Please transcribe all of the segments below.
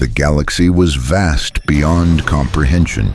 The galaxy was vast beyond comprehension,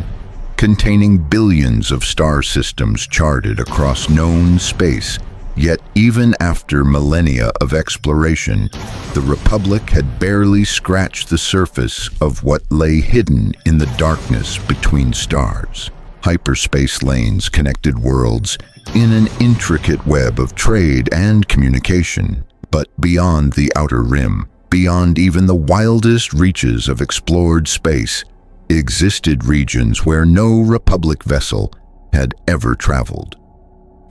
containing billions of star systems charted across known space. Yet even after millennia of exploration, the Republic had barely scratched the surface of what lay hidden in the darkness between stars. Hyperspace lanes connected worlds in an intricate web of trade and communication. But beyond the outer rim, beyond even the wildest reaches of explored space, existed regions where no Republic vessel had ever traveled.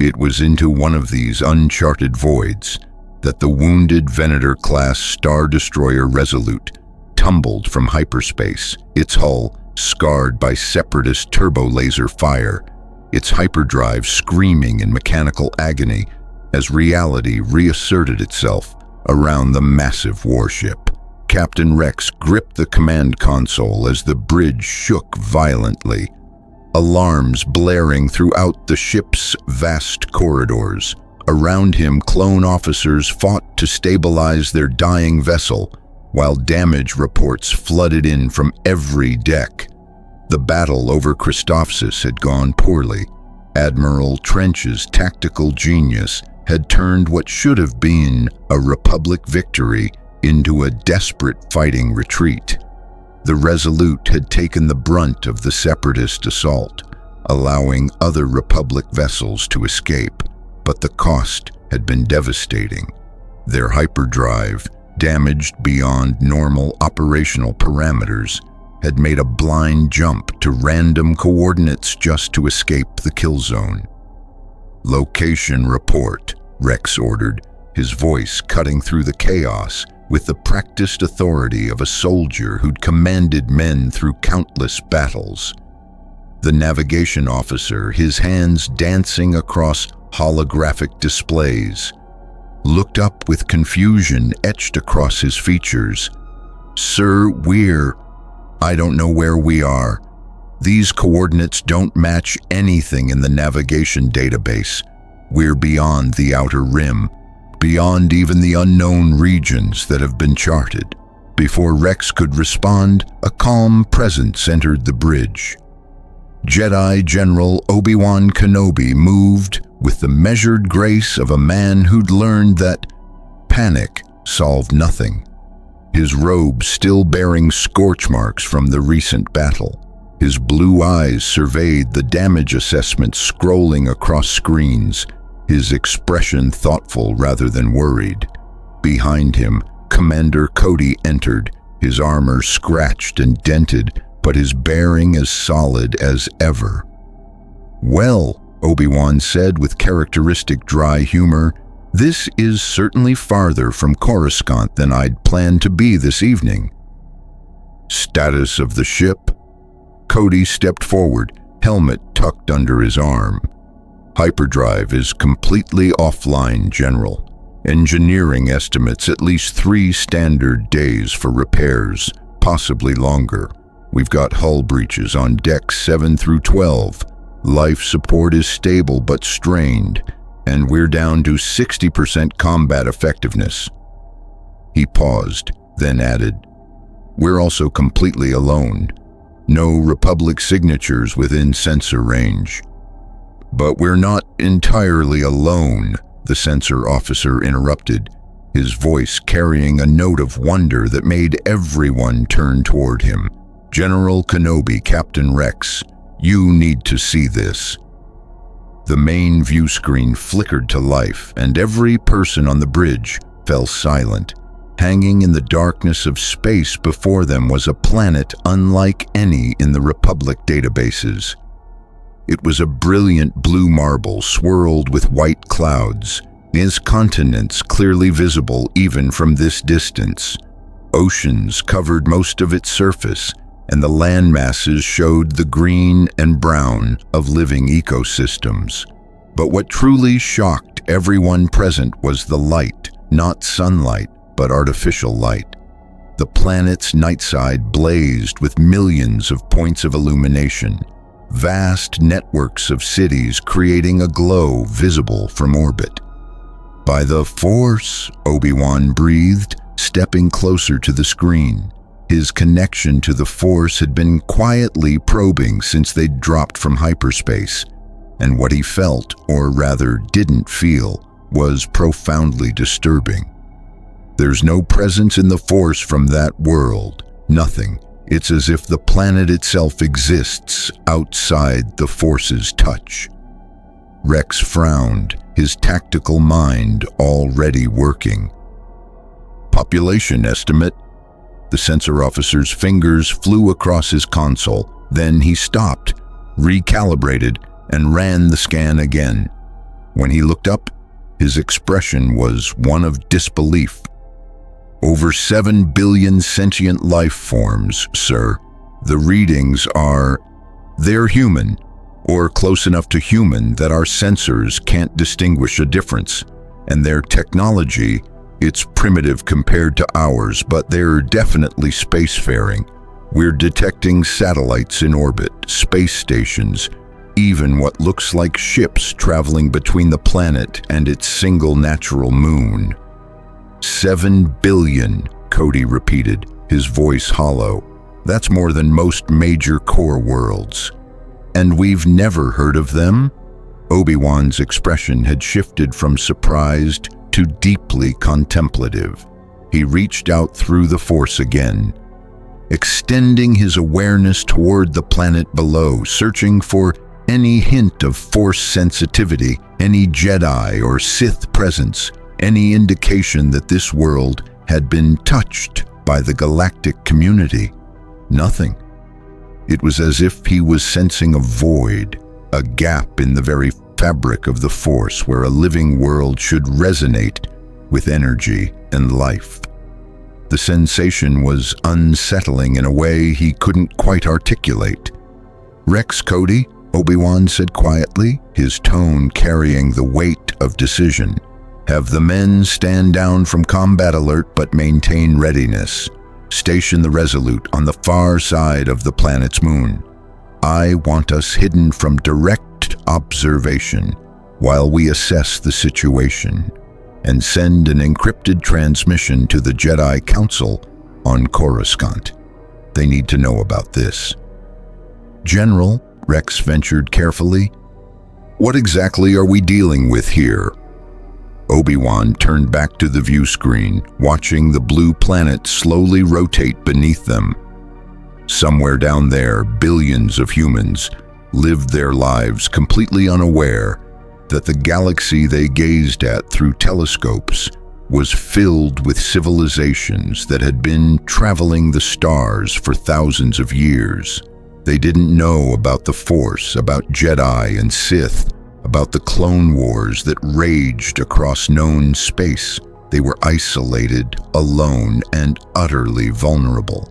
It was into one of these uncharted voids that the wounded Venator-class Star Destroyer Resolute tumbled from hyperspace, its hull scarred by separatist turbo-laser fire, its hyperdrive screaming in mechanical agony as reality reasserted itself around the massive warship. Captain Rex gripped the command console as the bridge shook violently, alarms blaring throughout the ship's vast corridors. Around him, clone officers fought to stabilize their dying vessel, while damage reports flooded in from every deck. The battle over Christophsis had gone poorly. Admiral Trench's tactical genius had turned what should have been a Republic victory into a desperate fighting retreat. The Resolute had taken the brunt of the separatist assault, allowing other Republic vessels to escape, but the cost had been devastating. Their hyperdrive, damaged beyond normal operational parameters, had made a blind jump to random coordinates just to escape the kill zone. "Location report," Rex ordered, his voice cutting through the chaos with the practiced authority of a soldier who'd commanded men through countless battles. The navigation officer, his hands dancing across holographic displays, looked up with confusion etched across his features. "Sir, I don't know where we are. These coordinates don't match anything in the navigation database. We're beyond the outer rim, beyond even the unknown regions that have been charted." Before Rex could respond, a calm presence entered the bridge. Jedi General Obi-Wan Kenobi moved with the measured grace of a man who'd learned that panic solved nothing. His robe still bearing scorch marks from the recent battle. His blue eyes surveyed the damage assessment scrolling across screens, his expression thoughtful rather than worried. Behind him, Commander Cody entered, his armor scratched and dented, but his bearing as solid as ever. "Well," Obi-Wan said with characteristic dry humor, "this is certainly farther from Coruscant than I'd planned to be this evening." "Status of the ship?" Cody stepped forward, helmet tucked under his arm. "Hyperdrive is completely offline, General. Engineering estimates at least 3 standard days for repairs, possibly longer. We've got hull breaches on decks 7 through 12. Life support is stable but strained, and we're down to 60% combat effectiveness." He paused, then added, "We're also completely alone. No Republic signatures within sensor range." "But we're not entirely alone," the sensor officer interrupted, his voice carrying a note of wonder that made everyone turn toward him. "General Kenobi, Captain Rex, you need to see this." The main view screen flickered to life, and every person on the bridge fell silent. Hanging in the darkness of space before them was a planet unlike any in the Republic databases. It was a brilliant blue marble swirled with white clouds, its continents clearly visible even from this distance. Oceans covered most of its surface, and the land masses showed the green and brown of living ecosystems. But what truly shocked everyone present was the light, not sunlight, but artificial light. The planet's night side blazed with millions of points of illumination, vast networks of cities creating a glow visible from orbit. "By the Force," Obi-Wan breathed, stepping closer to the screen. His connection to the Force had been quietly probing since they'd dropped from hyperspace, and what he felt, or rather didn't feel, was profoundly disturbing. There's no presence in the Force from that world, nothing. It's as if the planet itself exists outside the Force's touch. Rex frowned, his tactical mind already working. Population estimate. The sensor officer's fingers flew across his console. Then he stopped, recalibrated, and ran the scan again. When he looked up, his expression was one of disbelief. Over 7 billion sentient life forms, sir. The readings are... they're human, or close enough to human that our sensors can't distinguish a difference. And their technology, it's primitive compared to ours, but they're definitely spacefaring. We're detecting satellites in orbit, space stations, even what looks like ships traveling between the planet and its single natural moon. 7 billion, Cody repeated, his voice hollow. That's more than most major core worlds. And we've never heard of them? Obi-Wan's expression had shifted from surprised to deeply contemplative. He reached out through the Force again, extending his awareness toward the planet below, searching for any hint of Force sensitivity, any Jedi or Sith presence, any indication that this world had been touched by the galactic community. Nothing. It was as if he was sensing a void, a gap in the very fabric of the Force where a living world should resonate with energy and life. The sensation was unsettling in a way he couldn't quite articulate. "Rex Cody," Obi-Wan said quietly, his tone carrying the weight of decision. "Have the men stand down from combat alert but maintain readiness. Station the Resolute on the far side of the planet's moon. I want us hidden from direct observation while we assess the situation, and send an encrypted transmission to the Jedi Council on Coruscant. They need to know about this." "General," Rex ventured carefully, "what exactly are we dealing with here?" Obi-Wan turned back to the view screen, watching the blue planet slowly rotate beneath them. Somewhere down there, billions of humans lived their lives completely unaware that the galaxy they gazed at through telescopes was filled with civilizations that had been traveling the stars for thousands of years. They didn't know about the Force, about Jedi and Sith, about the clone wars that raged across known space. They were isolated, alone, and utterly vulnerable.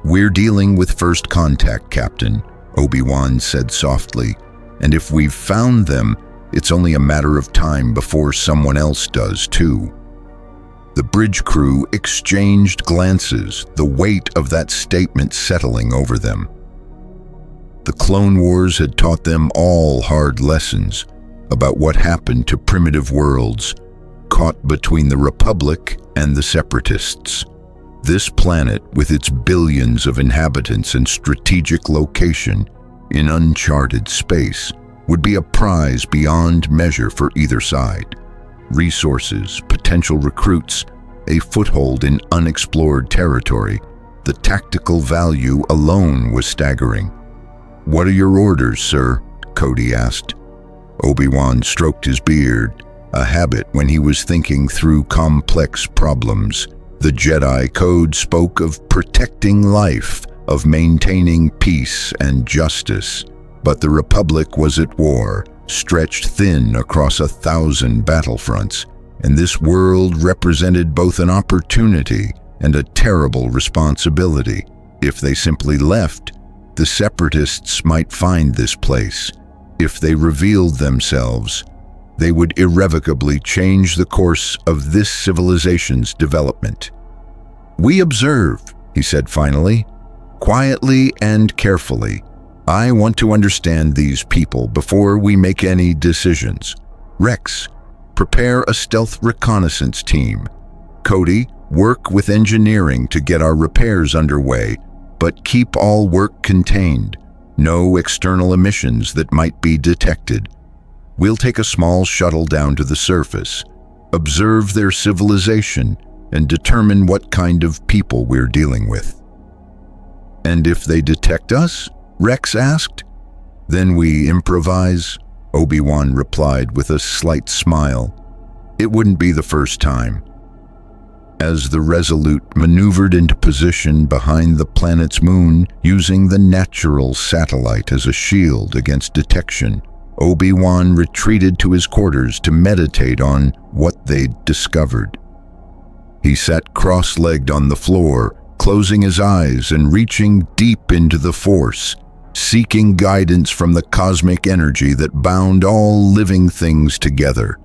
"We're dealing with first contact, Captain," Obi-Wan said softly, "and if we've found them, it's only a matter of time before someone else does too." The bridge crew exchanged glances, the weight of that statement settling over them. The Clone Wars had taught them all hard lessons about what happened to primitive worlds caught between the Republic and the Separatists. This planet, with its billions of inhabitants and strategic location in uncharted space, would be a prize beyond measure for either side. Resources, potential recruits, a foothold in unexplored territory. The tactical value alone was staggering. "What are your orders, sir?" Cody asked. Obi-Wan stroked his beard, a habit when he was thinking through complex problems. The Jedi Code spoke of protecting life, of maintaining peace and justice. But the Republic was at war, stretched thin across 1,000 battlefronts, and this world represented both an opportunity and a terrible responsibility. If they simply left, the Separatists might find this place. If they revealed themselves, they would irrevocably change the course of this civilization's development. "We observe," he said finally, "quietly and carefully. I want to understand these people before we make any decisions. Rex, prepare a stealth reconnaissance team. Cody, Work with engineering to get our repairs underway, but keep all work contained. No external emissions that might be detected. We'll take a small shuttle down to the surface, observe their civilization, and determine what kind of people we're dealing with." "And if they detect us?" Rex asked. "Then we improvise," Obi-Wan replied with a slight smile. "It wouldn't be the first time." As the Resolute maneuvered into position behind the planet's moon, using the natural satellite as a shield against detection, Obi-Wan retreated to his quarters to meditate on what they'd discovered. He sat cross-legged on the floor, closing his eyes and reaching deep into the Force, seeking guidance from the cosmic energy that bound all living things together.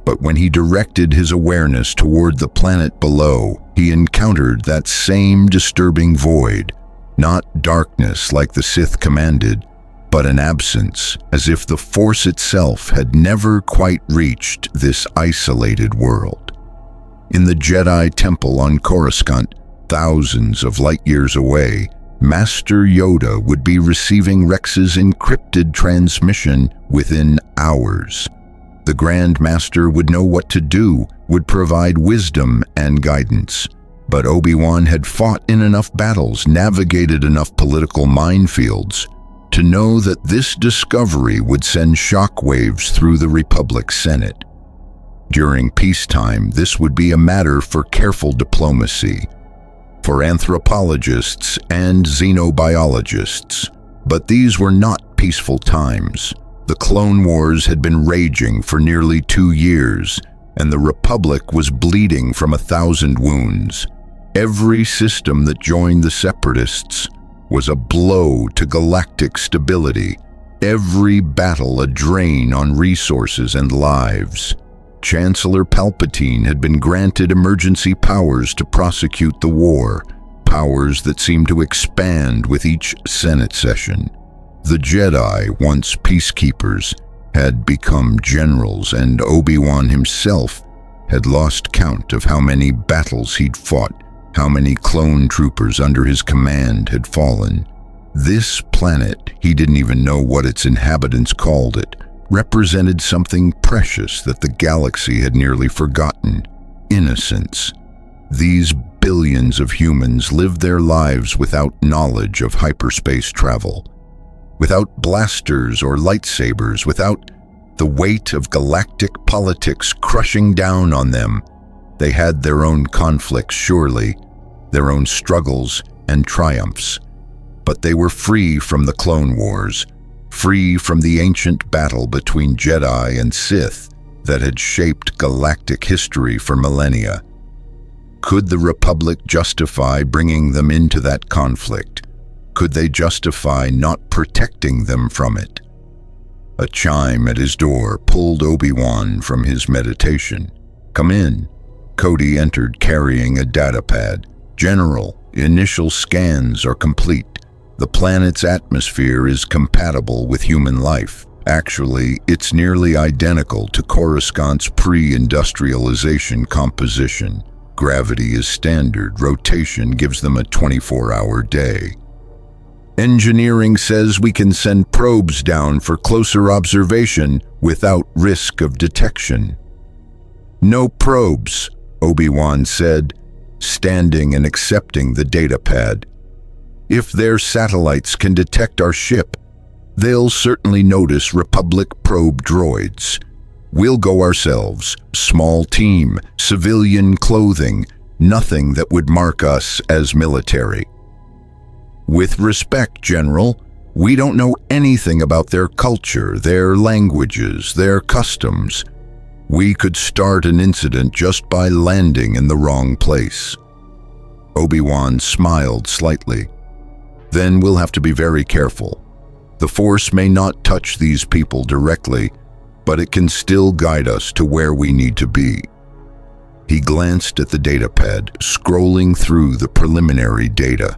But when he directed his awareness toward the planet below, he encountered that same disturbing void, not darkness like the Sith commanded, but an absence, as if the Force itself had never quite reached this isolated world. In the Jedi Temple on Coruscant, thousands of light years away, Master Yoda would be receiving Rex's encrypted transmission within hours. The Grand Master would know what to do, would provide wisdom and guidance. But Obi-Wan had fought in enough battles, navigated enough political minefields, to know that this discovery would send shockwaves through the Republic Senate. During peacetime, this would be a matter for careful diplomacy, for anthropologists and xenobiologists. But these were not peaceful times. The Clone Wars had been raging for nearly 2 years, and the Republic was bleeding from 1,000 wounds. Every system that joined the Separatists was a blow to galactic stability, every battle a drain on resources and lives. Chancellor Palpatine had been granted emergency powers to prosecute the war, powers that seemed to expand with each Senate session. The Jedi, once peacekeepers, had become generals, and Obi-Wan himself had lost count of how many battles he'd fought, how many clone troopers under his command had fallen. This planet, he didn't even know what its inhabitants called it, represented something precious that the galaxy had nearly forgotten: innocence. These billions of humans lived their lives without knowledge of hyperspace travel, without blasters or lightsabers, without the weight of galactic politics crushing down on them. They had their own conflicts, surely, their own struggles and triumphs, but they were free from the Clone Wars, free from the ancient battle between Jedi and Sith that had shaped galactic history for millennia. Could the Republic justify bringing them into that conflict? Could they justify not protecting them from it? A chime at his door pulled Obi-Wan from his meditation. "Come in." Cody entered carrying a datapad. "General, initial scans are complete. The planet's atmosphere is compatible with human life. Actually, it's nearly identical to Coruscant's pre-industrialization composition. Gravity is standard. Rotation gives them a 24-hour day. Engineering says we can send probes down for closer observation without risk of detection." "No probes," Obi-Wan said, standing and accepting the datapad. "If their satellites can detect our ship, they'll certainly notice Republic probe droids. We'll go ourselves, small team, civilian clothing, nothing that would mark us as military." "With respect, General, we don't know anything about their culture, their languages, their customs. We could start an incident just by landing in the wrong place." Obi-Wan smiled slightly. "Then we'll have to be very careful. The Force may not touch these people directly, but it can still guide us to where we need to be." He glanced at the datapad, scrolling through the preliminary data.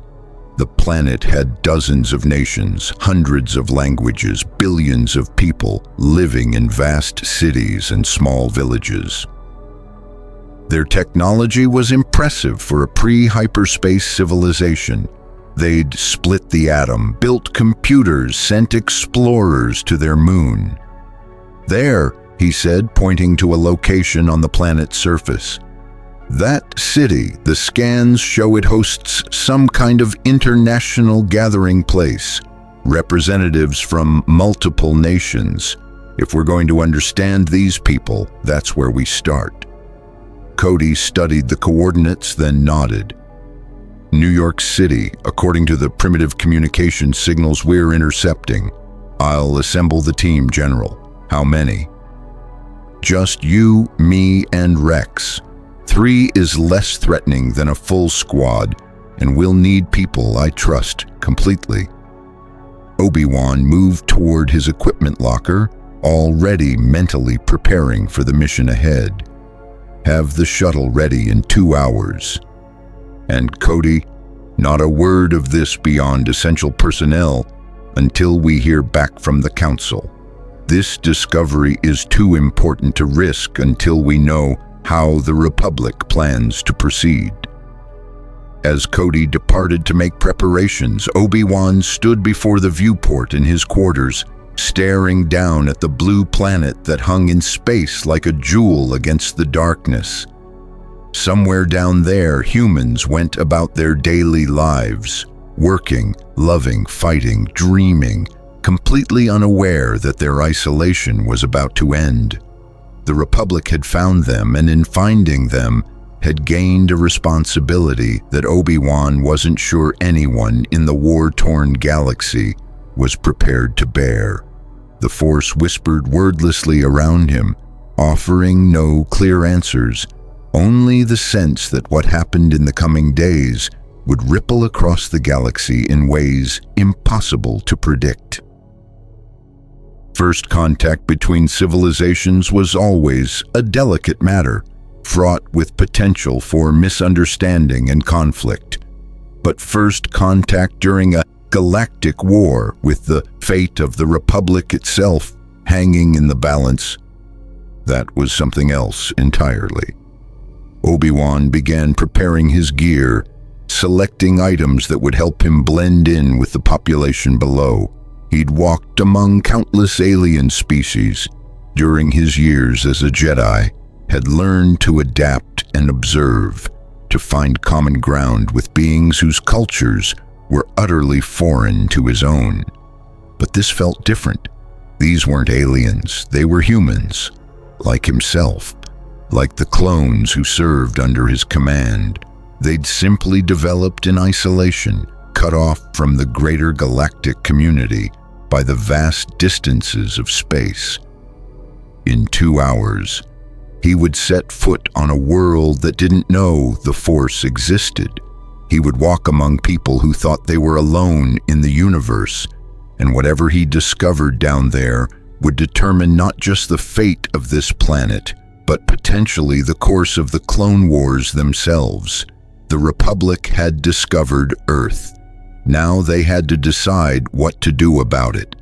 The planet had dozens of nations, hundreds of languages, billions of people living in vast cities and small villages. Their technology was impressive for a pre-hyperspace civilization. They'd split the atom, built computers, sent explorers to their moon. "There," he said, pointing to a location on the planet's surface. "That city, the scans show it hosts some kind of international gathering place, representatives from multiple nations. If we're going to understand these people, that's where we start." Cody studied the coordinates, then nodded. "New York City, according to the primitive communication signals we're intercepting. I'll assemble the team, General. How many?" "Just you, me, and Rex. 3 is less threatening than a full squad, and we'll need people I trust completely." Obi-Wan moved toward his equipment locker, already mentally preparing for the mission ahead. "Have the shuttle ready in 2 hours. And Cody, not a word of this beyond essential personnel until we hear back from the Council. This discovery is too important to risk until we know how the Republic plans to proceed." As Cody departed to make preparations, Obi-Wan stood before the viewport in his quarters, staring down at the blue planet that hung in space like a jewel against the darkness. Somewhere down there, humans went about their daily lives, working, loving, fighting, dreaming, completely unaware that their isolation was about to end. The Republic had found them, and in finding them, had gained a responsibility that Obi-Wan wasn't sure anyone in the war-torn galaxy was prepared to bear. The Force whispered wordlessly around him, offering no clear answers, only the sense that what happened in the coming days would ripple across the galaxy in ways impossible to predict. First contact between civilizations was always a delicate matter, fraught with potential for misunderstanding and conflict. But first contact during a galactic war, with the fate of the Republic itself hanging in the balance, that was something else entirely. Obi-Wan began preparing his gear, selecting items that would help him blend in with the population below. He'd walked among countless alien species during his years as a Jedi, had learned to adapt and observe, to find common ground with beings whose cultures were utterly foreign to his own. But this felt different. These weren't aliens, they were humans, like himself, like the clones who served under his command. They'd simply developed in isolation, cut off from the greater galactic community by the vast distances of space. In 2 hours, he would set foot on a world that didn't know the Force existed. He would walk among people who thought they were alone in the universe, and whatever he discovered down there would determine not just the fate of this planet, but potentially the course of the Clone Wars themselves. The Republic had discovered Earth. Now they had to decide what to do about it.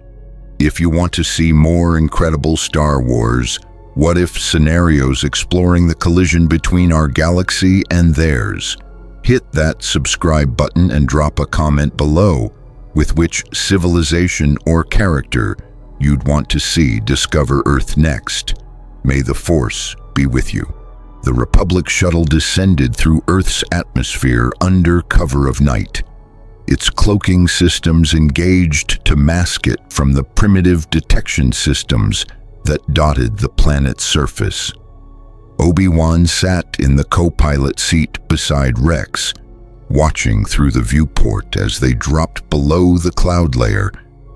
If you want to see more incredible Star Wars, what if scenarios exploring the collision between our galaxy and theirs, hit that subscribe button and drop a comment below with which civilization or character you'd want to see discover Earth next. May the Force be with you. The Republic shuttle descended through Earth's atmosphere under cover of night, its cloaking systems engaged to mask it from the primitive detection systems that dotted the planet's surface. Obi-Wan sat in the co-pilot seat beside Rex, watching through the viewport as they dropped below the cloud layer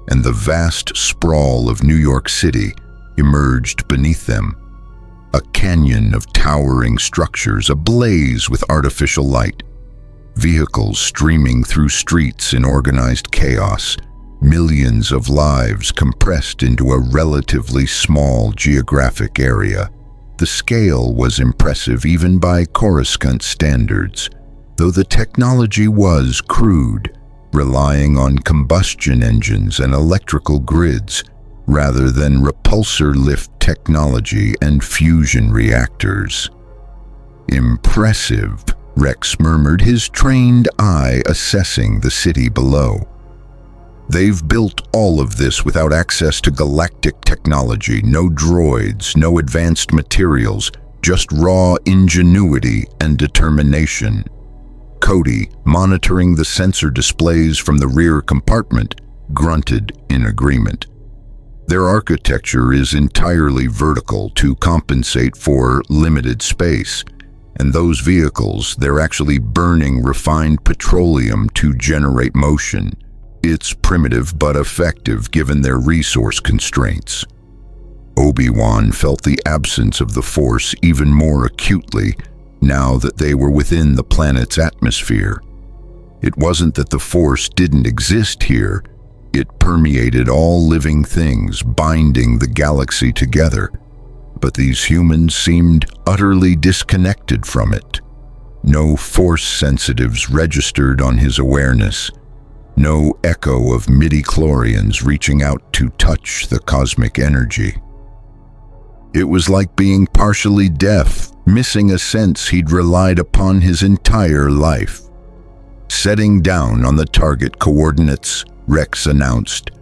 and the vast sprawl of New York City emerged beneath them. A canyon of towering structures ablaze with artificial light, vehicles streaming through streets in organized chaos, millions of lives compressed into a relatively small geographic area. The scale was impressive even by Coruscant standards, though the technology was crude, relying on combustion engines and electrical grids rather than repulsor lift technology and fusion reactors. "Impressive," Rex murmured, his trained eye assessing the city below. "They've built all of this without access to galactic technology, no droids, no advanced materials, just raw ingenuity and determination." Cody, monitoring the sensor displays from the rear compartment, grunted in agreement. Their architecture is entirely vertical to compensate for limited space, and those vehicles, they're actually burning refined petroleum to generate motion. It's primitive but effective given their resource constraints. Obi-Wan felt the absence of the Force even more acutely now that they were within the planet's atmosphere. It wasn't that the Force didn't exist here, it permeated all living things, binding the galaxy together. But these humans seemed utterly disconnected from it. No Force sensitives registered on his awareness. No echo of midi-chlorians reaching out to touch the cosmic energy. It was like being partially deaf, missing a sense he'd relied upon his entire life. Setting down on the target coordinates, Rex announced,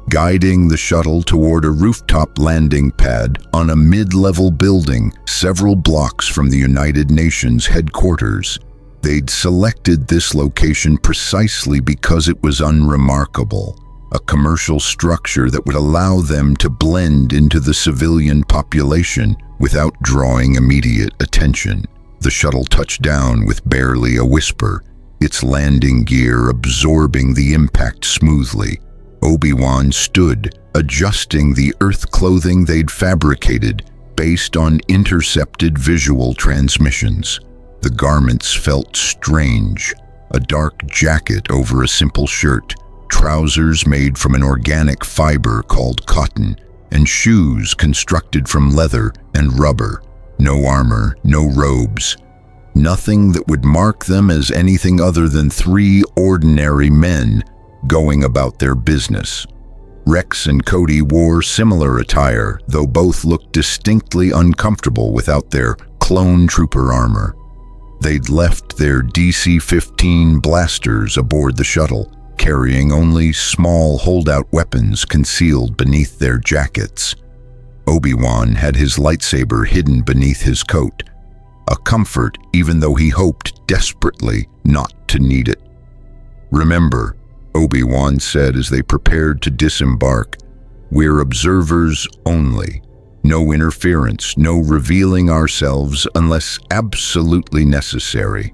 guiding the shuttle toward a rooftop landing pad on a mid-level building several blocks from the United Nations headquarters. They'd selected this location precisely because it was unremarkable, a commercial structure that would allow them to blend into the civilian population without drawing immediate attention. The shuttle touched down with barely a whisper, its landing gear absorbing the impact smoothly. Obi-Wan stood, adjusting the Earth clothing they'd fabricated based on intercepted visual transmissions. The garments felt strange, a dark jacket over a simple shirt, trousers made from an organic fiber called cotton, and shoes constructed from leather and rubber. No armor, no robes. Nothing that would mark them as anything other than three ordinary men going about their business. Rex and Cody wore similar attire, though both looked distinctly uncomfortable without their clone trooper armor. They'd left their DC-15 blasters aboard the shuttle, carrying only small holdout weapons concealed beneath their jackets. Obi-Wan had his lightsaber hidden beneath his coat, a comfort even though he hoped desperately not to need it. "Remember," Obi-Wan said as they prepared to disembark, "we're observers only. No interference, no revealing ourselves unless absolutely necessary.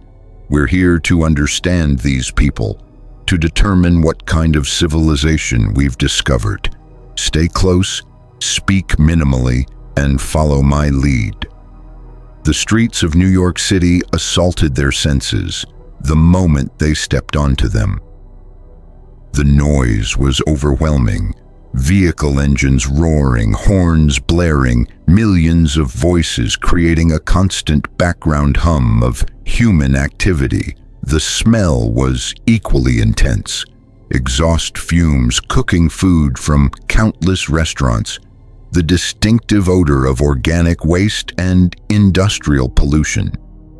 We're here to understand these people, to determine what kind of civilization we've discovered. Stay close, speak minimally, and follow my lead." The streets of New York City assaulted their senses the moment they stepped onto them. The noise was overwhelming. Vehicle engines roaring, horns blaring, millions of voices creating a constant background hum of human activity. The smell was equally intense. Exhaust fumes cooking food from countless restaurants, the distinctive odor of organic waste and industrial pollution.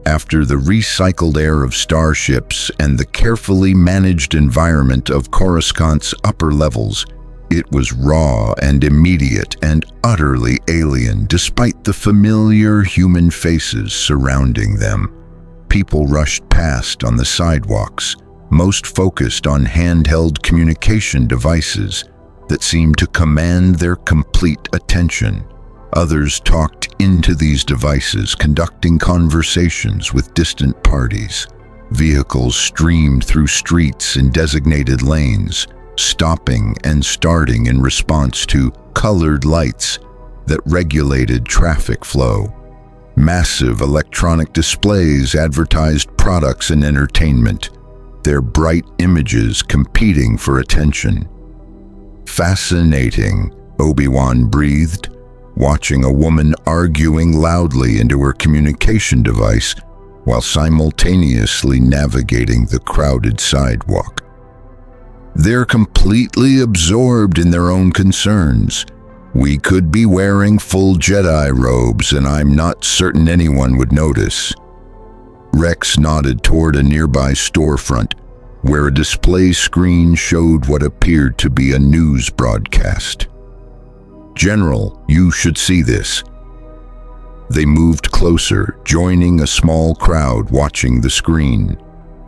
After the recycled air of starships and the carefully managed environment of Coruscant's upper levels, it was raw and immediate and utterly alien despite the familiar human faces surrounding them. People rushed past on the sidewalks, most focused on handheld communication devices that seemed to command their complete attention. Others talked into these devices, conducting conversations with distant parties. Vehicles streamed through streets in designated lanes, stopping and starting in response to colored lights that regulated traffic flow. Massive electronic displays advertised products and entertainment, their bright images competing for attention. "Fascinating," Obi-Wan breathed, watching a woman arguing loudly into her communication device while simultaneously navigating the crowded sidewalk. They're completely absorbed in their own concerns. We could be wearing full Jedi robes, and I'm not certain anyone would notice. Rex nodded toward a nearby storefront, where a display screen showed what appeared to be a news broadcast. "General, you should see this." They moved closer, joining a small crowd watching the screen.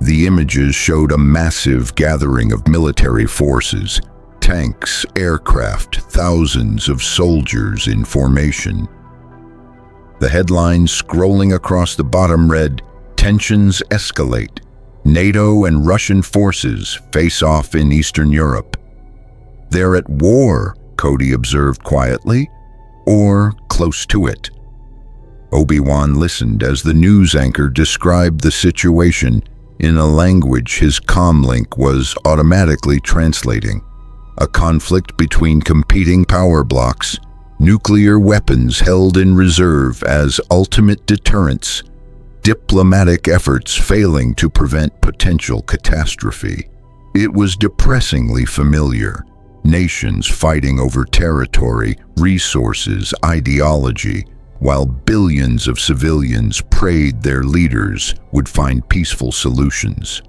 The images showed a massive gathering of military forces, tanks, aircraft, thousands of soldiers in formation. The headline scrolling across the bottom read, "Tensions escalate. NATO and Russian forces face off in Eastern Europe." "They're at war," Cody observed quietly, "or close to it." Obi-Wan listened as the news anchor described the situation in a language his comlink was automatically translating. A conflict between competing power blocks, nuclear weapons held in reserve as ultimate deterrents, diplomatic efforts failing to prevent potential catastrophe. It was depressingly familiar. Nations fighting over territory, resources, ideology, while billions of civilians prayed their leaders would find peaceful solutions.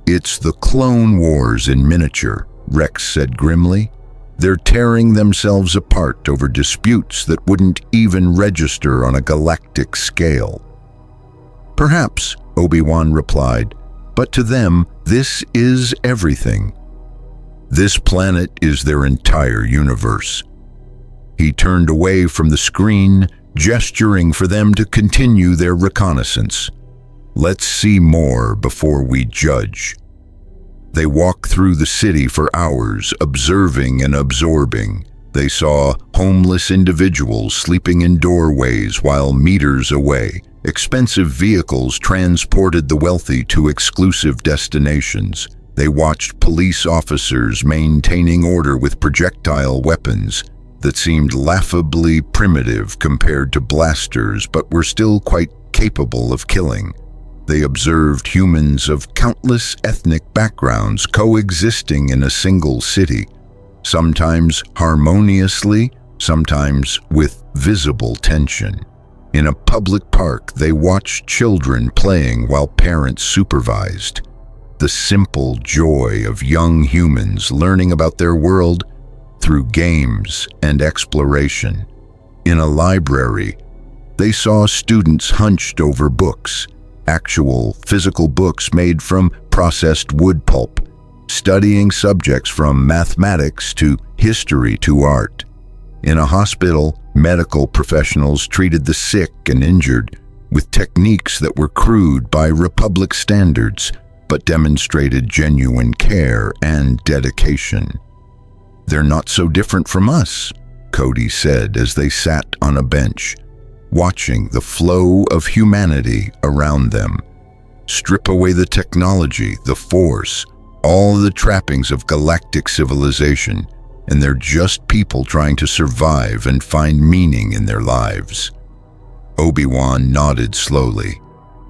"It's the Clone Wars in miniature," Rex said grimly. "They're tearing themselves apart over disputes that wouldn't even register on a galactic scale." "Perhaps," Obi-Wan replied, "but to them, this is everything. This planet is their entire universe." He turned away from the screen, gesturing for them to continue their reconnaissance. "Let's see more before we judge." They walked through the city for hours, observing and absorbing. They saw homeless individuals sleeping in doorways while meters away. Expensive vehicles transported the wealthy to exclusive destinations. They watched police officers maintaining order with projectile weapons that seemed laughably primitive compared to blasters but were still quite capable of killing. They observed humans of countless ethnic backgrounds coexisting in a single city, sometimes harmoniously, sometimes with visible tension. In a public park, they watched children playing while parents supervised. The simple joy of young humans learning about their world through games and exploration. In a library, they saw students hunched over books, actual physical books made from processed wood pulp, studying subjects from mathematics to history to art. In a hospital, medical professionals treated the sick and injured with techniques that were crude by Republic standards, but demonstrated genuine care and dedication. "They're not so different from us," Cody said as they sat on a bench, watching the flow of humanity around them. Strip away the technology, the force, all the trappings of galactic civilization, and they're just people trying to survive and find meaning in their lives. Obi-Wan nodded slowly.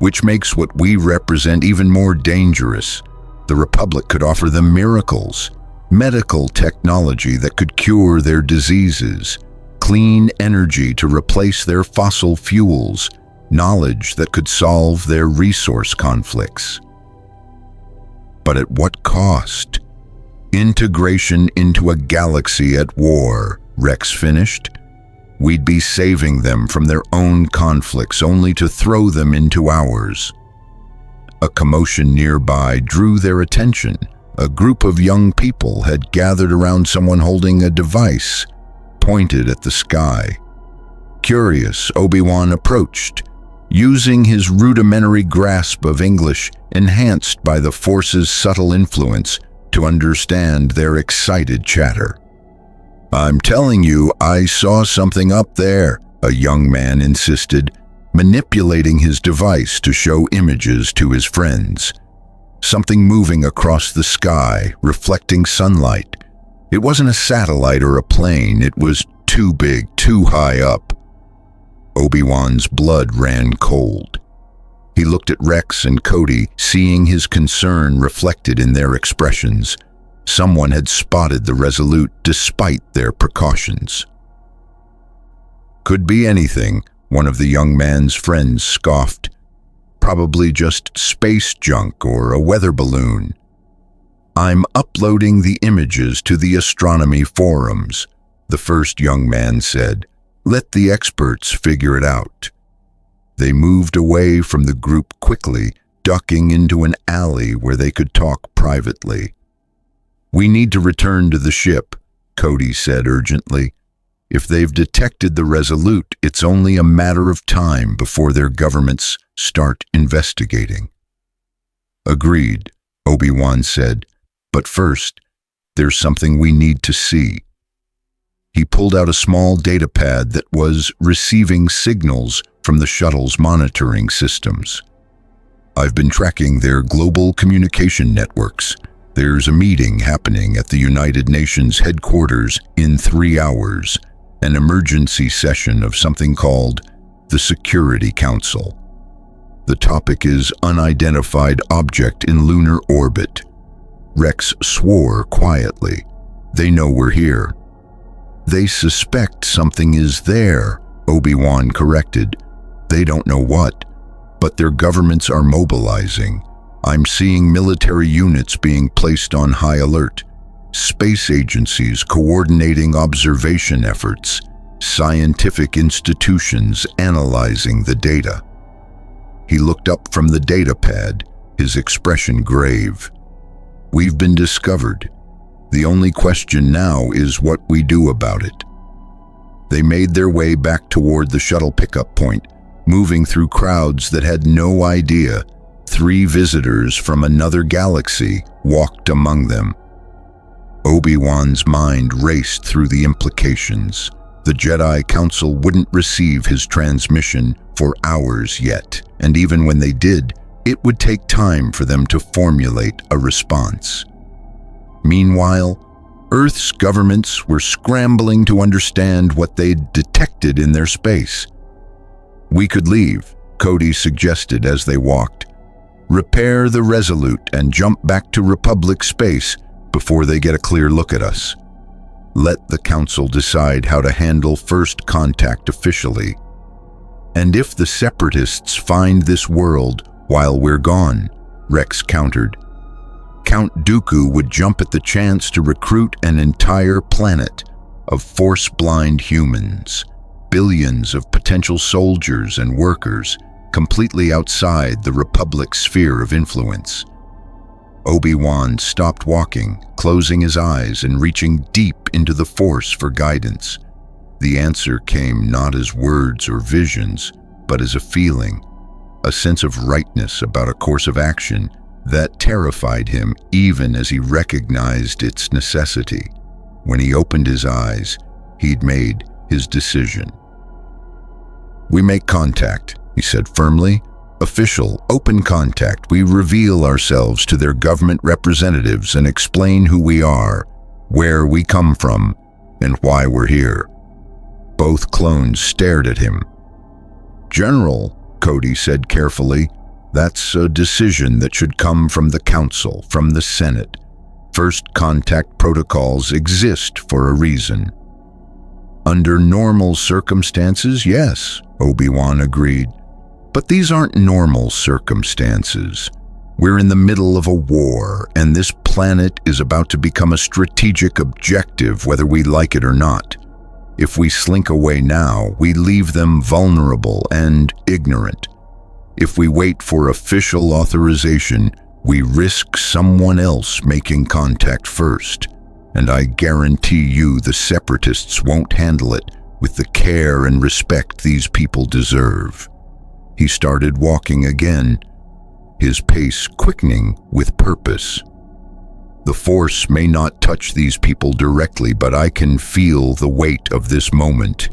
"Which makes what we represent even more dangerous. The Republic could offer them miracles, medical technology that could cure their diseases, clean energy to replace their fossil fuels, knowledge that could solve their resource conflicts. But at what cost? Integration into a galaxy at war," Rex finished. "We'd be saving them from their own conflicts only to throw them into ours." A commotion nearby drew their attention. A group of young people had gathered around someone holding a device pointed at the sky. Curious, Obi-Wan approached, using his rudimentary grasp of English, enhanced by the Force's subtle influence, to understand their excited chatter. "I'm telling you, I saw something up there," a young man insisted, manipulating his device to show images to his friends. Something moving across the sky, reflecting sunlight. It wasn't a satellite or a plane, it was too big, too high up. Obi-Wan's blood ran cold. He looked at Rex and Cody, seeing his concern reflected in their expressions. Someone had spotted the Resolute despite their precautions. "Could be anything," one of the young man's friends scoffed. Probably just space junk or a weather balloon. I'm uploading the images to the astronomy forums, the first young man said. Let the experts figure it out. They moved away from the group quickly, ducking into an alley where they could talk privately. We need to return to the ship, Cody said urgently. If they've detected the Resolute, it's only a matter of time before their governments start investigating. Agreed, Obi-Wan said. But first, there's something we need to see. He pulled out a small data pad that was receiving signals from the shuttle's monitoring systems. I've been tracking their global communication networks. There's a meeting happening at the United Nations headquarters in 3 hours, an emergency session of something called the Security Council. The topic is unidentified object in lunar orbit. Rex swore quietly. They know we're here. They suspect something is there, Obi-Wan corrected. They don't know what, but their governments are mobilizing. I'm seeing military units being placed on high alert, space agencies coordinating observation efforts, scientific institutions analyzing the data. He looked up from the data pad, his expression grave. We've been discovered. The only question now is what we do about it. They made their way back toward the shuttle pickup point, moving through crowds that had no idea 3 visitors from another galaxy walked among them. Obi-Wan's mind raced through the implications. The Jedi Council wouldn't receive his transmission for hours yet, and even when they did, it would take time for them to formulate a response. Meanwhile, Earth's governments were scrambling to understand what they'd detected in their space. We could leave, Cody suggested as they walked. Repair the Resolute and jump back to Republic space before they get a clear look at us. Let the Council decide how to handle first contact officially. And if the Separatists find this world while we're gone, Rex countered, Count Dooku would jump at the chance to recruit an entire planet of force-blind humans, billions of potential soldiers and workers, completely outside the Republic's sphere of influence. Obi-Wan stopped walking, closing his eyes and reaching deep into the Force for guidance. The answer came not as words or visions, but as a feeling, a sense of rightness about a course of action that terrified him even as he recognized its necessity. When he opened his eyes, he'd made his decision. We make contact, he said firmly. Official, open contact. We reveal ourselves to their government representatives and explain who we are, where we come from, and why we're here. Both clones stared at him. General, Cody said carefully, that's a decision that should come from the Council, from the Senate. First contact protocols exist for a reason. Under normal circumstances, yes, Obi-Wan agreed. But these aren't normal circumstances. We're in the middle of a war, and this planet is about to become a strategic objective whether we like it or not. If we slink away now, we leave them vulnerable and ignorant. If we wait for official authorization, we risk someone else making contact first. And I guarantee you the Separatists won't handle it with the care and respect these people deserve. He started walking again, his pace quickening with purpose. The Force may not touch these people directly, but I can feel the weight of this moment.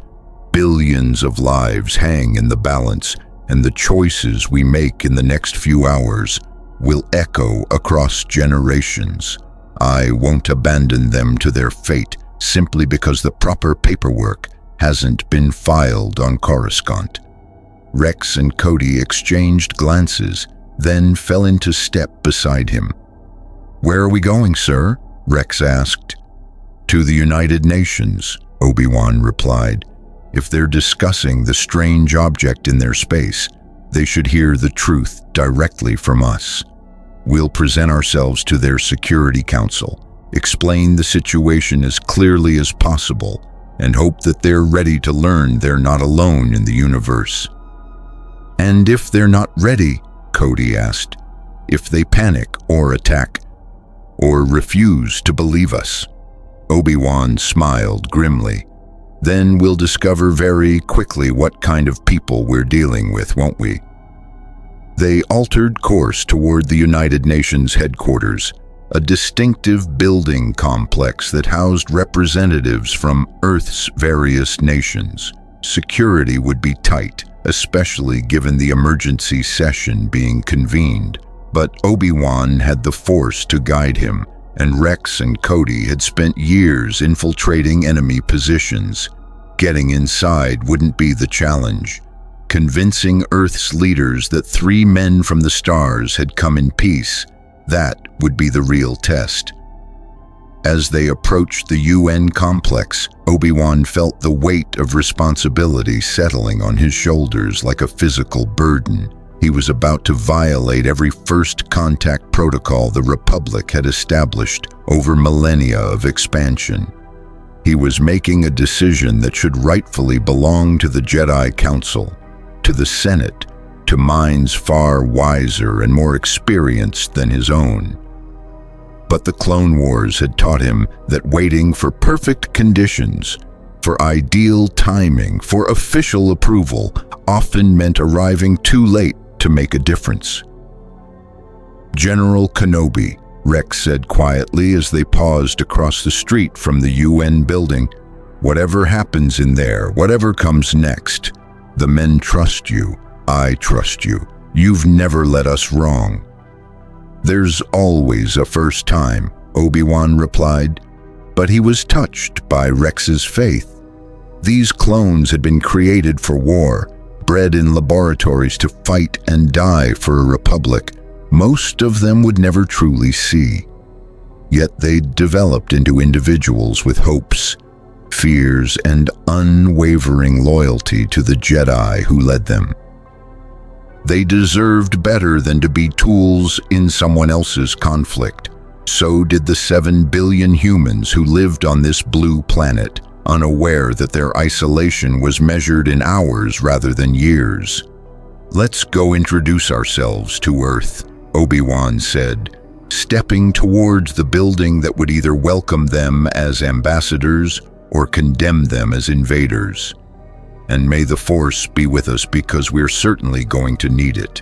Billions of lives hang in the balance, and the choices we make in the next few hours will echo across generations. I won't abandon them to their fate simply because the proper paperwork hasn't been filed on Coruscant. Rex and Cody exchanged glances, then fell into step beside him. Where are we going, sir? Rex asked. To the United Nations, Obi-Wan replied. If they're discussing the strange object in their space, They should hear the truth directly from us. We'll present ourselves to their Security Council, explain the situation as clearly as possible, and hope that they're ready to learn they're not alone in the universe." "And if they're not ready," Cody asked, "if they panic or attack, or refuse to believe us?" Obi-Wan smiled grimly. "Then we'll discover very quickly what kind of people we're dealing with, won't we?" They altered course toward the United Nations headquarters, a distinctive building complex that housed representatives from Earth's various nations. Security would be tight, especially given the emergency session being convened. But Obi-Wan had the Force to guide him, and Rex and Cody had spent years infiltrating enemy positions. Getting inside wouldn't be the challenge. Convincing Earth's leaders that 3 men from the stars had come in peace, that would be the real test. As they approached the UN complex, Obi-Wan felt the weight of responsibility settling on his shoulders like a physical burden. He was about to violate every first contact protocol the Republic had established over millennia of expansion. He was making a decision that should rightfully belong to the Jedi Council, to the Senate, to minds far wiser and more experienced than his own. But the Clone Wars had taught him that waiting for perfect conditions, for ideal timing, for official approval, often meant arriving too late to make a difference. "General Kenobi," Rex said quietly as they paused across the street from the UN building, "whatever happens in there, whatever comes next, the men trust you. I trust you. You've never led us wrong." "There's always a first time," Obi-Wan replied, but he was touched by Rex's faith. These clones had been created for war, bred in laboratories to fight and die for a republic most of them would never truly see. Yet they'd developed into individuals with hopes, fears, and unwavering loyalty to the Jedi who led them. They deserved better than to be tools in someone else's conflict. So did the 7 billion humans who lived on this blue planet, unaware that their isolation was measured in hours rather than years. "Let's go introduce ourselves to Earth," Obi-Wan said, stepping towards the building that would either welcome them as ambassadors or condemn them as invaders. "And may the Force be with us, because we're certainly going to need it."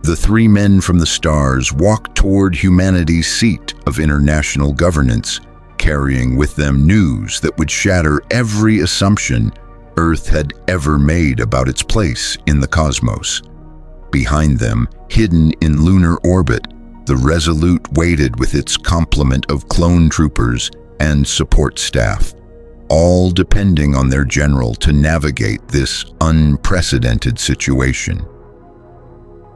The 3 men from the stars walked toward humanity's seat of international governance, carrying with them news that would shatter every assumption Earth had ever made about its place in the cosmos. Behind them, hidden in lunar orbit, the Resolute waited with its complement of clone troopers and support staff, all depending on their general to navigate this unprecedented situation.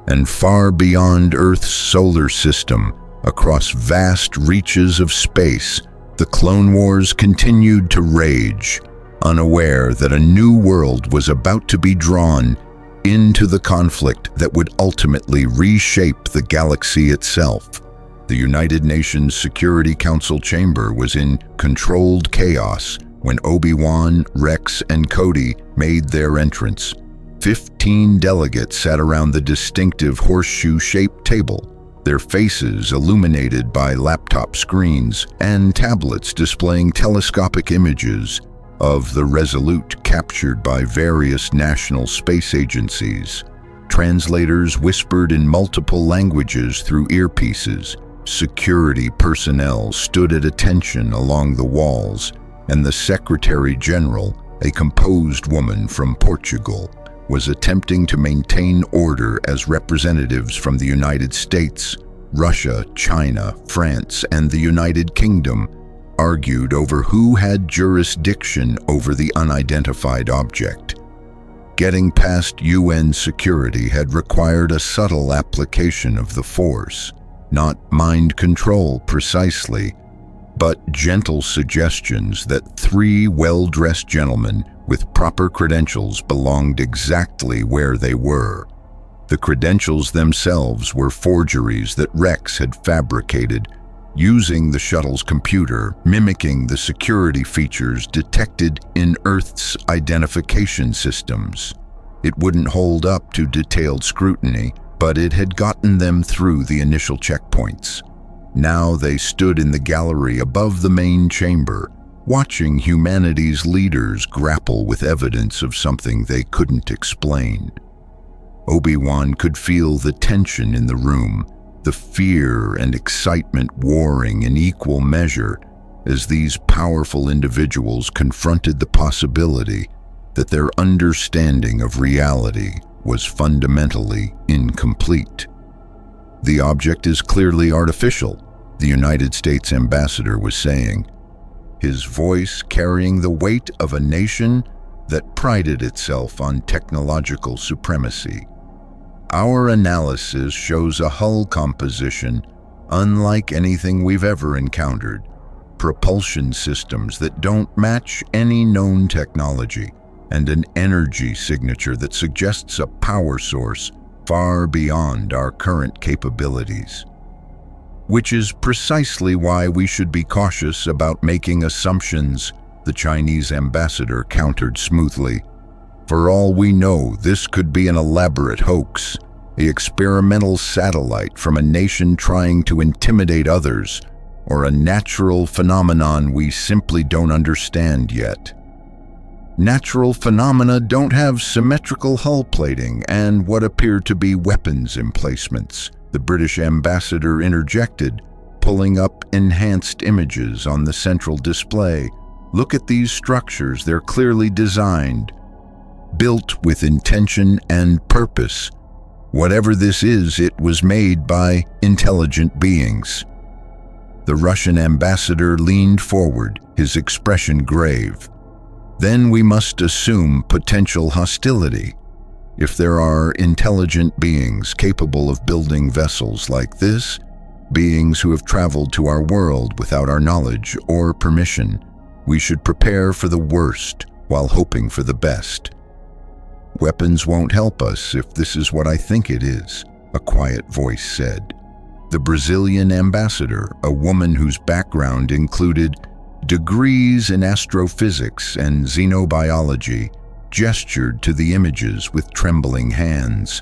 And far beyond Earth's solar system, across vast reaches of space, the Clone Wars continued to rage, unaware that a new world was about to be drawn into the conflict that would ultimately reshape the galaxy itself. The United Nations Security Council chamber was in controlled chaos when Obi-Wan, Rex, and Cody made their entrance. 15 delegates sat around the distinctive horseshoe-shaped table, their faces illuminated by laptop screens and tablets displaying telescopic images of the Resolute captured by various national space agencies. Translators whispered in multiple languages through earpieces. Security personnel stood at attention along the walls, and the Secretary General, a composed woman from Portugal, was attempting to maintain order as representatives from the United States, Russia, China, France, and the United Kingdom argued over who had jurisdiction over the unidentified object. Getting past UN security had required a subtle application of the Force, not mind control precisely, but gentle suggestions that 3 well-dressed gentlemen with proper credentials belonged exactly where they were. The credentials themselves were forgeries that Rex had fabricated, using the shuttle's computer, mimicking the security features detected in Earth's identification systems. It wouldn't hold up to detailed scrutiny, but it had gotten them through the initial checkpoints. Now they stood in the gallery above the main chamber, watching humanity's leaders grapple with evidence of something they couldn't explain. Obi-Wan could feel the tension in the room, the fear and excitement warring in equal measure as these powerful individuals confronted the possibility that their understanding of reality was fundamentally incomplete. "The object is clearly artificial," the United States ambassador was saying, his voice carrying the weight of a nation that prided itself on technological supremacy. "Our analysis shows a hull composition unlike anything we've ever encountered, propulsion systems that don't match any known technology, and an energy signature that suggests a power source far beyond our current capabilities. Which is precisely why we should be cautious about making assumptions," the Chinese ambassador countered smoothly. "For all we know, this could be an elaborate hoax, an experimental satellite from a nation trying to intimidate others, or a natural phenomenon we simply don't understand yet." "Natural phenomena don't have symmetrical hull plating and what appear to be weapons emplacements," the British ambassador interjected, pulling up enhanced images on the central display. "Look at these structures, they're clearly designed, built with intention and purpose. Whatever this is, it was made by intelligent beings." The Russian ambassador leaned forward, his expression grave. "Then we must assume potential hostility. If there are intelligent beings capable of building vessels like this, beings who have traveled to our world without our knowledge or permission, we should prepare for the worst while hoping for the best." "Weapons won't help us if this is what I think it is," a quiet voice said. The Brazilian ambassador, a woman whose background included degrees in astrophysics and xenobiology, gestured to the images with trembling hands.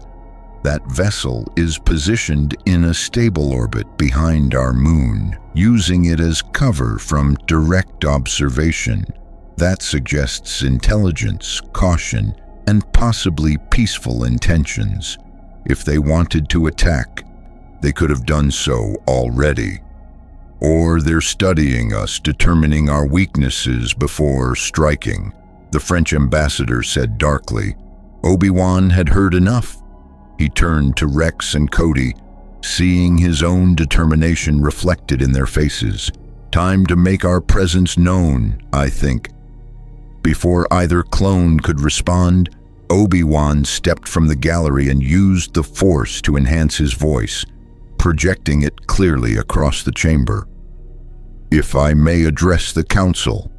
"That vessel is positioned in a stable orbit behind our moon, using it as cover from direct observation. That suggests intelligence, caution, and possibly peaceful intentions. If they wanted to attack, they could have done so already. Or they're studying us, determining our weaknesses before striking," the French ambassador said darkly. Obi-Wan had heard enough. He turned to Rex and Cody, seeing his own determination reflected in their faces. "Time to make our presence known, I think." Before either clone could respond, Obi-Wan stepped from the gallery and used the Force to enhance his voice, projecting it clearly across the chamber. "If I may address the Council."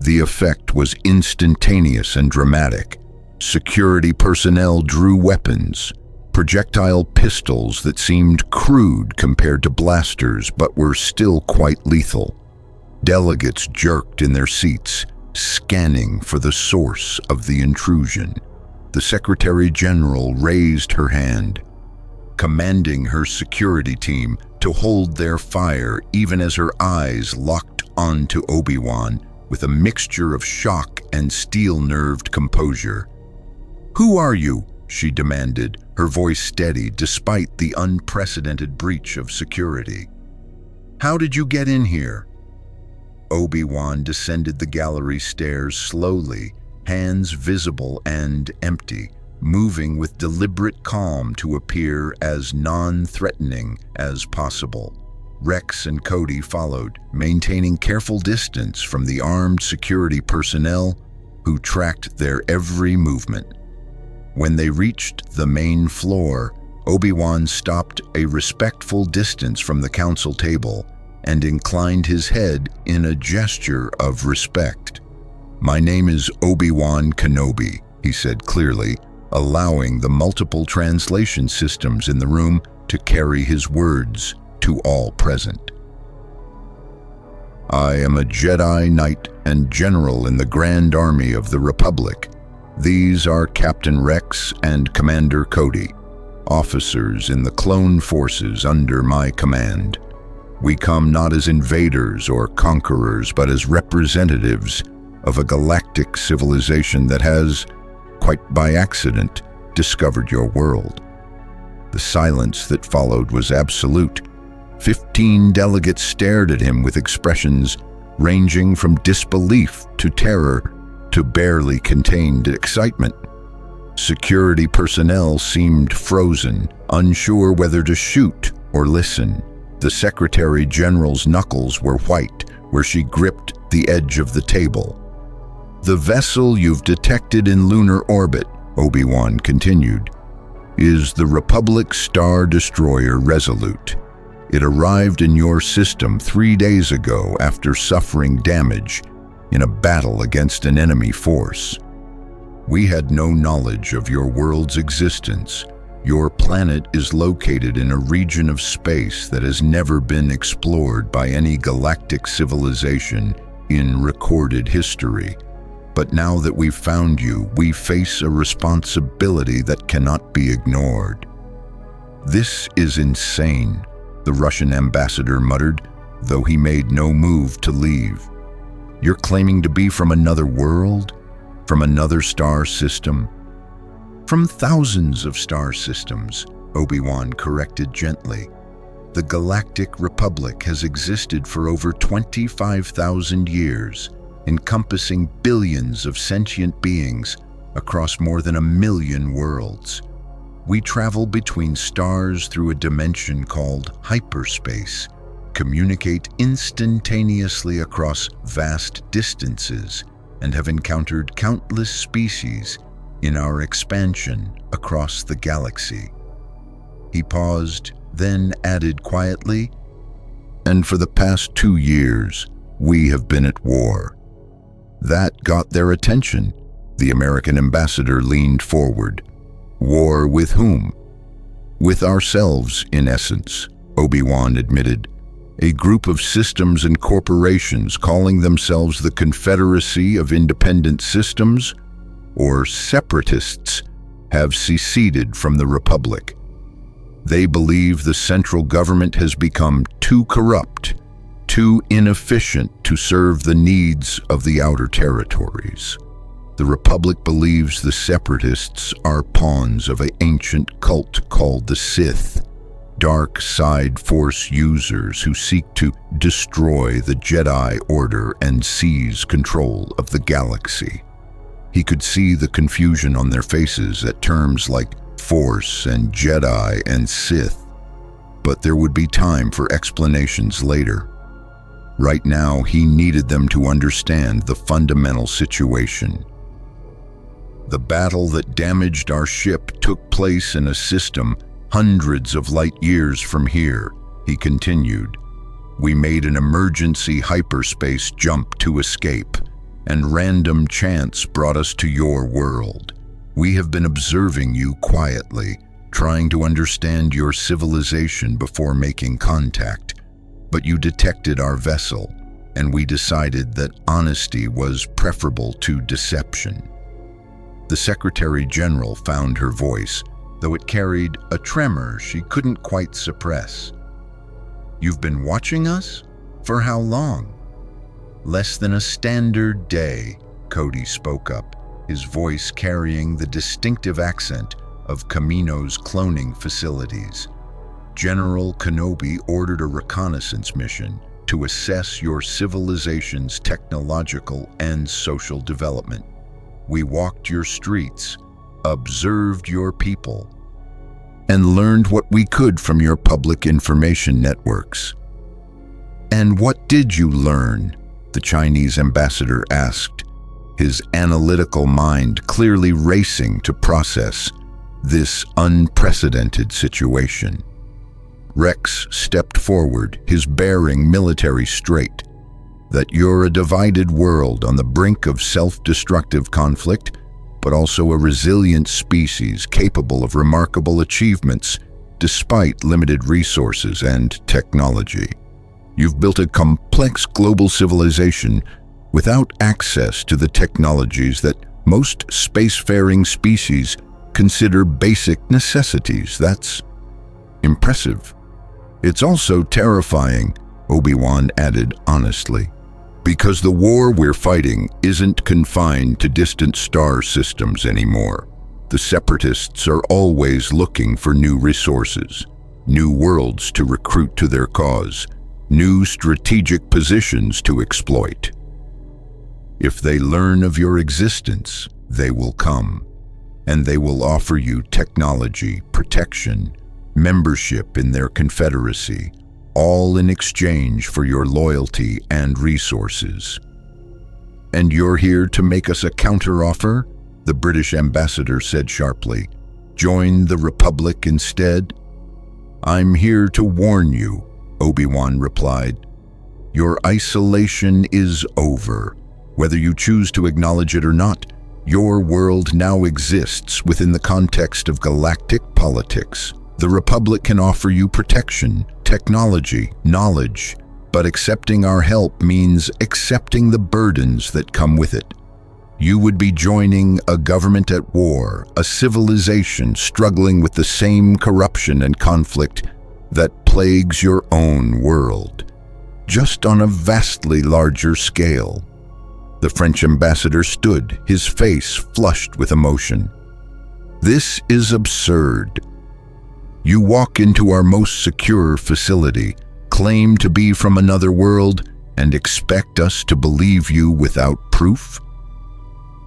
The effect was instantaneous and dramatic. Security personnel drew weapons, projectile pistols that seemed crude compared to blasters but were still quite lethal. Delegates jerked in their seats, scanning for the source of the intrusion. The Secretary General raised her hand, commanding her security team to hold their fire even as her eyes locked onto Obi-Wan with a mixture of shock and steel-nerved composure. "Who are you?" she demanded, her voice steady despite the unprecedented breach of security. "How did you get in here?" Obi-Wan descended the gallery stairs slowly, hands visible and empty, moving with deliberate calm to appear as non-threatening as possible. Rex and Cody followed, maintaining careful distance from the armed security personnel who tracked their every movement. When they reached the main floor, Obi-Wan stopped a respectful distance from the council table and inclined his head in a gesture of respect. "My name is Obi-Wan Kenobi," he said clearly, allowing the multiple translation systems in the room to carry his words to all present. I am a Jedi Knight and General in the Grand Army of the Republic. These are Captain Rex and Commander Cody, officers in the clone forces under my command. We come not as invaders or conquerors, but as representatives of a galactic civilization that has, quite by accident, discovered your world. The silence that followed was absolute. 15 delegates stared at him with expressions ranging from disbelief to terror to barely contained excitement. Security personnel seemed frozen, unsure whether to shoot or listen. The Secretary General's knuckles were white where she gripped the edge of the table. The vessel you've detected in lunar orbit, Obi-Wan continued, is the Republic Star Destroyer Resolute. It arrived in your system 3 days ago after suffering damage in a battle against an enemy force. We had no knowledge of your world's existence. Your planet is located in a region of space that has never been explored by any galactic civilization in recorded history. But now that we've found you, we face a responsibility that cannot be ignored. This is insane, the Russian ambassador muttered, though he made no move to leave. You're claiming to be from another world? From another star system? From thousands of star systems, Obi-Wan corrected gently. The Galactic Republic has existed for over 25,000 years, encompassing billions of sentient beings across more than 1 million worlds. We travel between stars through a dimension called hyperspace, communicate instantaneously across vast distances, and have encountered countless species in our expansion across the galaxy. He paused, then added quietly, and for the past 2 years, we have been at war. That got their attention. The American ambassador leaned forward. War with whom? With ourselves, in essence, Obi-Wan admitted. A group of systems and corporations calling themselves the Confederacy of Independent Systems, or separatists, have seceded from the Republic. They believe the central government has become too corrupt, too inefficient to serve the needs of the outer territories. The Republic believes the separatists are pawns of an ancient cult called the Sith, dark side force users who seek to destroy the Jedi Order and seize control of the galaxy. He could see the confusion on their faces at terms like Force and Jedi and Sith, but there would be time for explanations later. Right now, he needed them to understand the fundamental situation. The battle that damaged our ship took place in a system hundreds of light years from here, he continued. We made an emergency hyperspace jump to escape, and random chance brought us to your world. We have been observing you quietly, trying to understand your civilization before making contact. But you detected our vessel, and we decided that honesty was preferable to deception. The Secretary General found her voice, though it carried a tremor she couldn't quite suppress. You've been watching us? For how long? Less than a standard day, Cody spoke up, his voice carrying the distinctive accent of Kamino's cloning facilities. General Kenobi ordered a reconnaissance mission to assess your civilization's technological and social development. We walked your streets, observed your people, and learned what we could from your public information networks. And what did you learn? The Chinese ambassador asked, his analytical mind clearly racing to process this unprecedented situation. Rex stepped forward, his bearing military straight. That you're a divided world on the brink of self-destructive conflict, but also a resilient species capable of remarkable achievements despite limited resources and technology. You've built a complex global civilization without access to the technologies that most spacefaring species consider basic necessities. That's impressive. It's also terrifying, Obi-Wan added honestly, because the war we're fighting isn't confined to distant star systems anymore. The Separatists are always looking for new resources, new worlds to recruit to their cause, new strategic positions to exploit. If they learn of your existence, they will come, and they will offer you technology, protection, membership in their confederacy, all in exchange for your loyalty and resources. And you're here to make us a counteroffer? The British ambassador said sharply. Join the Republic instead? I'm here to warn you, Obi-Wan replied. Your isolation is over. Whether you choose to acknowledge it or not, your world now exists within the context of galactic politics. The Republic can offer you protection, technology, knowledge, but accepting our help means accepting the burdens that come with it. You would be joining a government at war, a civilization struggling with the same corruption and conflict that plagues your own world, just on a vastly larger scale. The French ambassador stood, his face flushed with emotion. This is absurd. You walk into our most secure facility, claim to be from another world, and expect us to believe you without proof?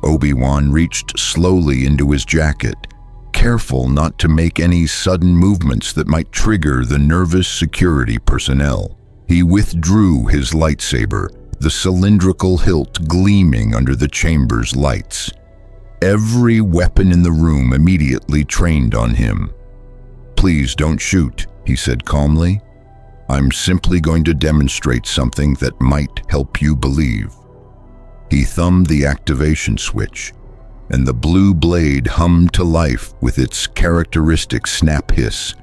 Obi-Wan reached slowly into his jacket, careful not to make any sudden movements that might trigger the nervous security personnel. He withdrew his lightsaber, the cylindrical hilt gleaming under the chamber's lights. Every weapon in the room immediately trained on him. Please don't shoot, he said calmly. I'm simply going to demonstrate something that might help you believe. He thumbed the activation switch, and the blue blade hummed to life with its characteristic snap hiss,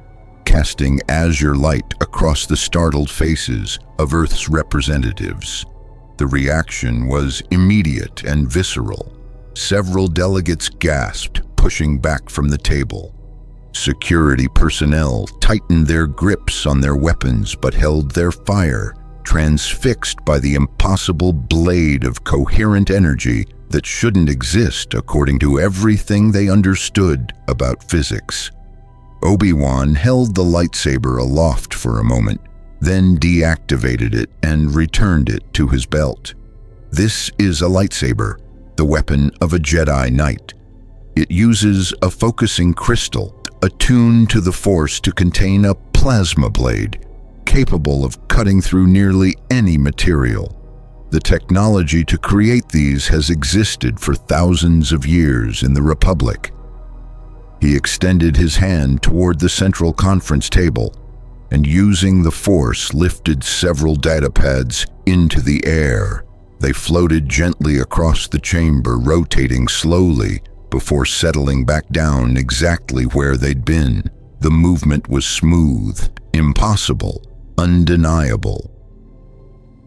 casting azure light across the startled faces of Earth's representatives. The reaction was immediate and visceral. Several delegates gasped, pushing back from the table. Security personnel tightened their grips on their weapons but held their fire, transfixed by the impossible blade of coherent energy that shouldn't exist according to everything they understood about physics. Obi-Wan held the lightsaber aloft for a moment, then deactivated it and returned it to his belt. This is a lightsaber, the weapon of a Jedi Knight. It uses a focusing crystal attuned to the Force to contain a plasma blade, capable of cutting through nearly any material. The technology to create these has existed for thousands of years in the Republic. He extended his hand toward the central conference table, and using the Force lifted several datapads into the air. They floated gently across the chamber, rotating slowly before settling back down exactly where they'd been. The movement was smooth, impossible, undeniable.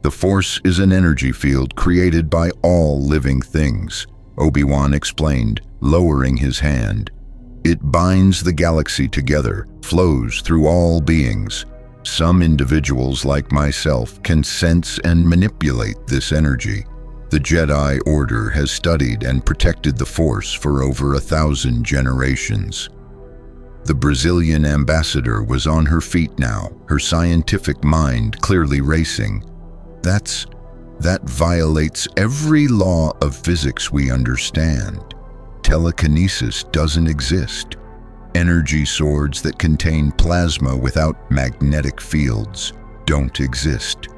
The Force is an energy field created by all living things, Obi-Wan explained, lowering his hand. It binds the galaxy together, flows through all beings. Some individuals like myself can sense and manipulate this energy. The Jedi Order has studied and protected the Force for over 1,000 generations. The Brazilian ambassador was on her feet now, her scientific mind clearly racing. That violates every law of physics we understand. Telekinesis doesn't exist. Energy swords that contain plasma without magnetic fields don't exist.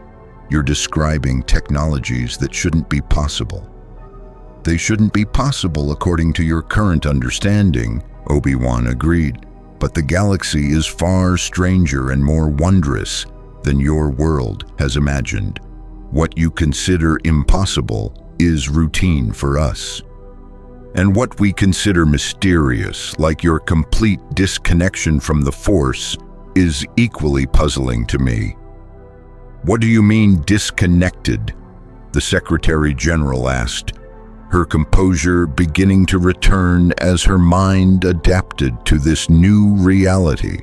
You're describing technologies that shouldn't be possible. They shouldn't be possible according to your current understanding, Obi-Wan agreed. But the galaxy is far stranger and more wondrous than your world has imagined. What you consider impossible is routine for us. And what we consider mysterious, like your complete disconnection from the Force, is equally puzzling to me. What do you mean, disconnected? The Secretary General asked, her composure beginning to return as her mind adapted to this new reality.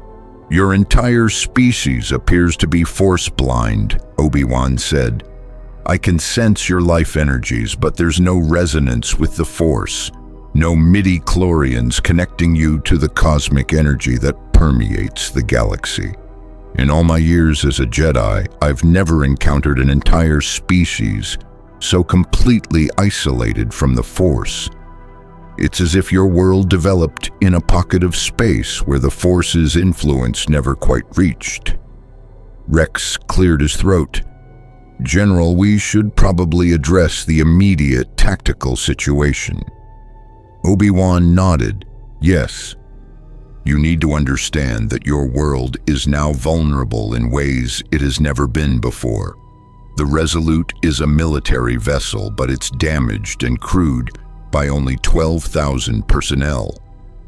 Your entire species appears to be Force-blind, Obi-Wan said. I can sense your life energies, but there's no resonance with the Force. No midi-chlorians connecting you to the cosmic energy that permeates the galaxy. In all my years as a Jedi, I've never encountered an entire species so completely isolated from the Force. It's as if your world developed in a pocket of space where the Force's influence never quite reached. Rex cleared his throat. General, we should probably address the immediate tactical situation. Obi-Wan nodded. Yes. You need to understand that your world is now vulnerable in ways it has never been before. The Resolute is a military vessel, but it's damaged and crewed by only 12,000 personnel.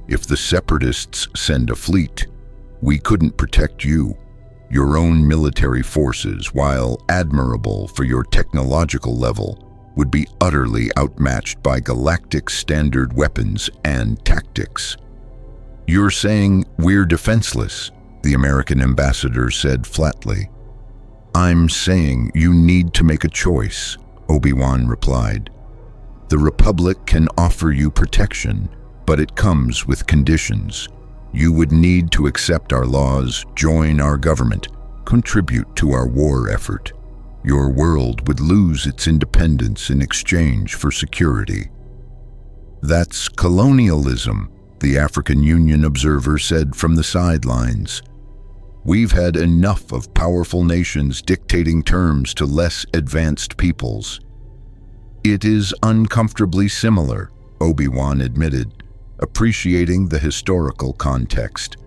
If the Separatists send a fleet, we couldn't protect you. Your own military forces, while admirable for your technological level, would be utterly outmatched by galactic standard weapons and tactics. You're saying we're defenseless, the American ambassador said flatly. I'm saying you need to make a choice, Obi-Wan replied. The Republic can offer you protection, but it comes with conditions. You would need to accept our laws, join our government, contribute to our war effort. Your world would lose its independence in exchange for security. That's colonialism, the African Union observer said from the sidelines. We've had enough of powerful nations dictating terms to less advanced peoples. It is uncomfortably similar, Obi-Wan admitted, appreciating the historical context,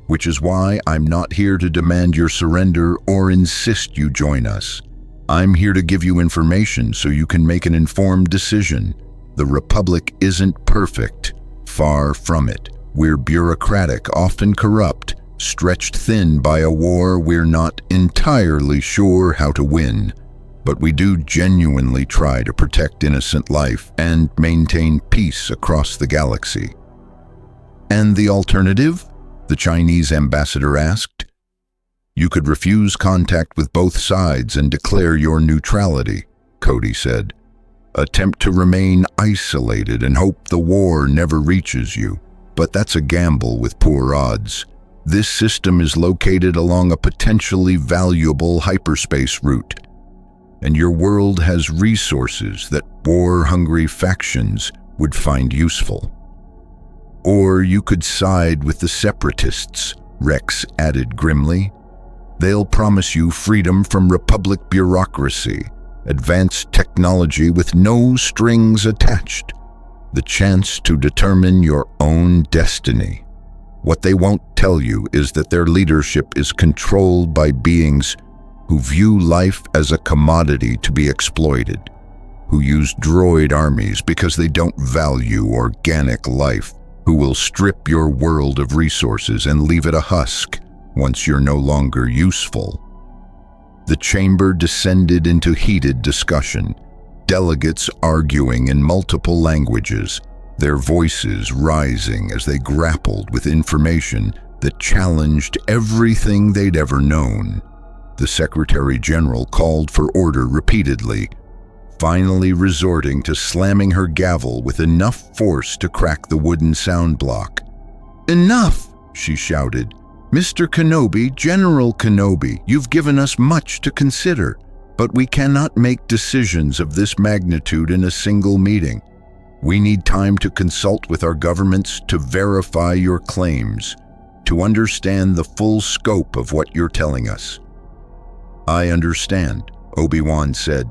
which is why I'm not here to demand your surrender or insist you join us. I'm here to give you information so you can make an informed decision. The Republic isn't perfect, far from it. We're bureaucratic, often corrupt, stretched thin by a war we're not entirely sure how to win. But we do genuinely try to protect innocent life and maintain peace across the galaxy. And the alternative? The Chinese ambassador asked. You could refuse contact with both sides and declare your neutrality, Cody said. Attempt to remain isolated and hope the war never reaches you. But that's a gamble with poor odds. This system is located along a potentially valuable hyperspace route, and your world has resources that war-hungry factions would find useful. Or you could side with the Separatists, Rex added grimly. They'll promise you freedom from Republic bureaucracy, advanced technology with no strings attached, the chance to determine your own destiny. What they won't tell you is that their leadership is controlled by beings who view life as a commodity to be exploited, who use droid armies because they don't value organic life, who will strip your world of resources and leave it a husk once you're no longer useful. The chamber descended into heated discussion, delegates arguing in multiple languages, their voices rising as they grappled with information that challenged everything they'd ever known. The Secretary General called for order repeatedly, finally resorting to slamming her gavel with enough force to crack the wooden sound block. Enough, she shouted. Mr. Kenobi, General Kenobi, you've given us much to consider, but we cannot make decisions of this magnitude in a single meeting. We need time to consult with our governments to verify your claims, to understand the full scope of what you're telling us. I understand, Obi-Wan said,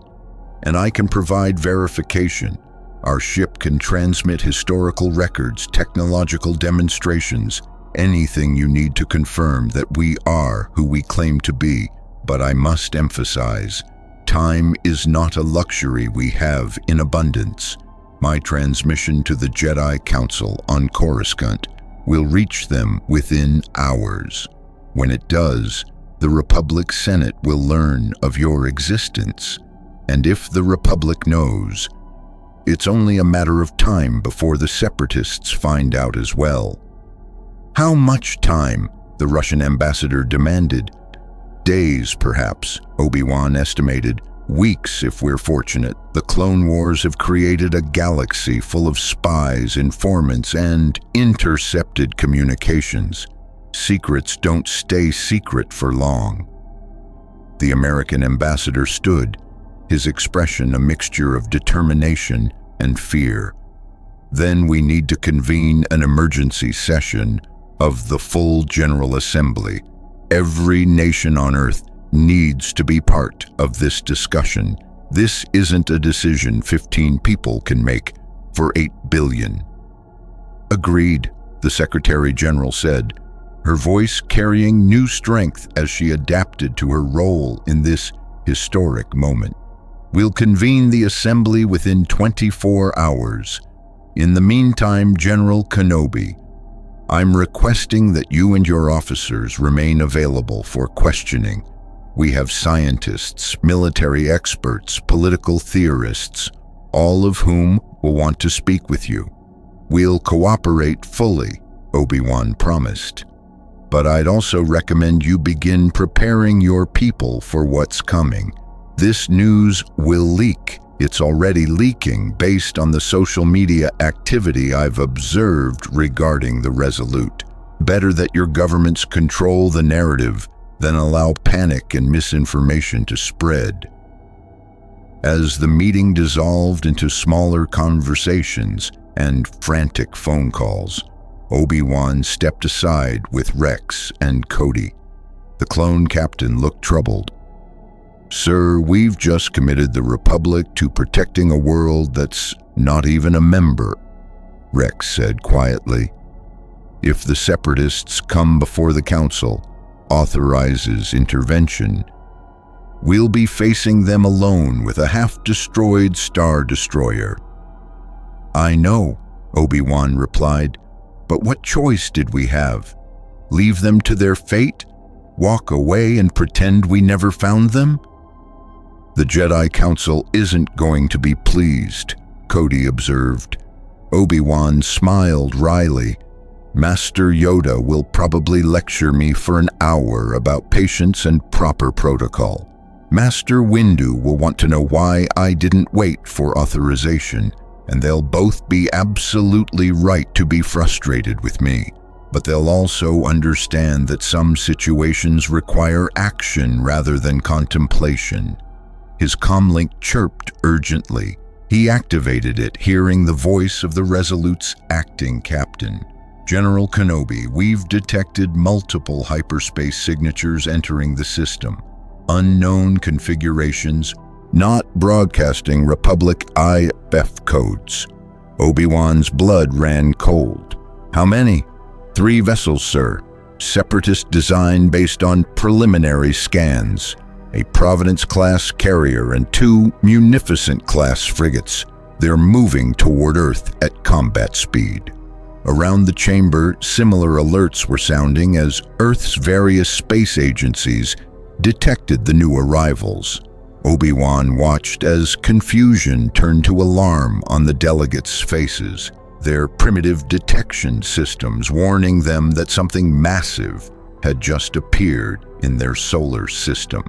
and I can provide verification. Our ship can transmit historical records, technological demonstrations, anything you need to confirm that we are who we claim to be. But I must emphasize, time is not a luxury we have in abundance. My transmission to the Jedi Council on Coruscant will reach them within hours. When it does, the Republic Senate will learn of your existence. And if the Republic knows, it's only a matter of time before the Separatists find out as well. How much time? The Russian ambassador demanded. Days, perhaps, Obi-Wan estimated. Weeks, if we're fortunate. The Clone Wars have created a galaxy full of spies, informants, and intercepted communications. Secrets don't stay secret for long. The American ambassador stood, his expression a mixture of determination and fear. Then we need to convene an emergency session of the full General Assembly. Every nation on Earth needs to be part of this discussion. This isn't a decision 15 people can make for 8 billion. Agreed, the Secretary General said, her voice carrying new strength as she adapted to her role in this historic moment. We'll convene the assembly within 24 hours. In the meantime, General Kenobi, I'm requesting that you and your officers remain available for questioning. We have scientists, military experts, political theorists, all of whom will want to speak with you. We'll cooperate fully, Obi-Wan promised. But I'd also recommend you begin preparing your people for what's coming. This news will leak. It's already leaking based on the social media activity I've observed regarding the Resolute. Better that your governments control the narrative than allow panic and misinformation to spread. As the meeting dissolved into smaller conversations and frantic phone calls, Obi-Wan stepped aside with Rex and Cody. The clone captain looked troubled. Sir, we've just committed the Republic to protecting a world that's not even a member, Rex said quietly. If the Separatists come before the Council, authorizes intervention, we'll be facing them alone with a half-destroyed Star Destroyer. I know, Obi-Wan replied, but what choice did we have? Leave them to their fate? Walk away and pretend we never found them? The Jedi Council isn't going to be pleased, Cody observed. Obi-Wan smiled wryly. Master Yoda will probably lecture me for an hour about patience and proper protocol. Master Windu will want to know why I didn't wait for authorization, and they'll both be absolutely right to be frustrated with me. But they'll also understand that some situations require action rather than contemplation. His comlink chirped urgently. He activated it, hearing the voice of the Resolute's acting captain. General Kenobi, we've detected multiple hyperspace signatures entering the system. Unknown configurations, not broadcasting Republic IFF codes. Obi-Wan's blood ran cold. How many? 3 vessels, sir. Separatist design based on preliminary scans. A Providence-class carrier and 2 Munificent-class frigates. They're moving toward Earth at combat speed. Around the chamber, similar alerts were sounding as Earth's various space agencies detected the new arrivals. Obi-Wan watched as confusion turned to alarm on the delegates' faces, their primitive detection systems warning them that something massive had just appeared in their solar system.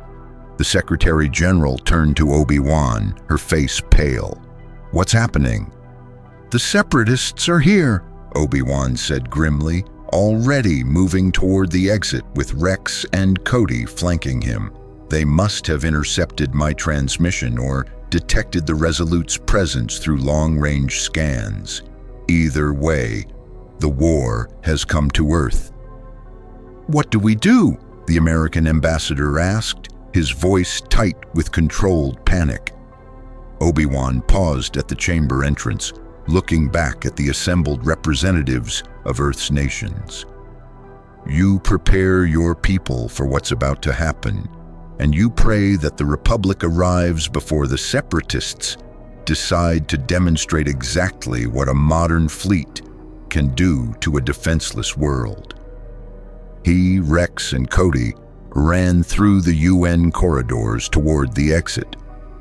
The Secretary General turned to Obi-Wan, her face pale. What's happening? The Separatists are here, Obi-Wan said grimly, already moving toward the exit with Rex and Cody flanking him. They must have intercepted my transmission or detected the Resolute's presence through long-range scans. Either way, the war has come to Earth. What do we do? The American ambassador asked, his voice tight with controlled panic. Obi-Wan paused at the chamber entrance, looking back at the assembled representatives of Earth's nations. You prepare your people for what's about to happen, and you pray that the Republic arrives before the Separatists decide to demonstrate exactly what a modern fleet can do to a defenseless world. He, Rex, and Cody ran through the UN corridors toward the exit,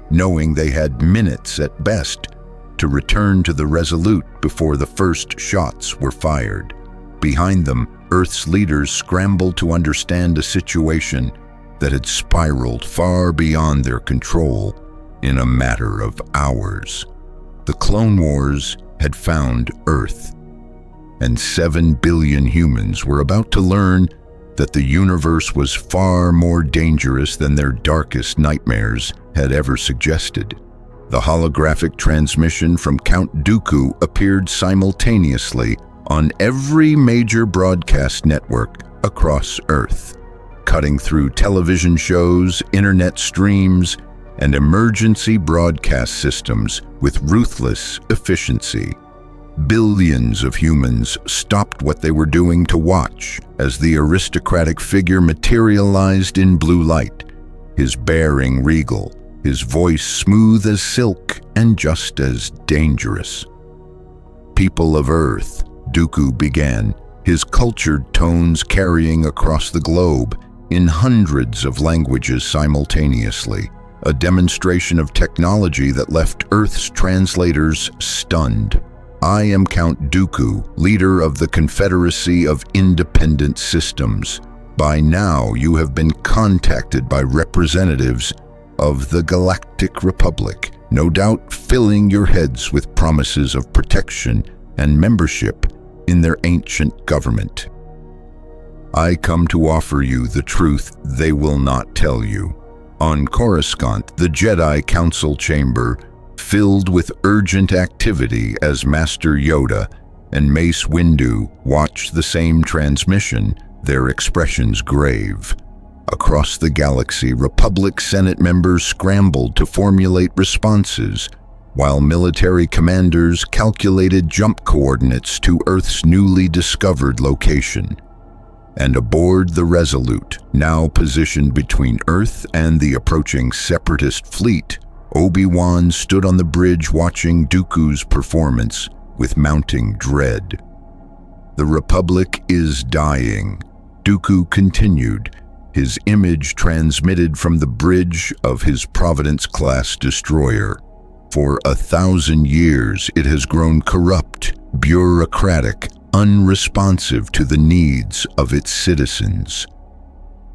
knowing they had minutes at best to return to the Resolute before the first shots were fired. Behind them, Earth's leaders scrambled to understand a situation that had spiraled far beyond their control in a matter of hours. The Clone Wars had found Earth, and 7 billion humans were about to learn that the universe was far more dangerous than their darkest nightmares had ever suggested. The holographic transmission from Count Dooku appeared simultaneously on every major broadcast network across Earth, cutting through television shows, internet streams, and emergency broadcast systems with ruthless efficiency. Billions of humans stopped what they were doing to watch as the aristocratic figure materialized in blue light, his bearing regal, his voice smooth as silk and just as dangerous. "People of Earth," Dooku began, his cultured tones carrying across the globe in hundreds of languages simultaneously, a demonstration of technology that left Earth's translators stunned. "I am Count Dooku, leader of the Confederacy of Independent Systems. By now, you have been contacted by representatives of the Galactic Republic, no doubt filling your heads with promises of protection and membership in their ancient government. I come to offer you the truth they will not tell you. On Coruscant, the Jedi Council chamber filled with urgent activity as Master Yoda and Mace Windu watched the same transmission, their expressions grave. Across the galaxy, Republic Senate members scrambled to formulate responses, while military commanders calculated jump coordinates to Earth's newly discovered location. And aboard the Resolute, now positioned between Earth and the approaching Separatist fleet, Obi-Wan stood on the bridge watching Dooku's performance with mounting dread. "The Republic is dying," Dooku continued, his image transmitted from the bridge of his Providence-class destroyer. "For 1,000 years, it has grown corrupt, bureaucratic, unresponsive to the needs of its citizens.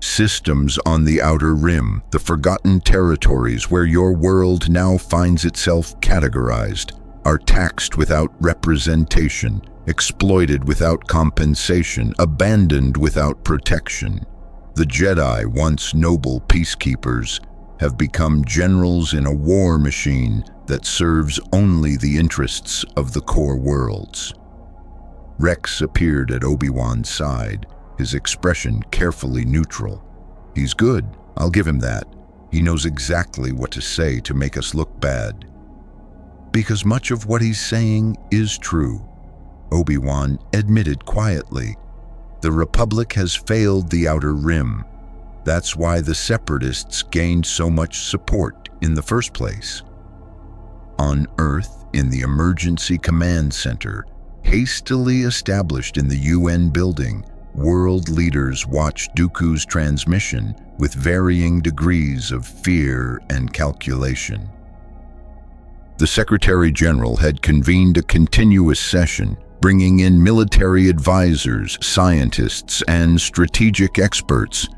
Systems on the Outer Rim, the forgotten territories where your world now finds itself categorized, are taxed without representation, exploited without compensation, abandoned without protection. The Jedi, once noble peacekeepers, have become generals in a war machine that serves only the interests of the core worlds." Rex appeared at Obi-Wan's side, his expression carefully neutral. "He's good, I'll give him that. He knows exactly what to say to make us look bad." "Because much of what he's saying is true," Obi-Wan admitted quietly. "The Republic has failed the Outer Rim. That's why the Separatists gained so much support in the first place." On Earth, in the Emergency Command Center, hastily established in the UN building, world leaders watched Dooku's transmission with varying degrees of fear and calculation. The Secretary General had convened a continuous session, bringing in military advisors, scientists, and strategic experts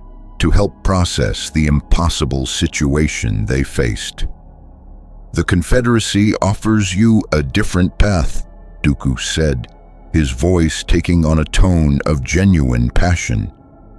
to help process the impossible situation they faced. "The Confederacy offers you a different path," Dooku said, his voice taking on a tone of genuine passion.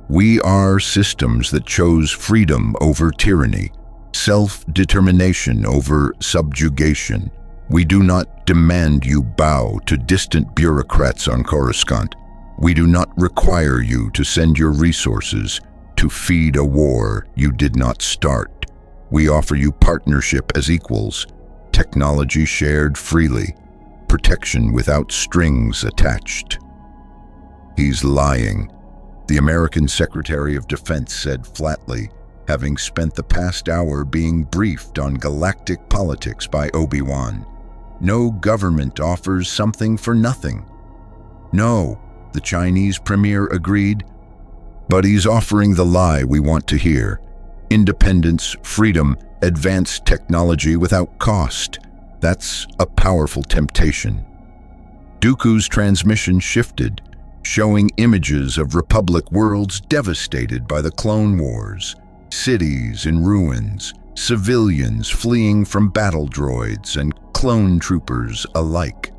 "We are systems that chose freedom over tyranny, self-determination over subjugation. We do not demand you bow to distant bureaucrats on Coruscant. We do not require you to send your resources to feed a war you did not start. We offer you partnership as equals, technology shared freely, protection without strings attached." "He's lying," the American Secretary of Defense said flatly, having spent the past hour being briefed on galactic politics by Obi-Wan. No government offers something for nothing. No, the Chinese premier agreed, but he's offering the lie we want to hear. Independence, freedom, advanced technology without cost. That's a powerful temptation. Dooku's transmission shifted, showing images of Republic worlds devastated by the Clone Wars, cities in ruins, civilians fleeing from battle droids and clone troopers alike.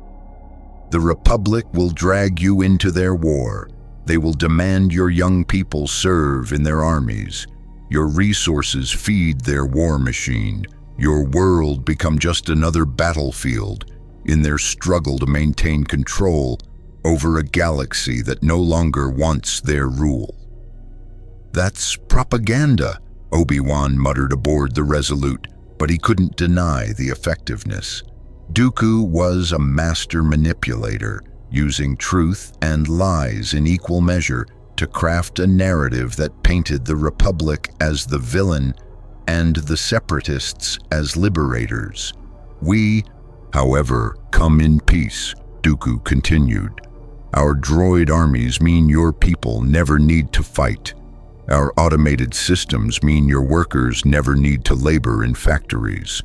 The Republic will drag you into their war. They will demand your young people serve in their armies. Your resources feed their war machine. Your world become just another battlefield in their struggle to maintain control over a galaxy that no longer wants their rule. That's propaganda, Obi-Wan muttered aboard the Resolute, but he couldn't deny the effectiveness. Dooku was a master manipulator, using truth and lies in equal measure to craft a narrative that painted the Republic as the villain and the Separatists as liberators. We, however, come in peace, Dooku continued. Our droid armies mean your people never need to fight. Our automated systems mean your workers never need to labor in factories.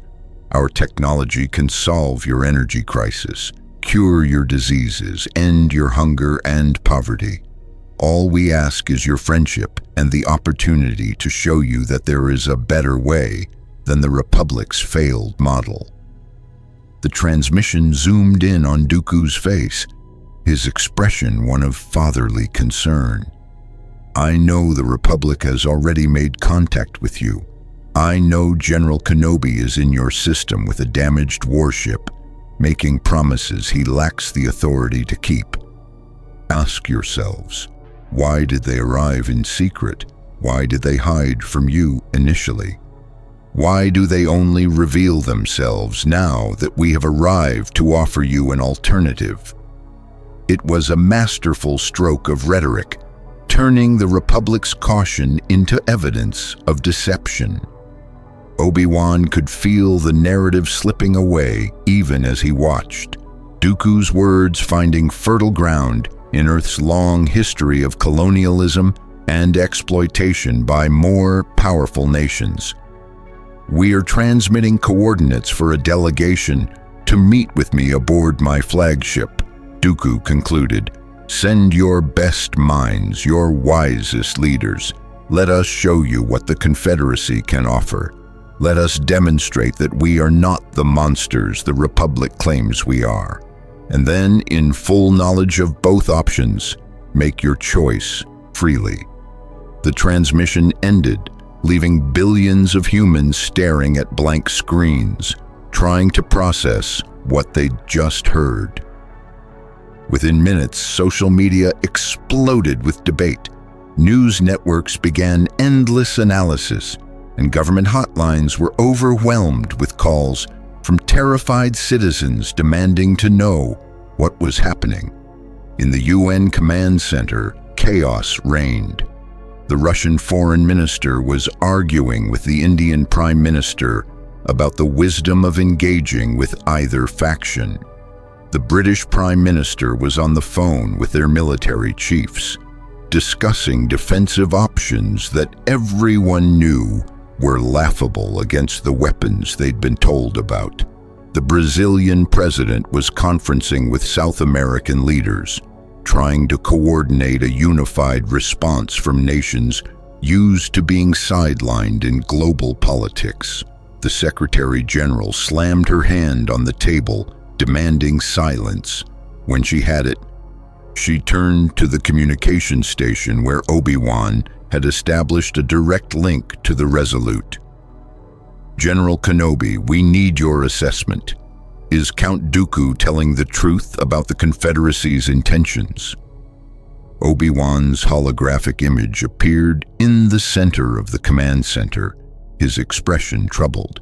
Our technology can solve your energy crisis, cure your diseases, end your hunger and poverty. All we ask is your friendship and the opportunity to show you that there is a better way than the Republic's failed model. The transmission zoomed in on Dooku's face, his expression one of fatherly concern. I know the Republic has already made contact with you. I know General Kenobi is in your system with a damaged warship, making promises he lacks the authority to keep. Ask yourselves, why did they arrive in secret? Why did they hide from you initially? Why do they only reveal themselves now that we have arrived to offer you an alternative? It was a masterful stroke of rhetoric, turning the Republic's caution into evidence of deception. Obi-Wan could feel the narrative slipping away even as he watched, Dooku's words finding fertile ground in Earth's long history of colonialism and exploitation by more powerful nations. We are transmitting coordinates for a delegation to meet with me aboard my flagship, Dooku concluded. Send your best minds, your wisest leaders. Let us show you what the Confederacy can offer. Let us demonstrate that we are not the monsters the Republic claims we are. And then, in full knowledge of both options, make your choice freely. The transmission ended, leaving billions of humans staring at blank screens, trying to process what they'd just heard. Within minutes, social media exploded with debate. News networks began endless analysis, and government hotlines were overwhelmed with calls from terrified citizens demanding to know what was happening. In the UN command center, chaos reigned. The Russian foreign minister was arguing with the Indian prime minister about the wisdom of engaging with either faction. The British prime minister was on the phone with their military chiefs, discussing defensive options that everyone knew were laughable against the weapons they'd been told about. The Brazilian president was conferencing with South American leaders, trying to coordinate a unified response from nations used to being sidelined in global politics. The Secretary General slammed her hand on the table, demanding silence. When she had it, she turned to the communication station where Obi-Wan had established a direct link to the Resolute. General Kenobi, we need your assessment. Is Count Dooku telling the truth about the Confederacy's intentions? Obi-Wan's holographic image appeared in the center of the command center, his expression troubled.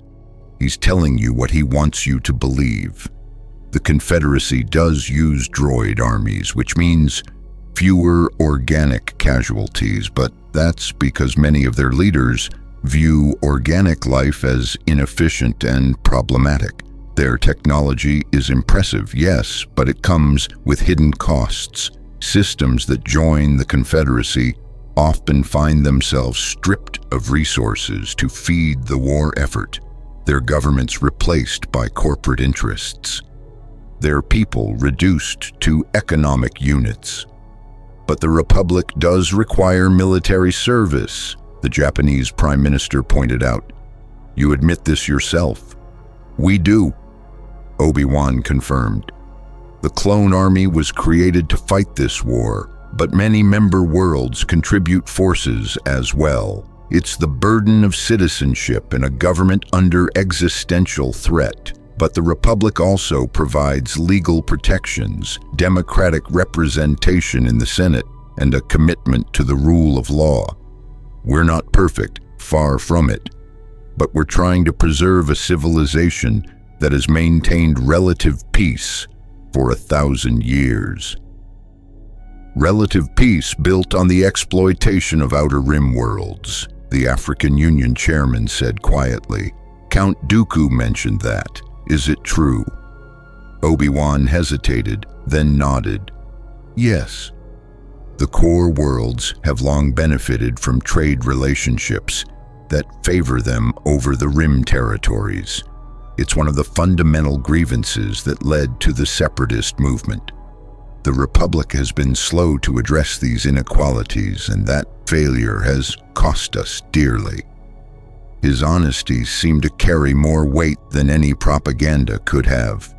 He's telling you what he wants you to believe. The Confederacy does use droid armies, which means fewer organic casualties, but that's because many of their leaders view organic life as inefficient and problematic. Their technology is impressive, yes, but it comes with hidden costs. Systems that join the Confederacy often find themselves stripped of resources to feed the war effort, their governments replaced by corporate interests, their people reduced to economic units. But the Republic does require military service, the Japanese Prime Minister pointed out. You admit this yourself. We do, Obi-Wan confirmed. The clone army was created to fight this war, but many member worlds contribute forces as well. It's the burden of citizenship in a government under existential threat. But the Republic also provides legal protections, democratic representation in the Senate, and a commitment to the rule of law. We're not perfect, far from it, but we're trying to preserve a civilization that has maintained relative peace for 1,000 years. Relative peace built on the exploitation of Outer Rim worlds, the African Union chairman said quietly. Count Dooku mentioned that. Is it true? Obi-Wan hesitated, then nodded. Yes. The core worlds have long benefited from trade relationships that favor them over the Rim territories. It's one of the fundamental grievances that led to the separatist movement. The Republic has been slow to address these inequalities, and that failure has cost us dearly. His honesty seemed to carry more weight than any propaganda could have.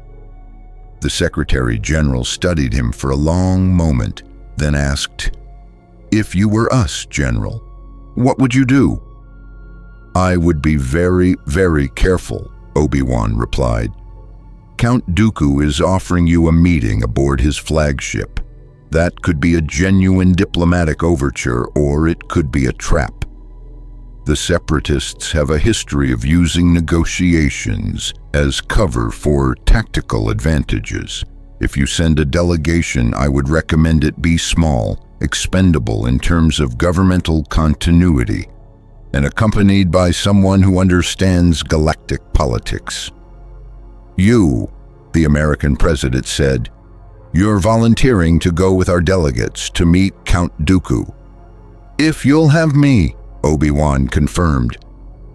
The Secretary General studied him for a long moment, then asked, "If you were us, General, what would you do?" "I would be very, very careful," Obi-Wan replied. "Count Dooku is offering you a meeting aboard his flagship. That could be a genuine diplomatic overture, or it could be a trap. The Separatists have a history of using negotiations as cover for tactical advantages. If you send a delegation, I would recommend it be small, expendable in terms of governmental continuity, and accompanied by someone who understands galactic politics." "You," the American president said, "you're volunteering to go with our delegates to meet Count Dooku." "If you'll have me," Obi-Wan confirmed.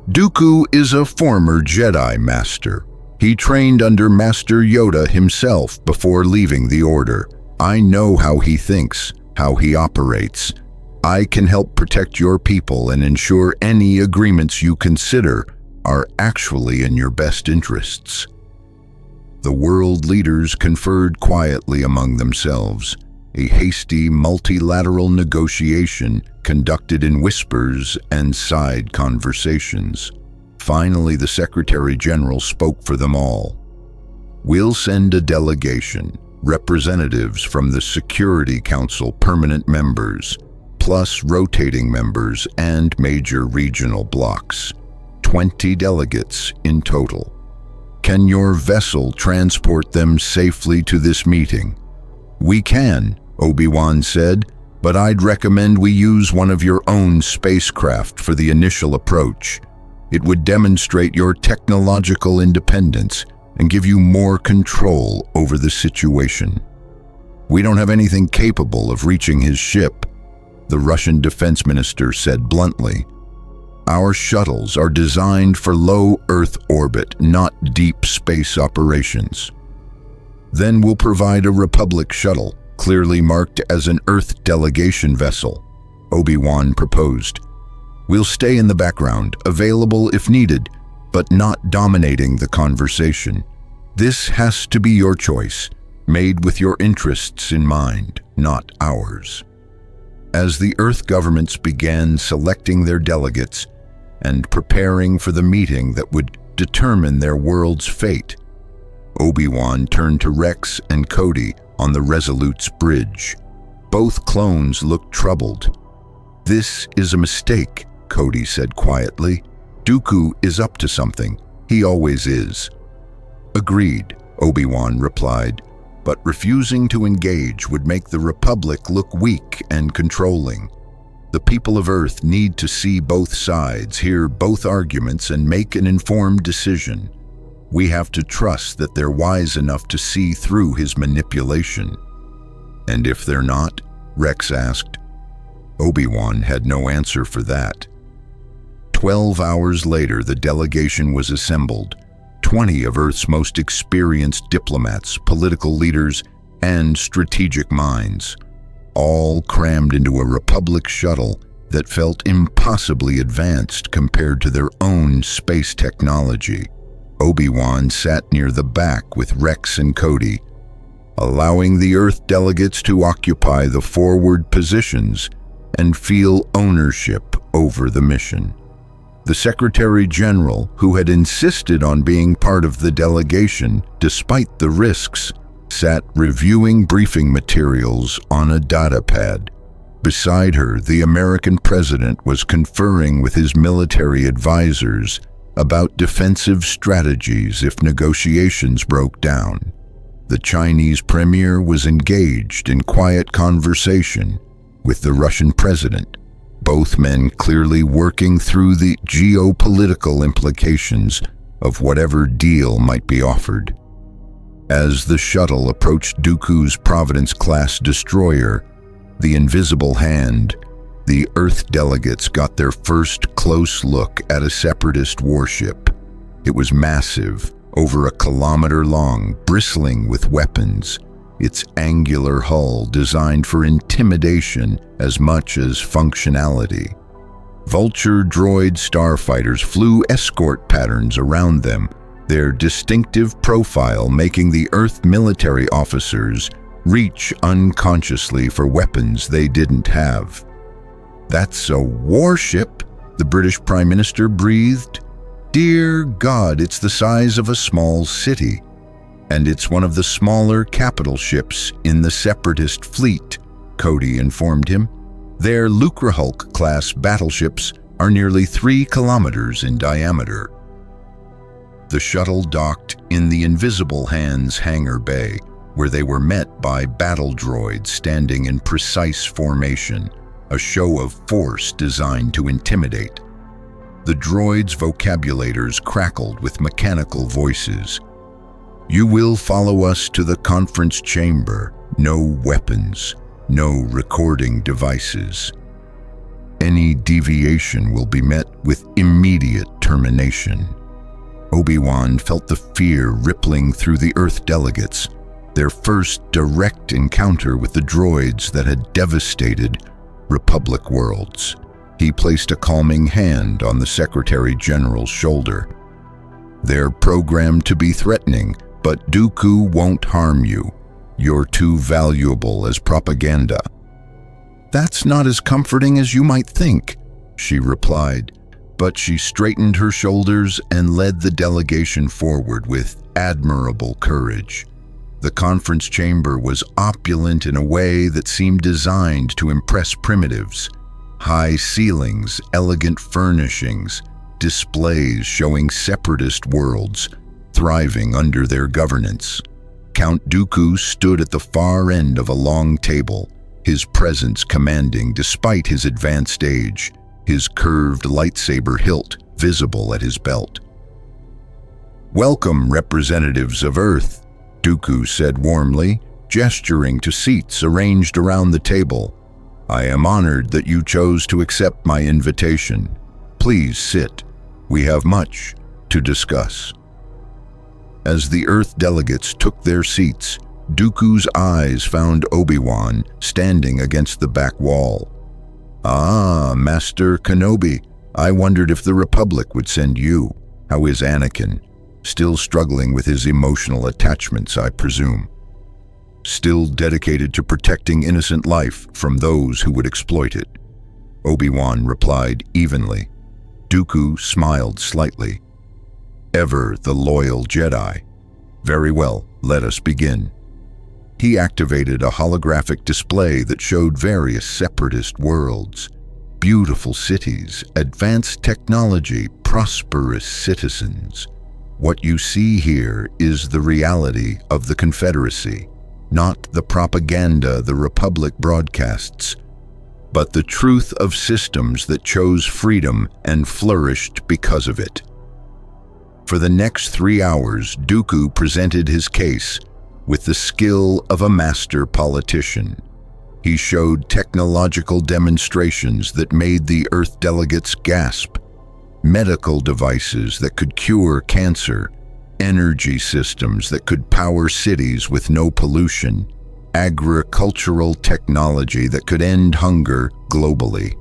"Dooku is a former Jedi master. He trained under Master Yoda himself before leaving the Order. I know how he thinks, how he operates. I can help protect your people and ensure any agreements you consider are actually in your best interests." The world leaders conferred quietly among themselves, a hasty multilateral negotiation conducted in whispers and side conversations. Finally, the Secretary General spoke for them all. "We'll send a delegation, representatives from the Security Council permanent members, plus rotating members and major regional blocks. 20 delegates in total. Can your vessel transport them safely to this meeting?" "We can," Obi-Wan said, "but I'd recommend we use one of your own spacecraft for the initial approach. It would demonstrate your technological independence and give you more control over the situation." "We don't have anything capable of reaching his ship," the Russian defense minister said bluntly. "Our shuttles are designed for low Earth orbit, not deep space operations." "Then we'll provide a Republic shuttle, clearly marked as an Earth delegation vessel," Obi-Wan proposed. "We'll stay in the background, available if needed, but not dominating the conversation. This has to be your choice, made with your interests in mind, not ours." As the Earth governments began selecting their delegates and preparing for the meeting that would determine their world's fate, Obi-Wan turned to Rex and Cody on the Resolute's bridge. Both clones looked troubled. "This is a mistake," Cody said quietly. "Dooku is up to something. He always is." "Agreed," Obi-Wan replied, "but refusing to engage would make the Republic look weak and controlling. The people of Earth need to see both sides, hear both arguments, and make an informed decision. We have to trust that they're wise enough to see through his manipulation." "And if they're not?" Rex asked. Obi-Wan had no answer for that. 12 hours later, the delegation was assembled. 20 of Earth's most experienced diplomats, political leaders, and strategic minds, all crammed into a Republic shuttle that felt impossibly advanced compared to their own space technology. Obi-Wan sat near the back with Rex and Cody, allowing the Earth delegates to occupy the forward positions and feel ownership over the mission. The Secretary General, who had insisted on being part of the delegation despite the risks, sat reviewing briefing materials on a datapad. Beside her, the American president was conferring with his military advisors about defensive strategies if negotiations broke down. The Chinese premier was engaged in quiet conversation with the Russian president, both men clearly working through the geopolitical implications of whatever deal might be offered. As the shuttle approached Dooku's Providence-class destroyer, the Invisible Hand, the Earth delegates got their first close look at a separatist warship. It was massive, over 1 kilometer long, bristling with weapons, its angular hull designed for intimidation as much as functionality. Vulture droid starfighters flew escort patterns around them, their distinctive profile making the Earth military officers reach unconsciously for weapons they didn't have. "That's a warship," the British Prime Minister breathed. "Dear God, it's the size of a small city. And it's one of the smaller capital ships in the Separatist fleet," Cody informed him. "Their Lucrehulk-class battleships are nearly 3 kilometers in diameter." The shuttle docked in the Invisible Hand's hangar bay, where they were met by battle droids standing in precise formation, a show of force designed to intimidate. The droids' vocabulators crackled with mechanical voices. "You will follow us to the conference chamber. No weapons, no recording devices. Any deviation will be met with immediate termination." Obi-Wan felt the fear rippling through the Earth delegates, their first direct encounter with the droids that had devastated Republic worlds. He placed a calming hand on the Secretary General's shoulder. "They're programmed to be threatening, but Dooku won't harm you. You're too valuable as propaganda." "That's not as comforting as you might think," she replied, but she straightened her shoulders and led the delegation forward with admirable courage. The conference chamber was opulent in a way that seemed designed to impress primitives. High ceilings, elegant furnishings, displays showing separatist worlds thriving under their governance. Count Dooku stood at the far end of a long table, his presence commanding despite his advanced age, his curved lightsaber hilt visible at his belt. "Welcome, representatives of Earth," Dooku said warmly, gesturing to seats arranged around the table. "I am honored that you chose to accept my invitation. Please sit. We have much to discuss." As the Earth delegates took their seats, Dooku's eyes found Obi-Wan standing against the back wall. "Ah, Master Kenobi, I wondered if the Republic would send you. How is Anakin? Still struggling with his emotional attachments, I presume. Still dedicated to protecting innocent life from those who would exploit it?" Obi-Wan replied evenly. Dooku smiled slightly. "Ever the loyal Jedi. Very well, let us begin." He activated a holographic display that showed various separatist worlds, beautiful cities, advanced technology, prosperous citizens. "What you see here is the reality of the Confederacy, not the propaganda the Republic broadcasts. but the truth of systems that chose freedom and flourished because of it. For the next 3 hours, Dooku presented his case with the skill of a master politician. He showed technological demonstrations that made the Earth delegates gasp, medical devices that could cure cancer, energy systems that could power cities with no pollution, agricultural technology that could end hunger globally.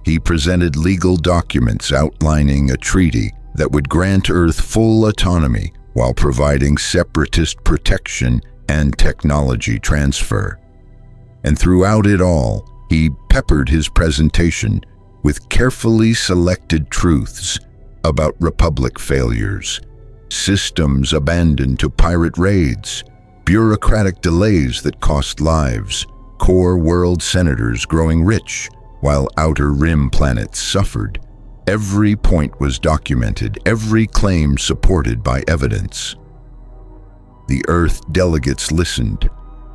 He presented legal documents outlining a treaty that would grant Earth full autonomy while providing separatist protection and technology transfer. And throughout it all, he peppered his presentation with carefully selected truths about Republic failures, systems abandoned to pirate raids, bureaucratic delays that cost lives, core world senators growing rich while outer rim planets suffered. Every point was documented, every claim supported by evidence. The Earth delegates listened,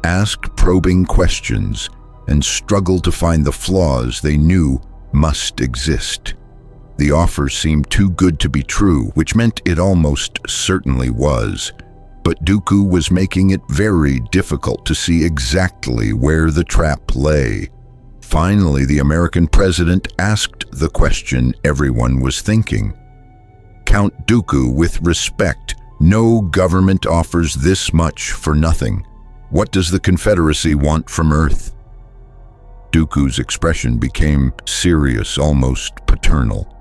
asked probing questions, and struggled to find the flaws they knew must exist. The offer seemed too good to be true, which meant it almost certainly was. But Dooku was making it very difficult to see exactly where the trap lay. Finally, the American president asked the question everyone was thinking. Count Dooku, with respect, no government offers this much for nothing. What does the Confederacy want from Earth? Dooku's expression became serious, almost paternal.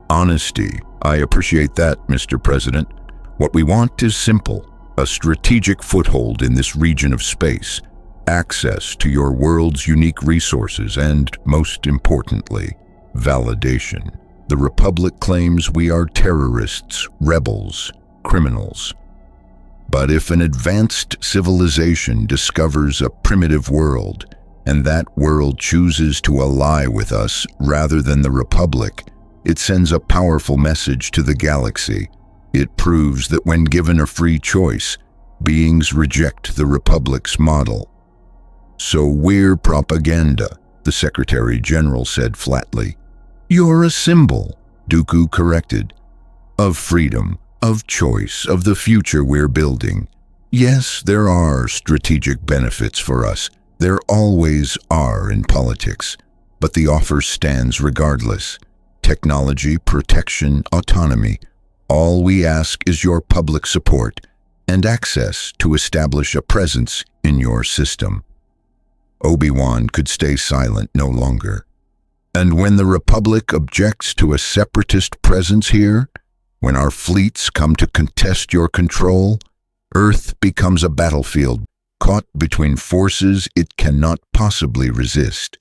Honesty. I appreciate that, Mr. President. What we want is simple: a strategic foothold in this region of space, access to your world's unique resources, and, most importantly, validation. The Republic claims we are terrorists, rebels, criminals. But if an advanced civilization discovers a primitive world, and that world chooses to ally with us rather than the Republic, it sends a powerful message to the galaxy. It proves that when given a free choice, beings reject the Republic's model. So we're propaganda, the Secretary General said flatly. You're a symbol, Dooku corrected, of freedom, of choice, of the future we're building. Yes, there are strategic benefits for us. There always are in politics, but the offer stands regardless. Technology, protection, autonomy. All we ask is your public support and access to establish a presence in your system. Obi-Wan could stay silent no longer. And when the Republic objects to a separatist presence here, when our fleets come to contest your control, Earth becomes a battlefield caught between forces it cannot possibly resist.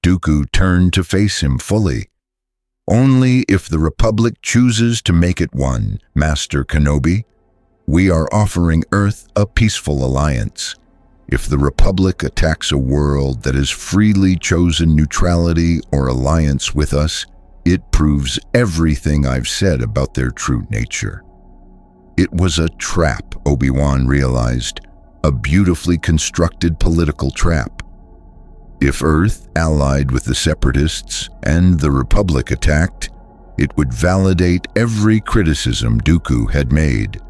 Dooku turned to face him fully. Only if the Republic chooses to make it one, Master Kenobi. We are offering Earth a peaceful alliance. If the Republic attacks a world that has freely chosen neutrality or alliance with us, it proves everything I've said about their true nature. It was a trap, Obi-Wan realized, a beautifully constructed political trap. If Earth allied with the Separatists and the Republic attacked, it would validate every criticism Dooku had made.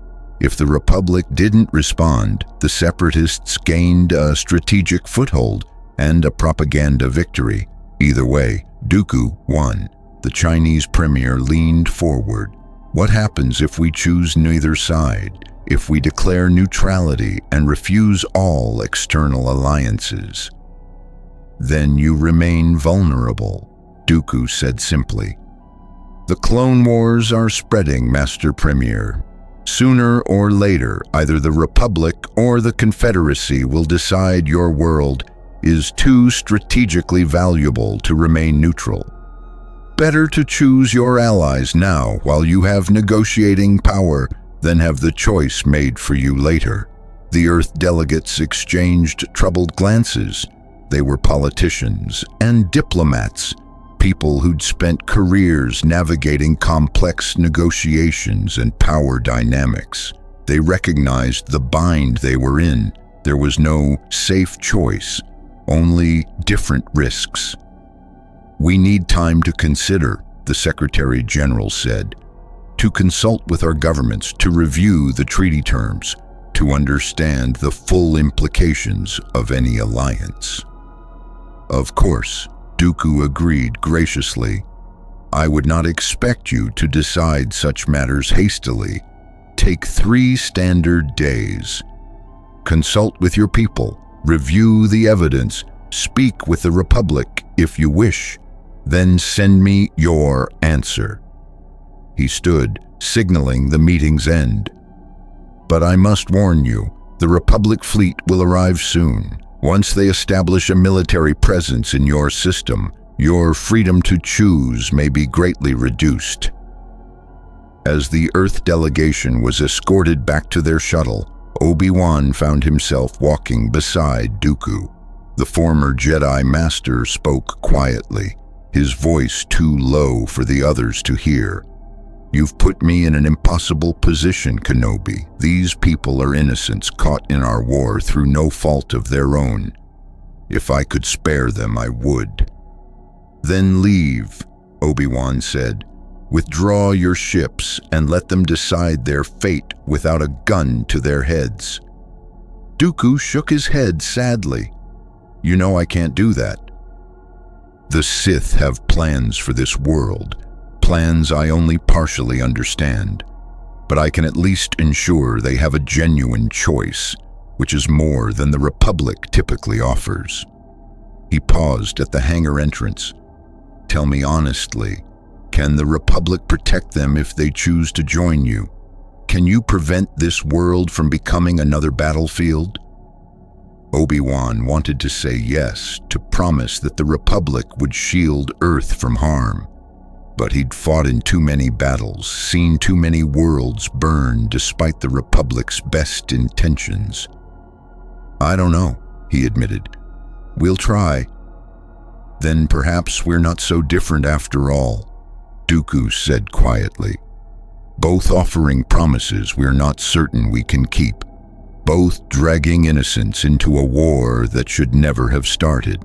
If the Republic didn't respond, the Separatists gained a strategic foothold and a propaganda victory. Either way, Dooku won. The Chinese premier leaned forward. What happens if we choose neither side? If we declare neutrality and refuse all external alliances? Then you remain vulnerable, Dooku said simply. The Clone Wars are spreading, Master Premier. Sooner or later, either the Republic or the Confederacy will decide your world is too strategically valuable to remain neutral. Better to choose your allies now while you have negotiating power than have the choice made for you later. The Earth delegates exchanged troubled glances. They were politicians and diplomats, people who'd spent careers navigating complex negotiations and power dynamics. They recognized the bind they were in. There was no safe choice, only different risks. "We need time to consider," the Secretary General said, "to consult with our governments, to review the treaty terms, to understand the full implications of any alliance." "Of course," Dooku agreed graciously. "I would not expect you to decide such matters hastily. Take 3 standard days. Consult with your people, review the evidence, speak with the Republic if you wish, then send me your answer." He stood, signaling the meeting's end. "But I must warn you, the Republic fleet will arrive soon. Once they establish a military presence in your system, your freedom to choose may be greatly reduced." As the Earth delegation was escorted back to their shuttle, Obi-Wan found himself walking beside Dooku. The former Jedi Master spoke quietly, his voice too low for the others to hear. "You've put me in an impossible position, Kenobi. These people are innocents caught in our war through no fault of their own. If I could spare them, I would." "Then leave," Obi-Wan said. "Withdraw your ships and let them decide their fate without a gun to their heads." Dooku shook his head sadly. "You know I can't do that. The Sith have plans for this world, plans I only partially understand, but I can at least ensure they have a genuine choice, which is more than the Republic typically offers." He paused at the hangar entrance. "Tell me honestly, can the Republic protect them if they choose to join you? Can you prevent this world from becoming another battlefield?" Obi-Wan wanted to say yes, to promise that the Republic would shield Earth from harm. But he'd fought in too many battles, seen too many worlds burn despite the Republic's best intentions. "I don't know," he admitted. "We'll try." "Then perhaps we're not so different after all," Dooku said quietly. "Both offering promises we're not certain we can keep. Both dragging innocents into a war that should never have started."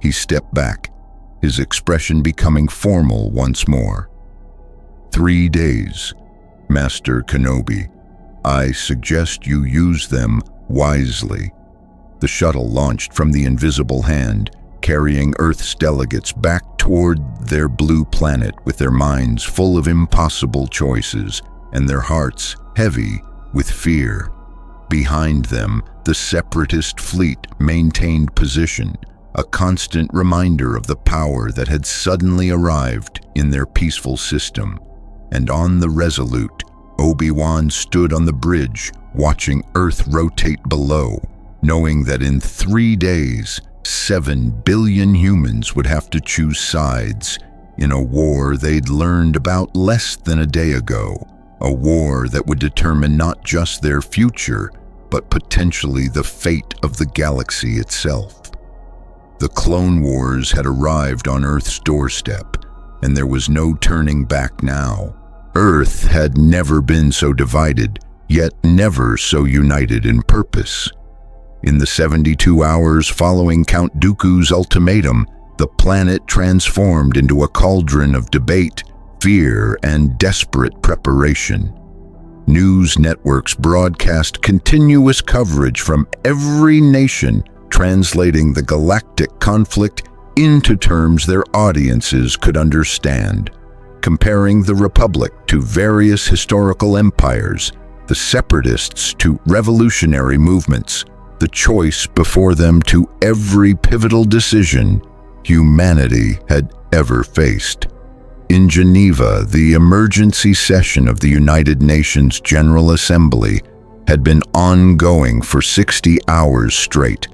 He stepped back, his expression becoming formal once more. 3 days, Master Kenobi. I suggest you use them wisely." The shuttle launched from the invisible hand, carrying Earth's delegates back toward their blue planet with their minds full of impossible choices and their hearts heavy with fear. Behind them, the Separatist fleet maintained position, a constant reminder of the power that had suddenly arrived in their peaceful system. And on the Resolute, Obi-Wan stood on the bridge, watching Earth rotate below, knowing that in 3 days, 7 billion humans would have to choose sides in a war they'd learned about less than a day ago, a war that would determine not just their future, but potentially the fate of the galaxy itself. The Clone Wars had arrived on Earth's doorstep, and there was no turning back now. Earth had never been so divided, yet never so united in purpose. In the 72 hours following Count Dooku's ultimatum, the planet transformed into a cauldron of debate, fear, and desperate preparation. News networks broadcast continuous coverage from every nation, translating the galactic conflict into terms their audiences could understand. Comparing the Republic to various historical empires, the Separatists to revolutionary movements, the choice before them to every pivotal decision humanity had ever faced. In Geneva, the emergency session of the United Nations General Assembly had been ongoing for 60 hours straight.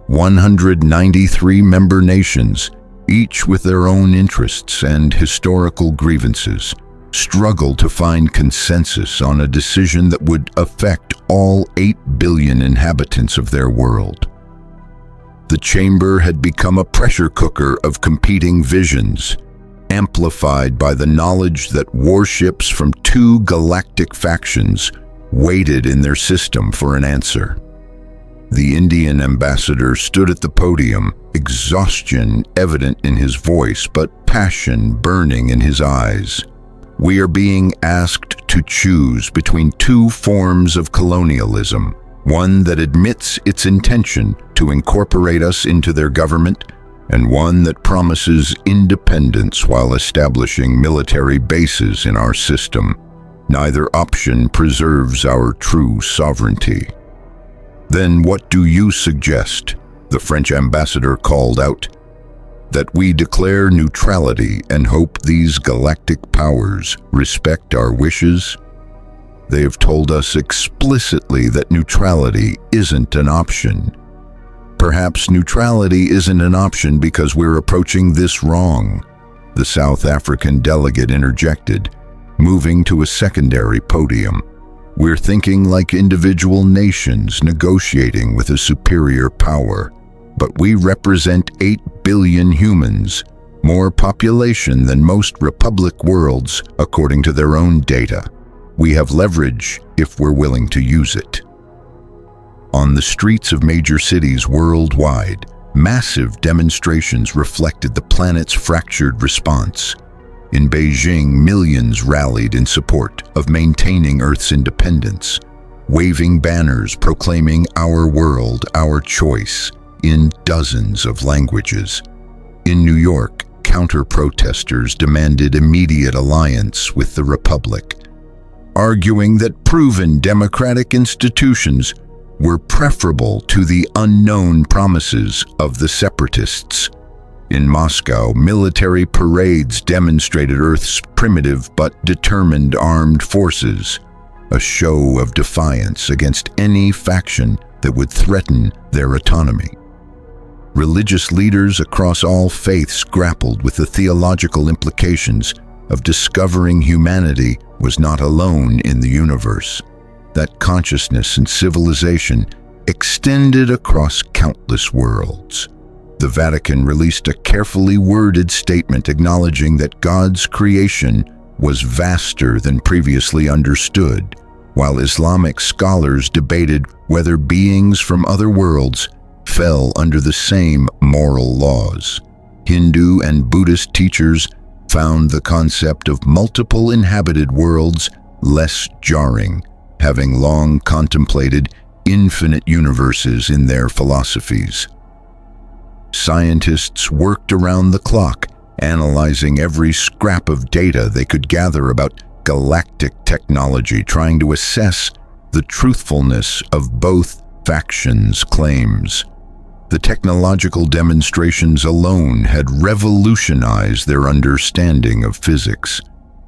193 member nations, each with their own interests and historical grievances, struggled to find consensus on a decision that would affect all 8 billion inhabitants of their world. The chamber had become a pressure cooker of competing visions, amplified by the knowledge that warships from 2 galactic factions waited in their system for an answer. The Indian ambassador stood at the podium, exhaustion evident in his voice, but passion burning in his eyes. We are being asked to choose between two forms of colonialism, one that admits its intention to incorporate us into their government, and one that promises independence while establishing military bases in our system. Neither option preserves our true sovereignty. Then what do you suggest? The French ambassador called out. That we declare neutrality and hope these galactic powers respect our wishes? They have told us explicitly that neutrality isn't an option. Perhaps neutrality isn't an option because we're approaching this wrong, the South African delegate interjected, moving to a secondary podium. We're thinking like individual nations negotiating with a superior power, but we represent 8 billion humans, more population than most republic worlds according to their own data. We have leverage if we're willing to use it. On the streets of major cities worldwide, massive demonstrations reflected the planet's fractured response. In Beijing, millions rallied in support of maintaining Earth's independence, waving banners proclaiming "Our world, our choice" in dozens of languages. In New York, counter-protesters demanded immediate alliance with the Republic, arguing that proven democratic institutions were preferable to the unknown promises of the separatists. In Moscow, military parades demonstrated Earth's primitive but determined armed forces, a show of defiance against any faction that would threaten their autonomy. Religious leaders across all faiths grappled with the theological implications of discovering humanity was not alone in the universe, that consciousness and civilization extended across countless worlds. The Vatican released a carefully worded statement acknowledging that God's creation was vaster than previously understood, while Islamic scholars debated whether beings from other worlds fell under the same moral laws. Hindu and Buddhist teachers found the concept of multiple inhabited worlds less jarring, having long contemplated infinite universes in their philosophies. Scientists worked around the clock, analyzing every scrap of data they could gather about galactic technology, trying to assess the truthfulness of both factions' claims. The technological demonstrations alone had revolutionized their understanding of physics.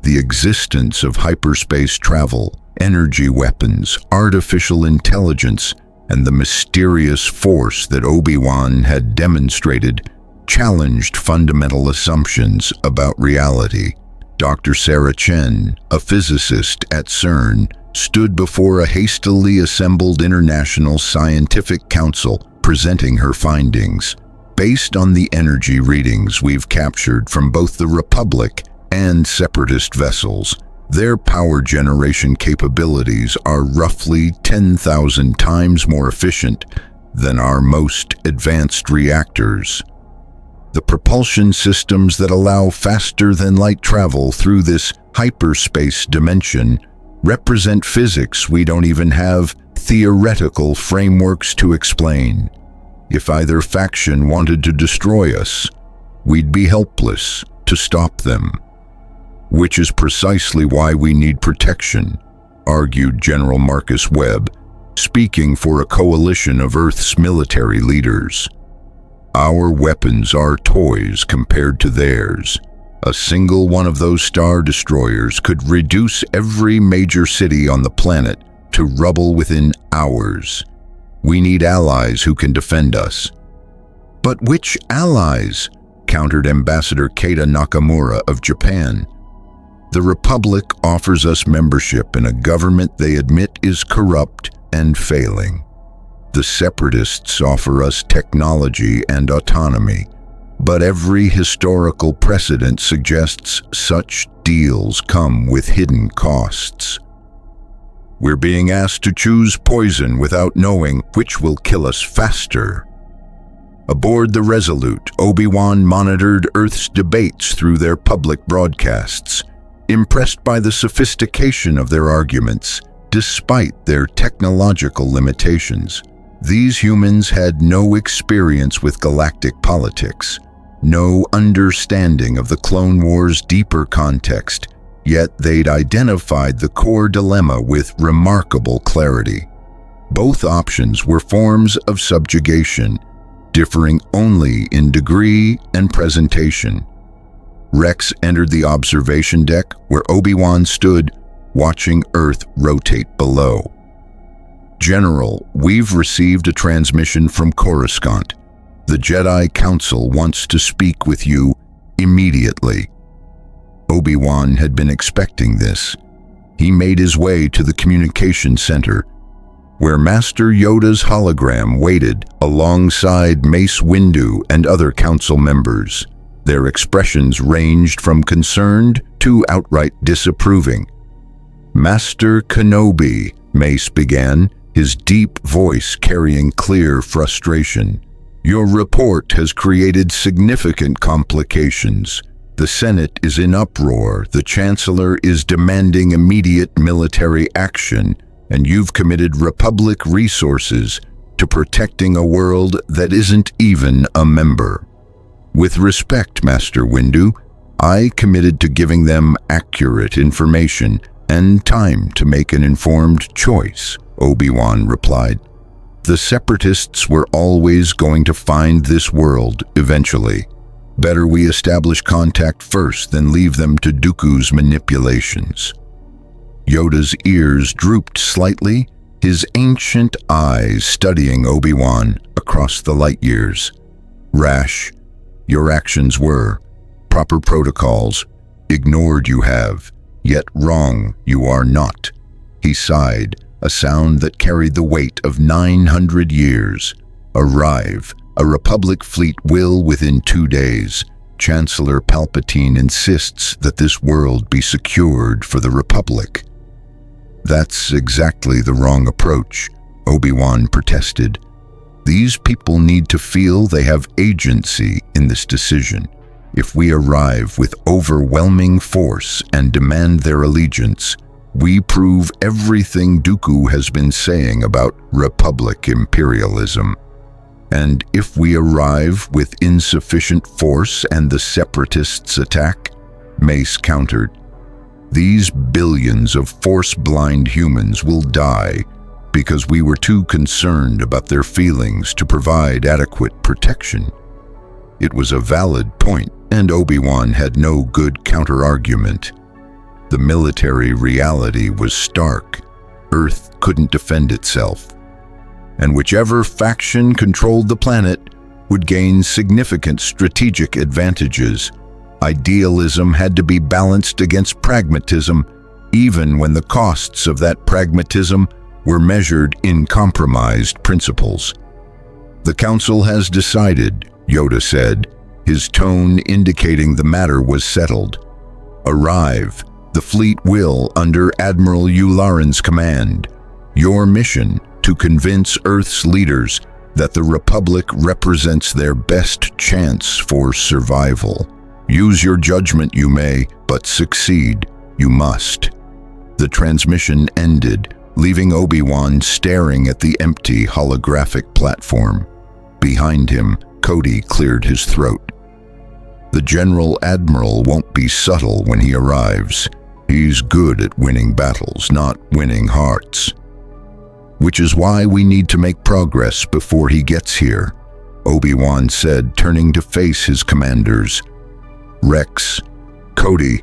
The existence of hyperspace travel, energy weapons, artificial intelligence, and the mysterious force that Obi-Wan had demonstrated challenged fundamental assumptions about reality. Dr. Sarah Chen, a physicist at CERN, stood before a hastily assembled international scientific council presenting her findings. Based on the energy readings we've captured from both the Republic and separatist vessels, their power generation capabilities are roughly 10,000 times more efficient than our most advanced reactors. The propulsion systems that allow faster-than-light travel through this hyperspace dimension represent physics we don't even have theoretical frameworks to explain. If either faction wanted to destroy us, we'd be helpless to stop them. Which is precisely why we need protection, argued General Marcus Webb, speaking for a coalition of Earth's military leaders. Our weapons are toys compared to theirs. A single one of those star destroyers could reduce every major city on the planet to rubble within hours. We need allies who can defend us. But which allies? Countered Ambassador Keita Nakamura of Japan. The Republic offers us membership in a government they admit is corrupt and failing. The separatists offer us technology and autonomy, but every historical precedent suggests such deals come with hidden costs. We're being asked to choose poison without knowing which will kill us faster. Aboard the Resolute, Obi-Wan monitored Earth's debates through their public broadcasts, impressed by the sophistication of their arguments, despite their technological limitations. These humans had no experience with galactic politics, no understanding of the Clone Wars' deeper context, yet they'd identified the core dilemma with remarkable clarity. Both options were forms of subjugation, differing only in degree and presentation. Rex entered the observation deck where Obi-Wan stood, watching Earth rotate below. "General, we've received a transmission from Coruscant. The Jedi Council wants to speak with you immediately." Obi-Wan had been expecting this. He made his way to the communication center, where Master Yoda's hologram waited alongside Mace Windu and other council members. Their expressions ranged from concerned to outright disapproving. "Master Kenobi," Mace began, his deep voice carrying clear frustration. "Your report has created significant complications. The Senate is in uproar, the Chancellor is demanding immediate military action, and you've committed Republic resources to protecting a world that isn't even a member. With respect, Master Windu, I committed to giving them accurate information and time to make an informed choice," Obi-Wan replied. "The Separatists were always going to find this world eventually. Better we establish contact first than leave them to Dooku's manipulations." Yoda's ears drooped slightly, his ancient eyes studying Obi-Wan across the light years. "Rash, your actions were. Proper protocols. Ignored you have, yet wrong you are not." He sighed, a sound that carried the weight of 900 years. "Arrive. A Republic fleet will within 2 days. Chancellor Palpatine insists that this world be secured for the Republic." "That's exactly the wrong approach," Obi-Wan protested. "These people need to feel they have agency in this decision. If we arrive with overwhelming force and demand their allegiance, we prove everything Dooku has been saying about Republic imperialism. And if we arrive with insufficient force and the Separatists attack," Mace countered, "these billions of force-blind humans will die because we were too concerned about their feelings to provide adequate protection." It was a valid point, and Obi-Wan had no good counter-argument. The military reality was stark. Earth couldn't defend itself, and whichever faction controlled the planet would gain significant strategic advantages. Idealism had to be balanced against pragmatism, even when the costs of that pragmatism were measured in compromised principles. "The Council has decided," Yoda said, his tone indicating the matter was settled. "Arrive. The fleet will, under Admiral Yularen's command. Your mission, to convince Earth's leaders that the Republic represents their best chance for survival. Use your judgment you may, but succeed you must." The transmission ended, leaving Obi-Wan staring at the empty holographic platform. Behind him, Cody cleared his throat. "The General Admiral won't be subtle when he arrives. He's good at winning battles, not winning hearts. Which is why we need to make progress before he gets here," Obi-Wan said, turning to face his commanders. "Rex, Cody,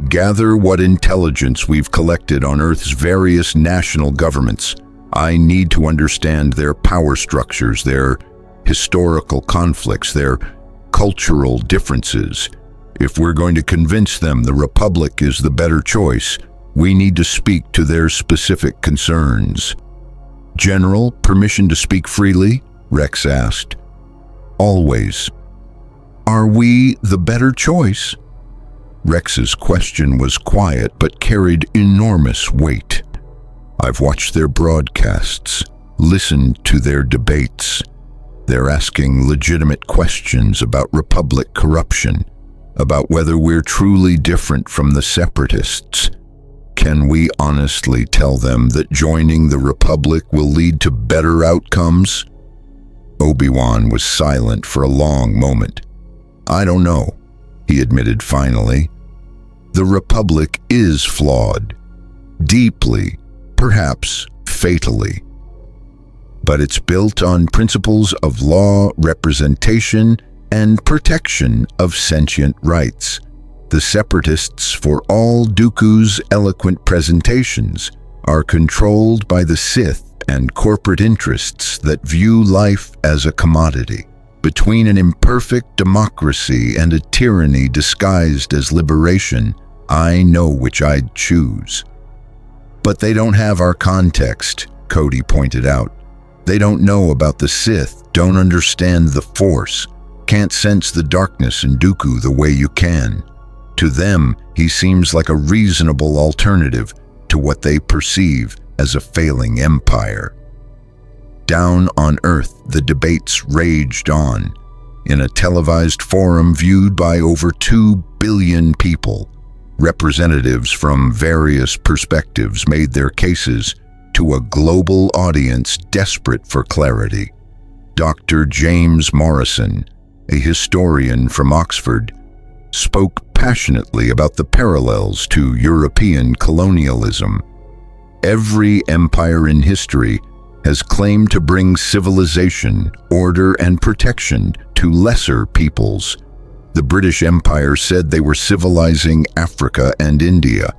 gather what intelligence we've collected on Earth's various national governments. I need to understand their power structures, their historical conflicts, their cultural differences. If we're going to convince them the Republic is the better choice, we need to speak to their specific concerns." "General, permission to speak freely?" Rex asked. "Always." "Are we the better choice?" Rex's question was quiet but carried enormous weight. I've watched their broadcasts, listened to their debates. They're asking legitimate questions about Republic corruption, about whether we're truly different from the separatists. Can we honestly tell them that joining the Republic will lead to better outcomes? Obi-Wan was silent for a long moment. I don't know, he admitted finally. The Republic is flawed. Deeply, perhaps fatally. But it's built on principles of law, representation, and protection of sentient rights. The separatists, for all Dooku's eloquent presentations, are controlled by the Sith and corporate interests that view life as a commodity. Between an imperfect democracy and a tyranny disguised as liberation, I know which I'd choose. But they don't have our context, Cody pointed out. They don't know about the Sith, don't understand the Force, can't sense the darkness in Dooku the way you can. To them, he seems like a reasonable alternative to what they perceive as a failing empire. Down on Earth, the debates raged on. In a televised forum viewed by over 2 billion people, representatives from various perspectives made their cases to a global audience desperate for clarity. Dr. James Morrison, a historian from Oxford, spoke passionately about the parallels to European colonialism. Every empire in history has claimed to bring civilization, order, and protection to lesser peoples. The British Empire said they were civilizing Africa and India.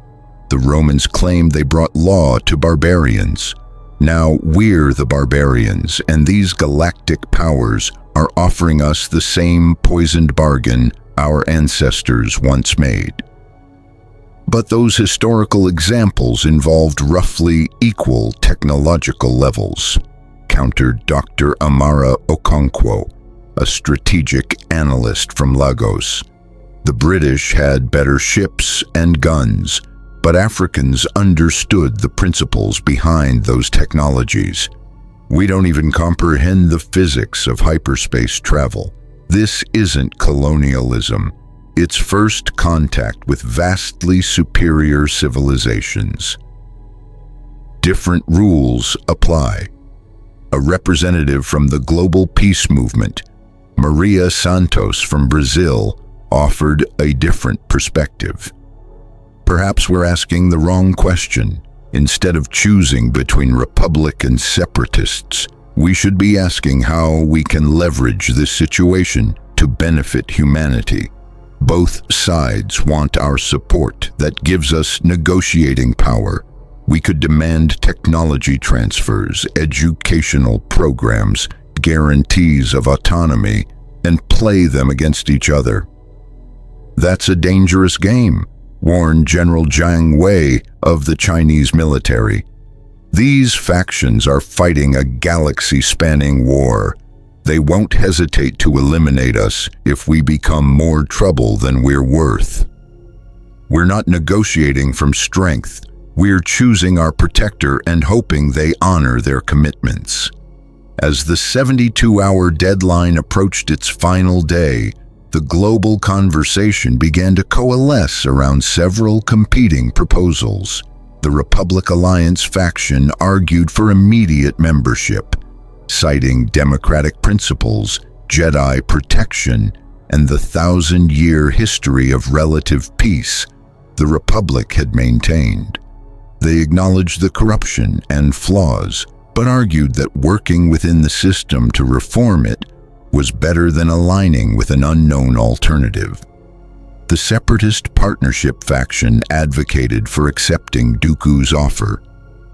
The Romans claimed they brought law to barbarians. Now we're the barbarians, and these galactic powers are offering us the same poisoned bargain our ancestors once made. But those historical examples involved roughly equal technological levels, countered Dr. Amara Okonkwo, a strategic analyst from Lagos. The British had better ships and guns, but Africans understood the principles behind those technologies. We don't even comprehend the physics of hyperspace travel. This isn't colonialism. It's first contact with vastly superior civilizations. Different rules apply. A representative from the Global Peace Movement, Maria Santos from Brazil, offered a different perspective. Perhaps we're asking the wrong question. Instead of choosing between Republic and separatists, we should be asking how we can leverage this situation to benefit humanity. Both sides want our support that gives us negotiating power. We could demand technology transfers, educational programs, guarantees of autonomy, and play them against each other. That's a dangerous game, warned General Jiang Wei of the Chinese military. These factions are fighting a galaxy-spanning war. They won't hesitate to eliminate us if we become more trouble than we're worth. We're not negotiating from strength. We're choosing our protector and hoping they honor their commitments. As the 72-hour deadline approached its final day, the global conversation began to coalesce around several competing proposals. The Republic Alliance faction argued for immediate membership, citing democratic principles, Jedi protection, and the 1,000-year history of relative peace the Republic had maintained. They acknowledged the corruption and flaws, but argued that working within the system to reform it was better than aligning with an unknown alternative. The Separatist Partnership faction advocated for accepting Dooku's offer,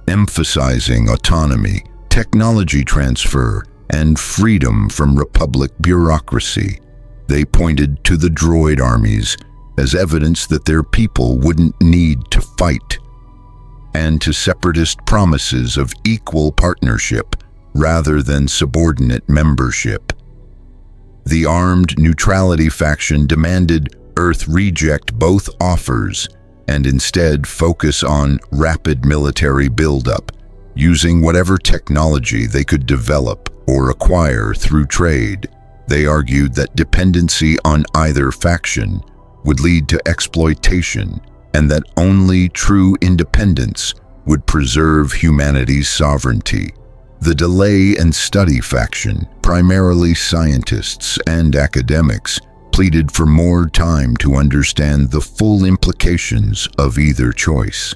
emphasizing autonomy, technology transfer, and freedom from Republic bureaucracy. They pointed to the droid armies as evidence that their people wouldn't need to fight, and to separatist promises of equal partnership rather than subordinate membership. The Armed Neutrality faction demanded Earth reject both offers and instead focus on rapid military buildup, using whatever technology they could develop or acquire through trade. They argued that dependency on either faction would lead to exploitation and that only true independence would preserve humanity's sovereignty. The Delay and Study faction, primarily scientists and academics, pleaded for more time to understand the full implications of either choice.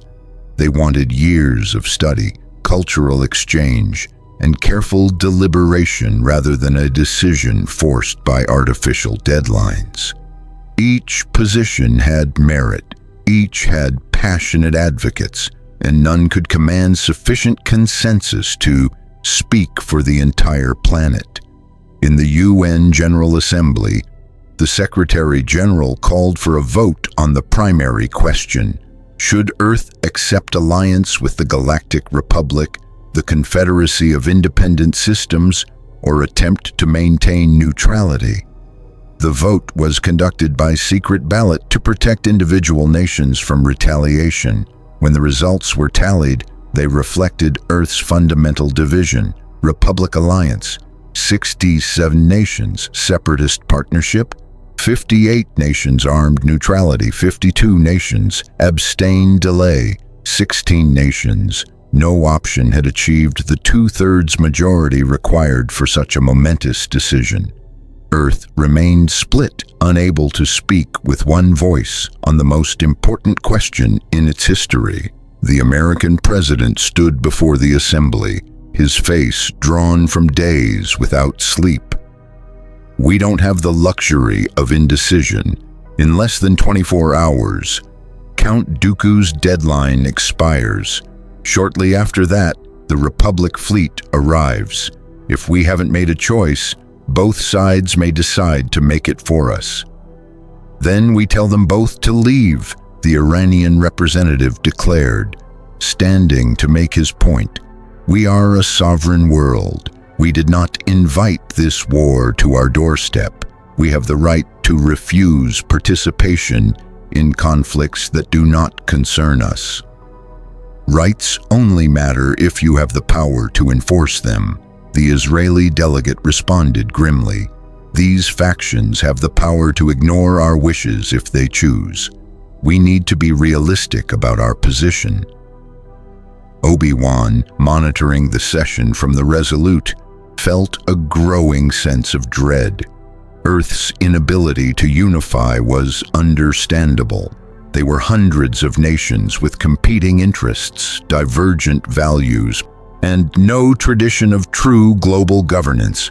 They wanted years of study, cultural exchange, and careful deliberation rather than a decision forced by artificial deadlines. Each position had merit, each had passionate advocates, and none could command sufficient consensus to speak for the entire planet. In the UN General Assembly, the Secretary General called for a vote on the primary question: should Earth accept alliance with the Galactic Republic, the Confederacy of Independent Systems, or attempt to maintain neutrality? The vote was conducted by secret ballot to protect individual nations from retaliation. When the results were tallied, they reflected Earth's fundamental division: Republic Alliance, 67 nations; Separatist Partnership, 58 nations; Armed Neutrality, 52 nations; Abstain Delay, 16 nations. No option had achieved the two-thirds majority required for such a momentous decision. Earth remained split, unable to speak with one voice on the most important question in its history. The American president stood before the assembly, his face drawn from days without sleep. "We don't have the luxury of indecision. In less than 24 hours, Count Dooku's deadline expires. Shortly after that, the Republic fleet arrives. If we haven't made a choice, both sides may decide to make it for us. Then we tell them both to leave," the Iranian representative declared, standing to make his point. "We are a sovereign world. We did not invite this war to our doorstep. We have the right to refuse participation in conflicts that do not concern us. Rights only matter if you have the power to enforce them," the Israeli delegate responded grimly. "These factions have the power to ignore our wishes if they choose. We need to be realistic about our position." Obi-Wan, monitoring the session from the Resolute, felt a growing sense of dread. Earth's inability to unify was understandable. They were hundreds of nations with competing interests, divergent values, and no tradition of true global governance.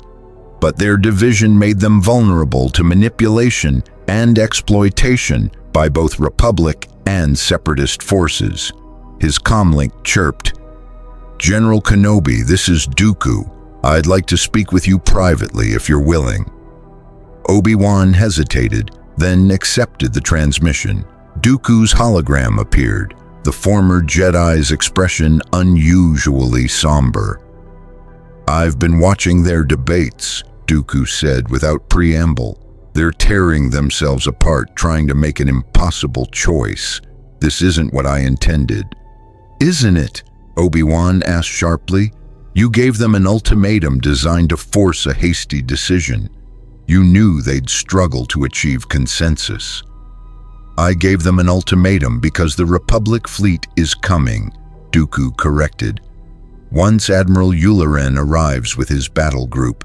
But their division made them vulnerable to manipulation and exploitation by both Republic and Separatist forces. His comlink chirped, "General Kenobi, this is Dooku. I'd like to speak with you privately if you're willing." Obi-Wan hesitated, then accepted the transmission. Dooku's hologram appeared, the former Jedi's expression unusually somber. "I've been watching their debates," Dooku said without preamble. "They're tearing themselves apart, trying to make an impossible choice. This isn't what I intended." "Isn't it?" Obi-Wan asked sharply. "You gave them an ultimatum designed to force a hasty decision. You knew they'd struggle to achieve consensus." "I gave them an ultimatum because the Republic fleet is coming," Dooku corrected. "Once Admiral Yularen arrives with his battle group,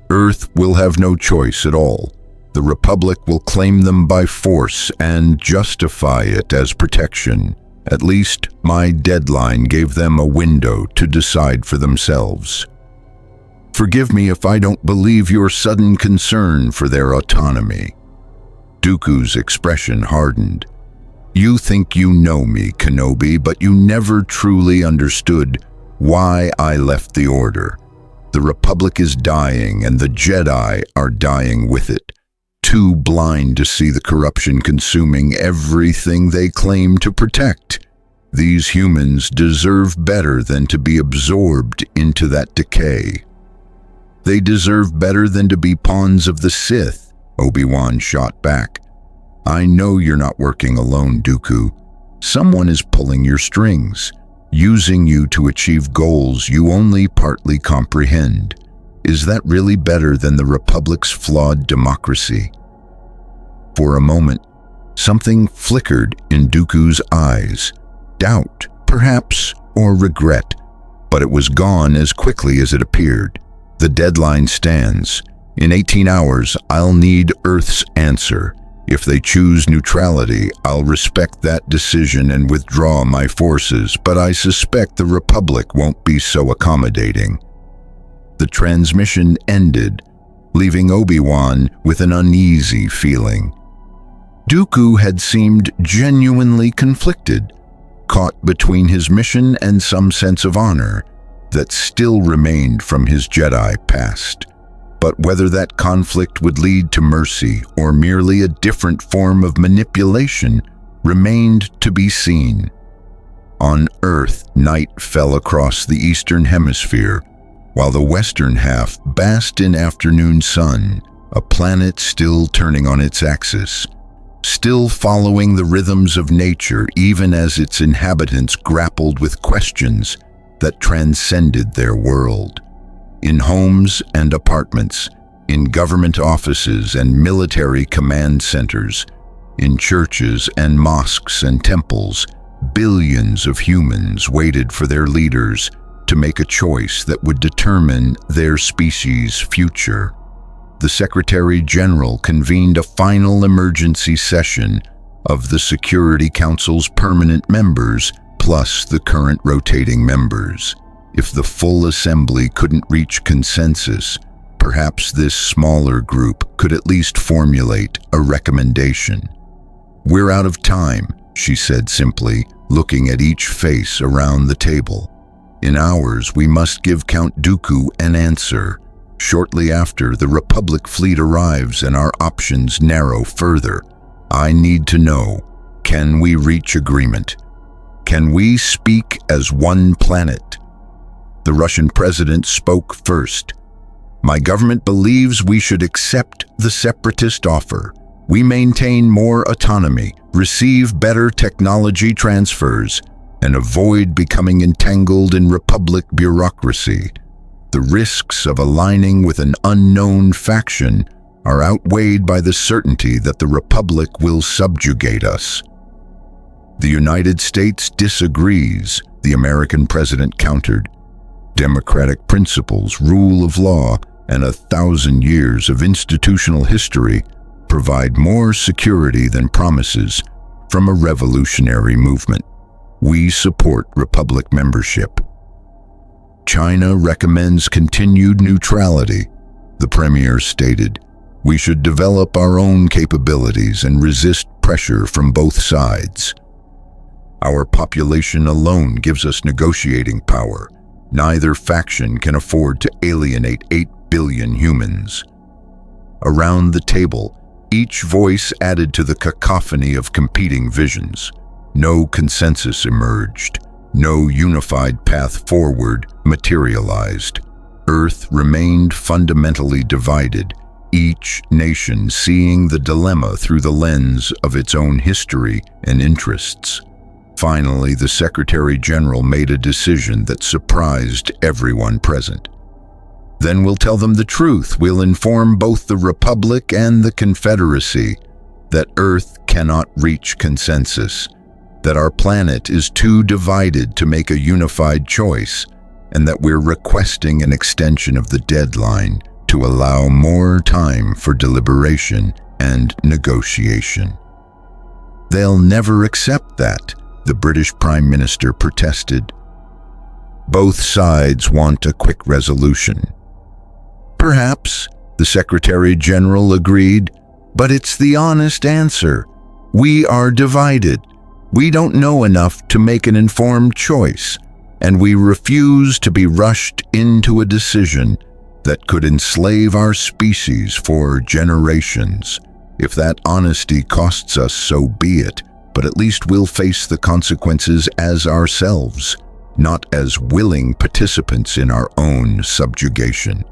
Earth will have no choice at all. The Republic will claim them by force and justify it as protection. At least my deadline gave them a window to decide for themselves. Forgive me if I don't believe your sudden concern for their autonomy." Dooku's expression hardened. "You think you know me, Kenobi, but you never truly understood why I left the Order. The Republic is dying, and the Jedi are dying with it, too blind to see the corruption consuming everything they claim to protect. These humans deserve better than to be absorbed into that decay. They deserve better than to be pawns of the Sith," Obi-Wan shot back. "I know you're not working alone, Dooku. Someone is pulling your strings. using you to achieve goals you only partly comprehend. Is that really better than the Republic's flawed democracy? For a moment, something flickered in Dooku's eyes. Doubt, perhaps, or regret. But it was gone as quickly as it appeared. The deadline stands. In 18 hours, I'll need Earth's answer. If they choose neutrality, I'll respect that decision and withdraw my forces, but I suspect the Republic won't be so accommodating. The transmission ended, leaving Obi-Wan with an uneasy feeling. Dooku had seemed genuinely conflicted, caught between his mission and some sense of honor that still remained from his Jedi past. But whether that conflict would lead to mercy or merely a different form of manipulation remained to be seen. On Earth, night fell across the eastern hemisphere, while the western half basked in afternoon sun, a planet still turning on its axis, still following the rhythms of nature even as its inhabitants grappled with questions that transcended their world. In homes and apartments, in government offices and military command centers, in churches and mosques and temples, billions of humans waited for their leaders to make a choice that would determine their species' future. The Secretary General convened a final emergency session of the Security Council's permanent members plus the current rotating members. If the full assembly couldn't reach consensus, perhaps this smaller group could at least formulate a recommendation. "We're out of time," she said simply, looking at each face around the table. "In hours, we must give Count Dooku an answer. Shortly after, the Republic fleet arrives and our options narrow further. I need to know, can we reach agreement? Can we speak as one planet?" The Russian president spoke first. "My government believes we should accept the separatist offer. We maintain more autonomy, receive better technology transfers, and avoid becoming entangled in Republic bureaucracy. The risks of aligning with an unknown faction are outweighed by the certainty that the Republic will subjugate us." "The United States disagrees," the American president countered. "Democratic principles, rule of law, and 1,000 years of institutional history provide more security than promises from a revolutionary movement. We support Republic membership." "China recommends continued neutrality," the premier stated. "We should develop our own capabilities and resist pressure from both sides. Our population alone gives us negotiating power. Neither faction can afford to alienate 8 billion humans." Around the table, each voice added to the cacophony of competing visions. No consensus emerged. No unified path forward materialized. Earth remained fundamentally divided, each nation seeing the dilemma through the lens of its own history and interests. Finally, the Secretary General made a decision that surprised everyone present. "Then we'll tell them the truth. We'll inform both the Republic and the Confederacy that Earth cannot reach consensus, that our planet is too divided to make a unified choice, and that we're requesting an extension of the deadline to allow more time for deliberation and negotiation." "They'll never accept that," the British Prime Minister protested. "Both sides want a quick resolution." "Perhaps," the Secretary General agreed, "but it's the honest answer. We are divided. We don't know enough to make an informed choice, and we refuse to be rushed into a decision that could enslave our species for generations. If that honesty costs us, so be it, but at least we'll face the consequences as ourselves, not as willing participants in our own subjugation."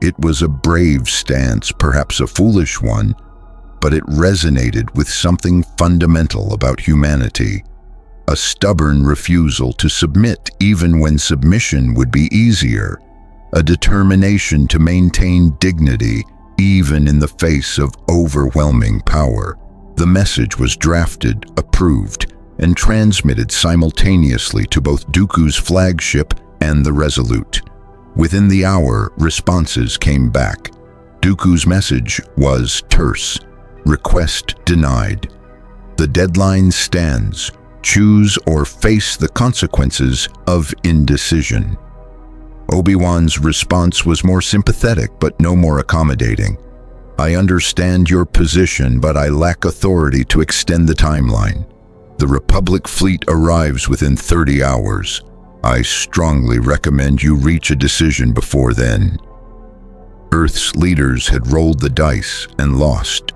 It was a brave stance, perhaps a foolish one, but it resonated with something fundamental about humanity. a stubborn refusal to submit even when submission would be easier, a determination to maintain dignity even in the face of overwhelming power. The message was drafted, approved, and transmitted simultaneously to both Dooku's flagship and the Resolute. Within the hour, responses came back. Dooku's message was terse. Request denied. The deadline stands. Choose or face the consequences of indecision. Obi-Wan's response was more sympathetic but no more accommodating. I understand your position, but I lack authority to extend the timeline. The Republic fleet arrives within 30 hours. I strongly recommend you reach a decision before then. Earth's leaders had rolled the dice and lost.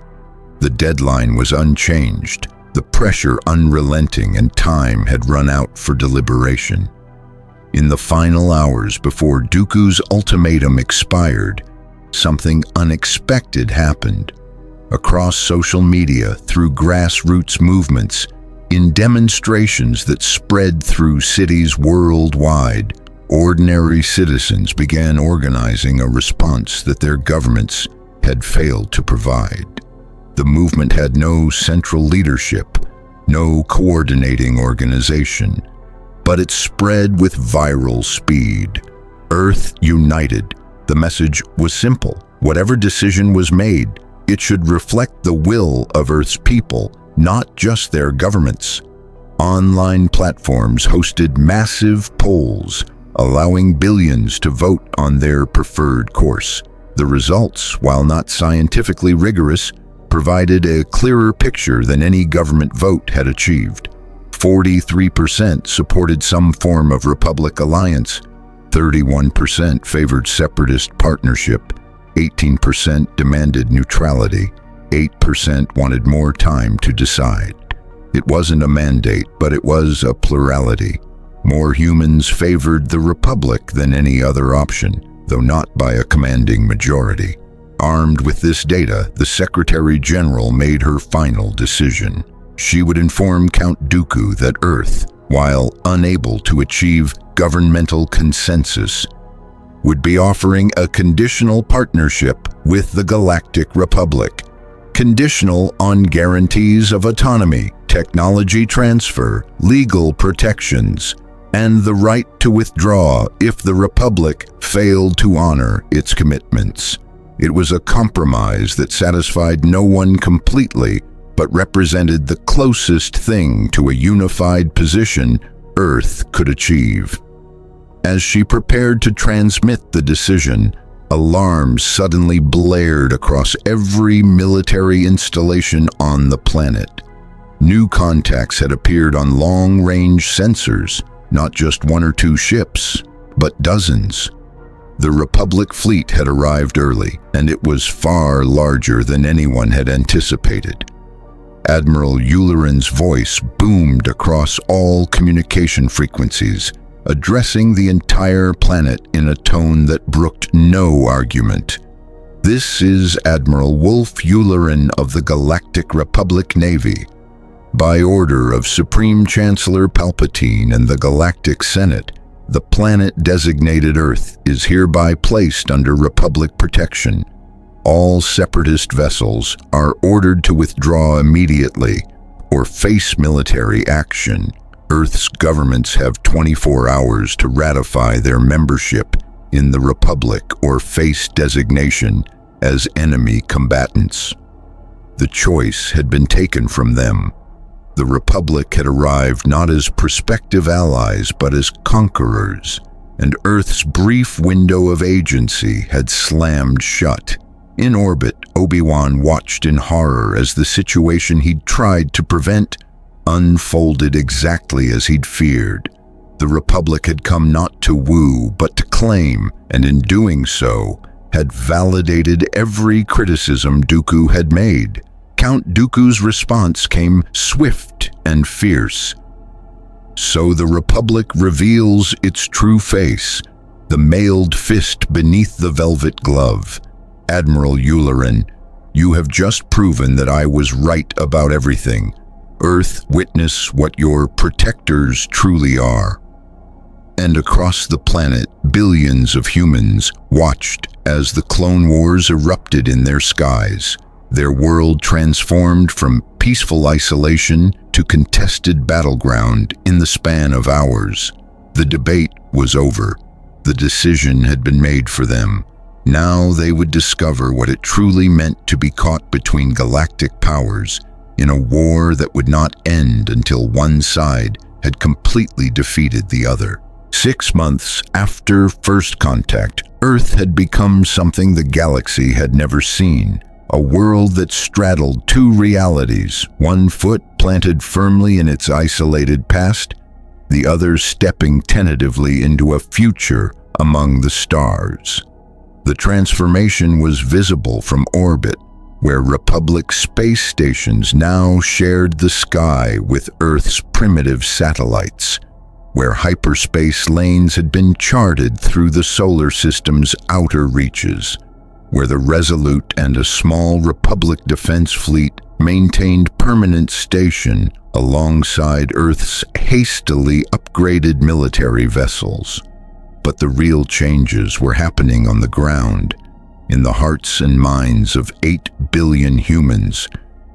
The deadline was unchanged, the pressure unrelenting, and time had run out for deliberation. In the final hours before Dooku's ultimatum expired, something unexpected happened. Across social media, through grassroots movements, in demonstrations that spread through cities worldwide, ordinary citizens began organizing a response that their governments had failed to provide. The movement had no central leadership, no coordinating organization, but it spread with viral speed. Earth united. The message was simple. Whatever decision was made, it should reflect the will of Earth's people, not just their governments. Online platforms hosted massive polls, allowing billions to vote on their preferred course. The results, while not scientifically rigorous, provided a clearer picture than any government vote had achieved. 43% supported some form of Republic alliance, 31% favored separatist partnership, 18% demanded neutrality, 8% wanted more time to decide. It wasn't a mandate, but it was a plurality. More humans favored the Republic than any other option, though not by a commanding majority. Armed with this data, the Secretary General made her final decision. She would inform Count Dooku that Earth, while unable to achieve governmental consensus, would be offering a conditional partnership with the Galactic Republic, conditional on guarantees of autonomy, technology transfer, legal protections, and the right to withdraw if the Republic failed to honor its commitments. It was a compromise that satisfied no one completely, but represented the closest thing to a unified position Earth could achieve. As she prepared to transmit the decision, alarms suddenly blared across every military installation on the planet. New contacts had appeared on long-range sensors, not just one or two ships, but dozens. The Republic fleet had arrived early, and it was far larger than anyone had anticipated. Admiral Yularen's voice boomed across all communication frequencies, addressing the entire planet in a tone that brooked no argument. This is Admiral Wolf Yularen of the Galactic Republic Navy. By order of Supreme Chancellor Palpatine and the Galactic Senate, the planet-designated Earth is hereby placed under Republic protection. All separatist vessels are ordered to withdraw immediately or face military action. Earth's governments have 24 hours to ratify their membership in the Republic or face designation as enemy combatants. The choice had been taken from them. The Republic had arrived not as prospective allies but as conquerors, and Earth's brief window of agency had slammed shut. In orbit, Obi-Wan watched in horror as the situation he'd tried to prevent unfolded exactly as he'd feared. The Republic had come not to woo, but to claim, and in doing so, had validated every criticism Dooku had made. Count Dooku's response came swift and fierce. So the Republic reveals its true face, the mailed fist beneath the velvet glove. Admiral Yularen, you have just proven that I was right about everything. Earth, witness what your protectors truly are." And across the planet, billions of humans watched as the Clone Wars erupted in their skies. Their world transformed from peaceful isolation to contested battleground in the span of hours. The debate was over. The decision had been made for them. Now they would discover what it truly meant to be caught between galactic powers in a war that would not end until one side had completely defeated the other. 6 months after first contact, Earth had become something the galaxy had never seen. A world that straddled two realities, one foot planted firmly in its isolated past, the other stepping tentatively into a future among the stars. The transformation was visible from orbit, where Republic space stations now shared the sky with Earth's primitive satellites, where hyperspace lanes had been charted through the solar system's outer reaches, where the Resolute and a small Republic defense fleet maintained permanent station alongside Earth's hastily upgraded military vessels. But the real changes were happening on the ground, in the hearts and minds of 8 billion humans,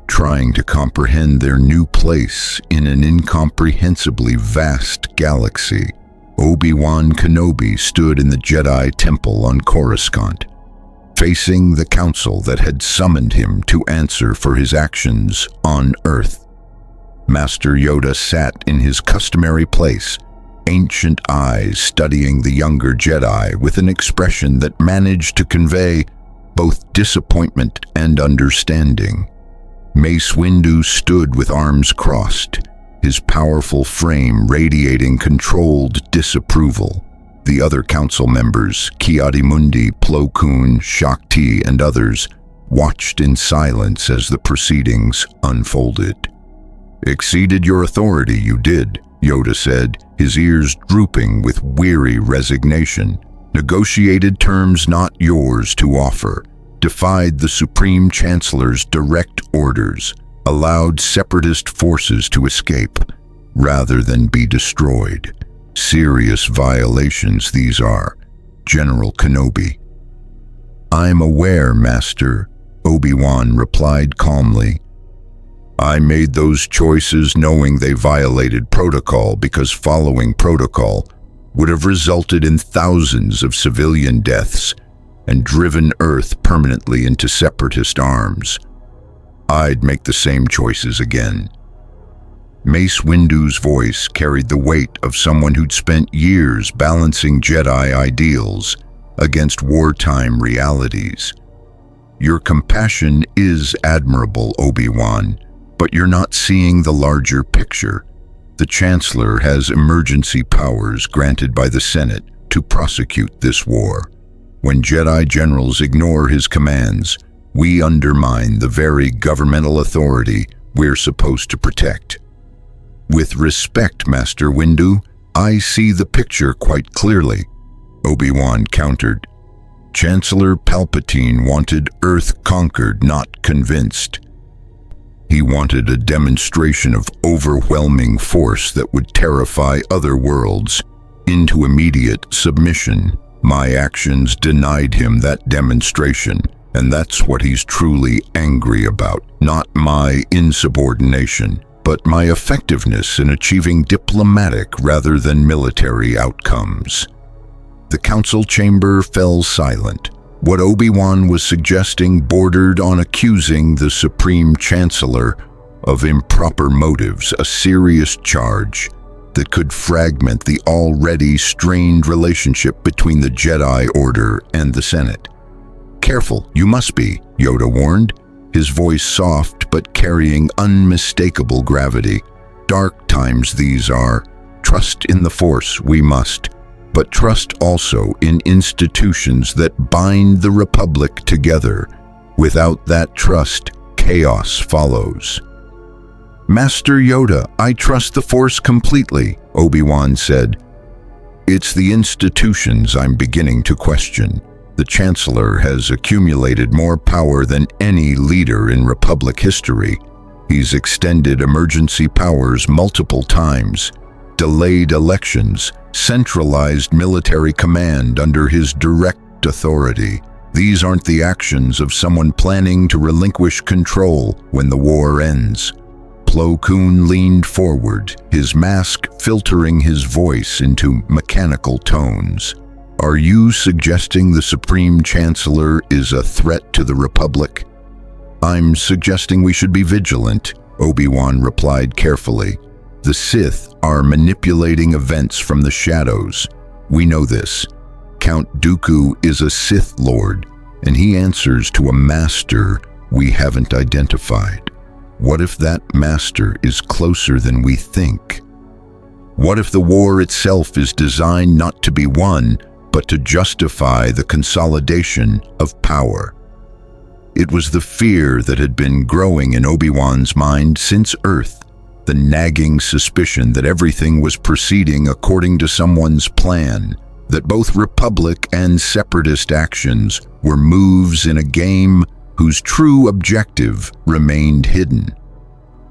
trying to comprehend their new place in an incomprehensibly vast galaxy. Obi-Wan Kenobi stood in the Jedi Temple on Coruscant, facing the council that had summoned him to answer for his actions on Earth. Master Yoda sat in his customary place, ancient eyes studying the younger Jedi with an expression that managed to convey both disappointment and understanding. Mace Windu stood with arms crossed, his powerful frame radiating controlled disapproval. The other council members, Ki-Adi-Mundi, Plo Koon, Shakti, and others, watched in silence as the proceedings unfolded. "Exceeded your authority, you did," Yoda said, his ears drooping with weary resignation. "Negotiated terms not yours to offer, defied the Supreme Chancellor's direct orders, allowed separatist forces to escape, rather than be destroyed. Serious violations these are, General Kenobi." "I'm aware, Master," Obi-Wan replied calmly. "I made those choices knowing they violated protocol because following protocol would have resulted in thousands of civilian deaths and driven Earth permanently into separatist arms. I'd make the same choices again." Mace Windu's voice carried the weight of someone who'd spent years balancing Jedi ideals against wartime realities. "Your compassion is admirable, Obi-Wan, but you're not seeing the larger picture. The Chancellor has emergency powers granted by the Senate to prosecute this war. When Jedi generals ignore his commands, we undermine the very governmental authority we're supposed to protect." "With respect, Master Windu, I see the picture quite clearly," Obi-Wan countered. "Chancellor Palpatine wanted Earth conquered, not convinced. He wanted a demonstration of overwhelming force that would terrify other worlds into immediate submission. My actions denied him that demonstration, and that's what he's truly angry about. Not my insubordination, but my effectiveness in achieving diplomatic rather than military outcomes." The council chamber fell silent. What Obi-Wan was suggesting bordered on accusing the Supreme Chancellor of improper motives, a serious charge that could fragment the already strained relationship between the Jedi Order and the Senate. "Careful, you must be," Yoda warned, his voice soft but carrying unmistakable gravity. "Dark times these are. Trust in the Force we must, but trust also in institutions that bind the Republic together. Without that trust, chaos follows." "Master Yoda, I trust the Force completely," Obi-Wan said. "It's the institutions I'm beginning to question. The Chancellor has accumulated more power than any leader in Republic history, He's extended emergency powers multiple times, delayed elections, centralized military command under his direct authority. These aren't the actions of someone planning to relinquish control when the war ends. Plo Koon leaned forward, his mask filtering his voice into mechanical tones. Are you suggesting the Supreme Chancellor is a threat to the Republic? I'm suggesting we should be vigilant, Obi-Wan replied carefully. The Sith are manipulating events from the shadows. We know this. Count Dooku is a Sith Lord, and he answers to a master we haven't identified. What if that master is closer than we think? What if the war itself is designed not to be won, but to justify the consolidation of power? It was the fear that had been growing in Obi-Wan's mind since Earth, the nagging suspicion that everything was proceeding according to someone's plan, that both Republic and Separatist actions were moves in a game whose true objective remained hidden.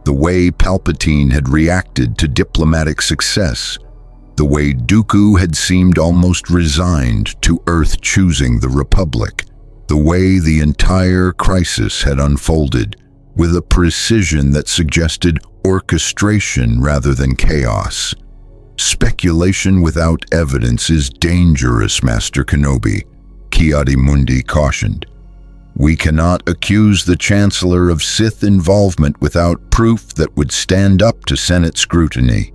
The way Palpatine had reacted to diplomatic success, the way Dooku had seemed almost resigned to Earth choosing the Republic, the way the entire crisis had unfolded with a precision that suggested orchestration rather than chaos. Speculation without evidence is dangerous, Master Kenobi, Ki-Adi-Mundi cautioned. We cannot accuse the Chancellor of Sith involvement without proof that would stand up to Senate scrutiny.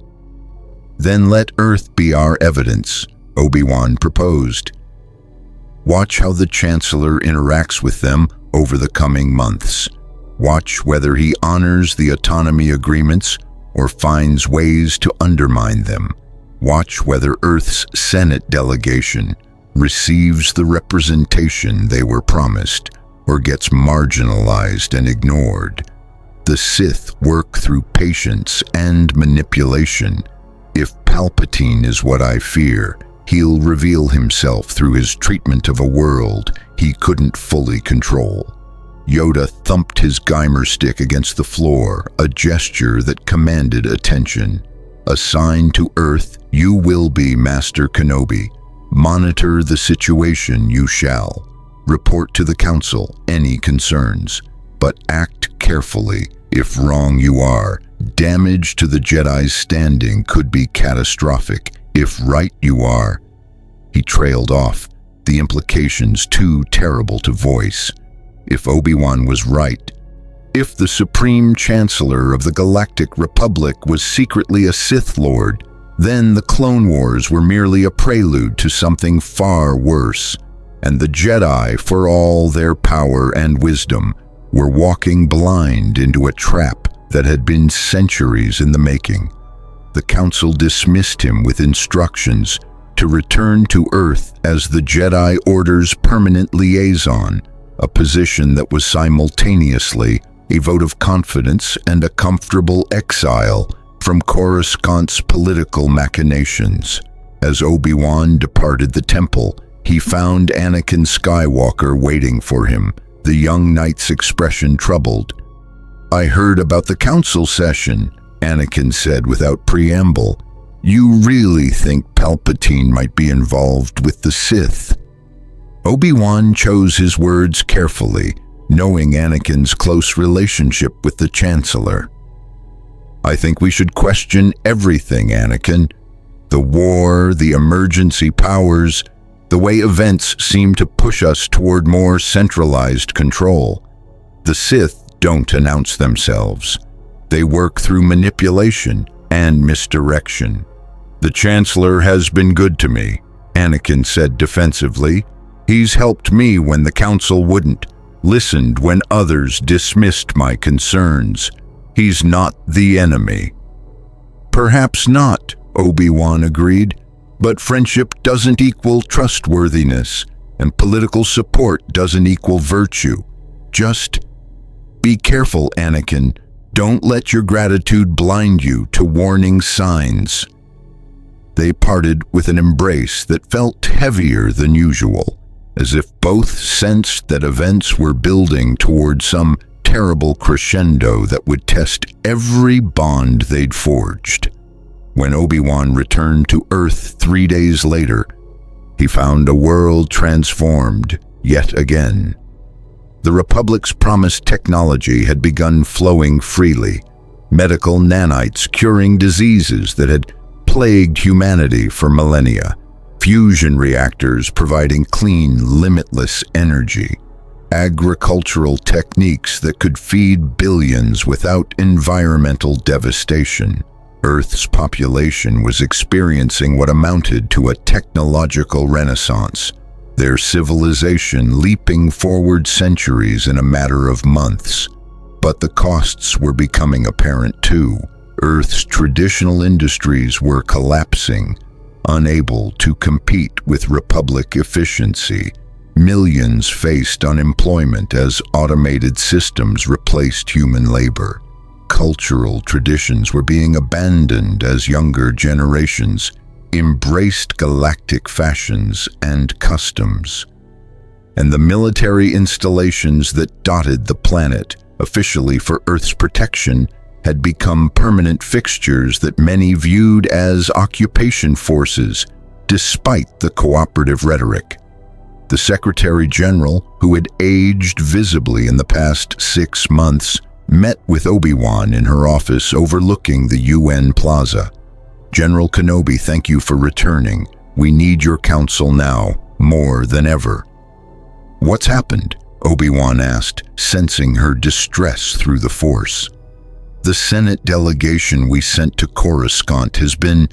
Then let Earth be our evidence, Obi-Wan proposed. Watch how the Chancellor interacts with them over the coming months. Watch whether he honors the autonomy agreements or finds ways to undermine them. Watch whether Earth's Senate delegation receives the representation they were promised or gets marginalized and ignored. The Sith work through patience and manipulation. If Palpatine is what I fear, he'll reveal himself through his treatment of a world he couldn't fully control. Yoda thumped his Geimer stick against the floor, a gesture that commanded attention. A sign to Earth, you will be Master Kenobi. Monitor the situation you shall. Report to the Council any concerns, but act carefully. If wrong you are, damage to the Jedi's standing could be catastrophic. If right you are. He trailed off, the implications too terrible to voice. If Obi-Wan was right, if the Supreme Chancellor of the Galactic Republic was secretly a Sith Lord, then the Clone Wars were merely a prelude to something far worse, and the Jedi, for all their power and wisdom, were walking blind into a trap that had been centuries in the making. The Council dismissed him with instructions to return to Earth as the Jedi Order's permanent liaison, a position that was simultaneously a vote of confidence and a comfortable exile from Coruscant's political machinations. As Obi-Wan departed the temple, he found Anakin Skywalker waiting for him, the young knight's expression troubled. I heard about the council session, Anakin said without preamble. You really think Palpatine might be involved with the Sith? Obi-Wan chose his words carefully, knowing Anakin's close relationship with the Chancellor. I think we should question everything, Anakin. The war, the emergency powers, the way events seem to push us toward more centralized control. The Sith don't announce themselves. They work through manipulation and misdirection. The Chancellor has been good to me, Anakin said defensively. He's helped me when the Council wouldn't, listened when others dismissed my concerns. He's not the enemy. Perhaps not, Obi-Wan agreed, but friendship doesn't equal trustworthiness, and political support doesn't equal virtue. Just be careful, Anakin. Don't let your gratitude blind you to warning signs. They parted with an embrace that felt heavier than usual, as if both sensed that events were building toward some terrible crescendo that would test every bond they'd forged. When Obi-Wan returned to Earth 3 days later, he found a world transformed yet again. The Republic's promised technology had begun flowing freely, medical nanites curing diseases that had plagued humanity for millennia, fusion reactors providing clean, limitless energy, agricultural techniques that could feed billions without environmental devastation. Earth's population was experiencing what amounted to a technological renaissance, their civilization leaping forward centuries in a matter of months. But the costs were becoming apparent too. Earth's traditional industries were collapsing, unable to compete with Republic efficiency. Millions faced unemployment as automated systems replaced human labor. Cultural traditions were being abandoned as younger generations embraced galactic fashions and customs. And the military installations that dotted the planet, officially for Earth's protection, had become permanent fixtures that many viewed as occupation forces, despite the cooperative rhetoric. The Secretary General, who had aged visibly in the past 6 months, met with Obi-Wan in her office overlooking the UN Plaza. "General Kenobi, thank you for returning. We need your counsel now, more than ever." "What's happened?" Obi-Wan asked, sensing her distress through the Force. "The Senate delegation we sent to Coruscant has been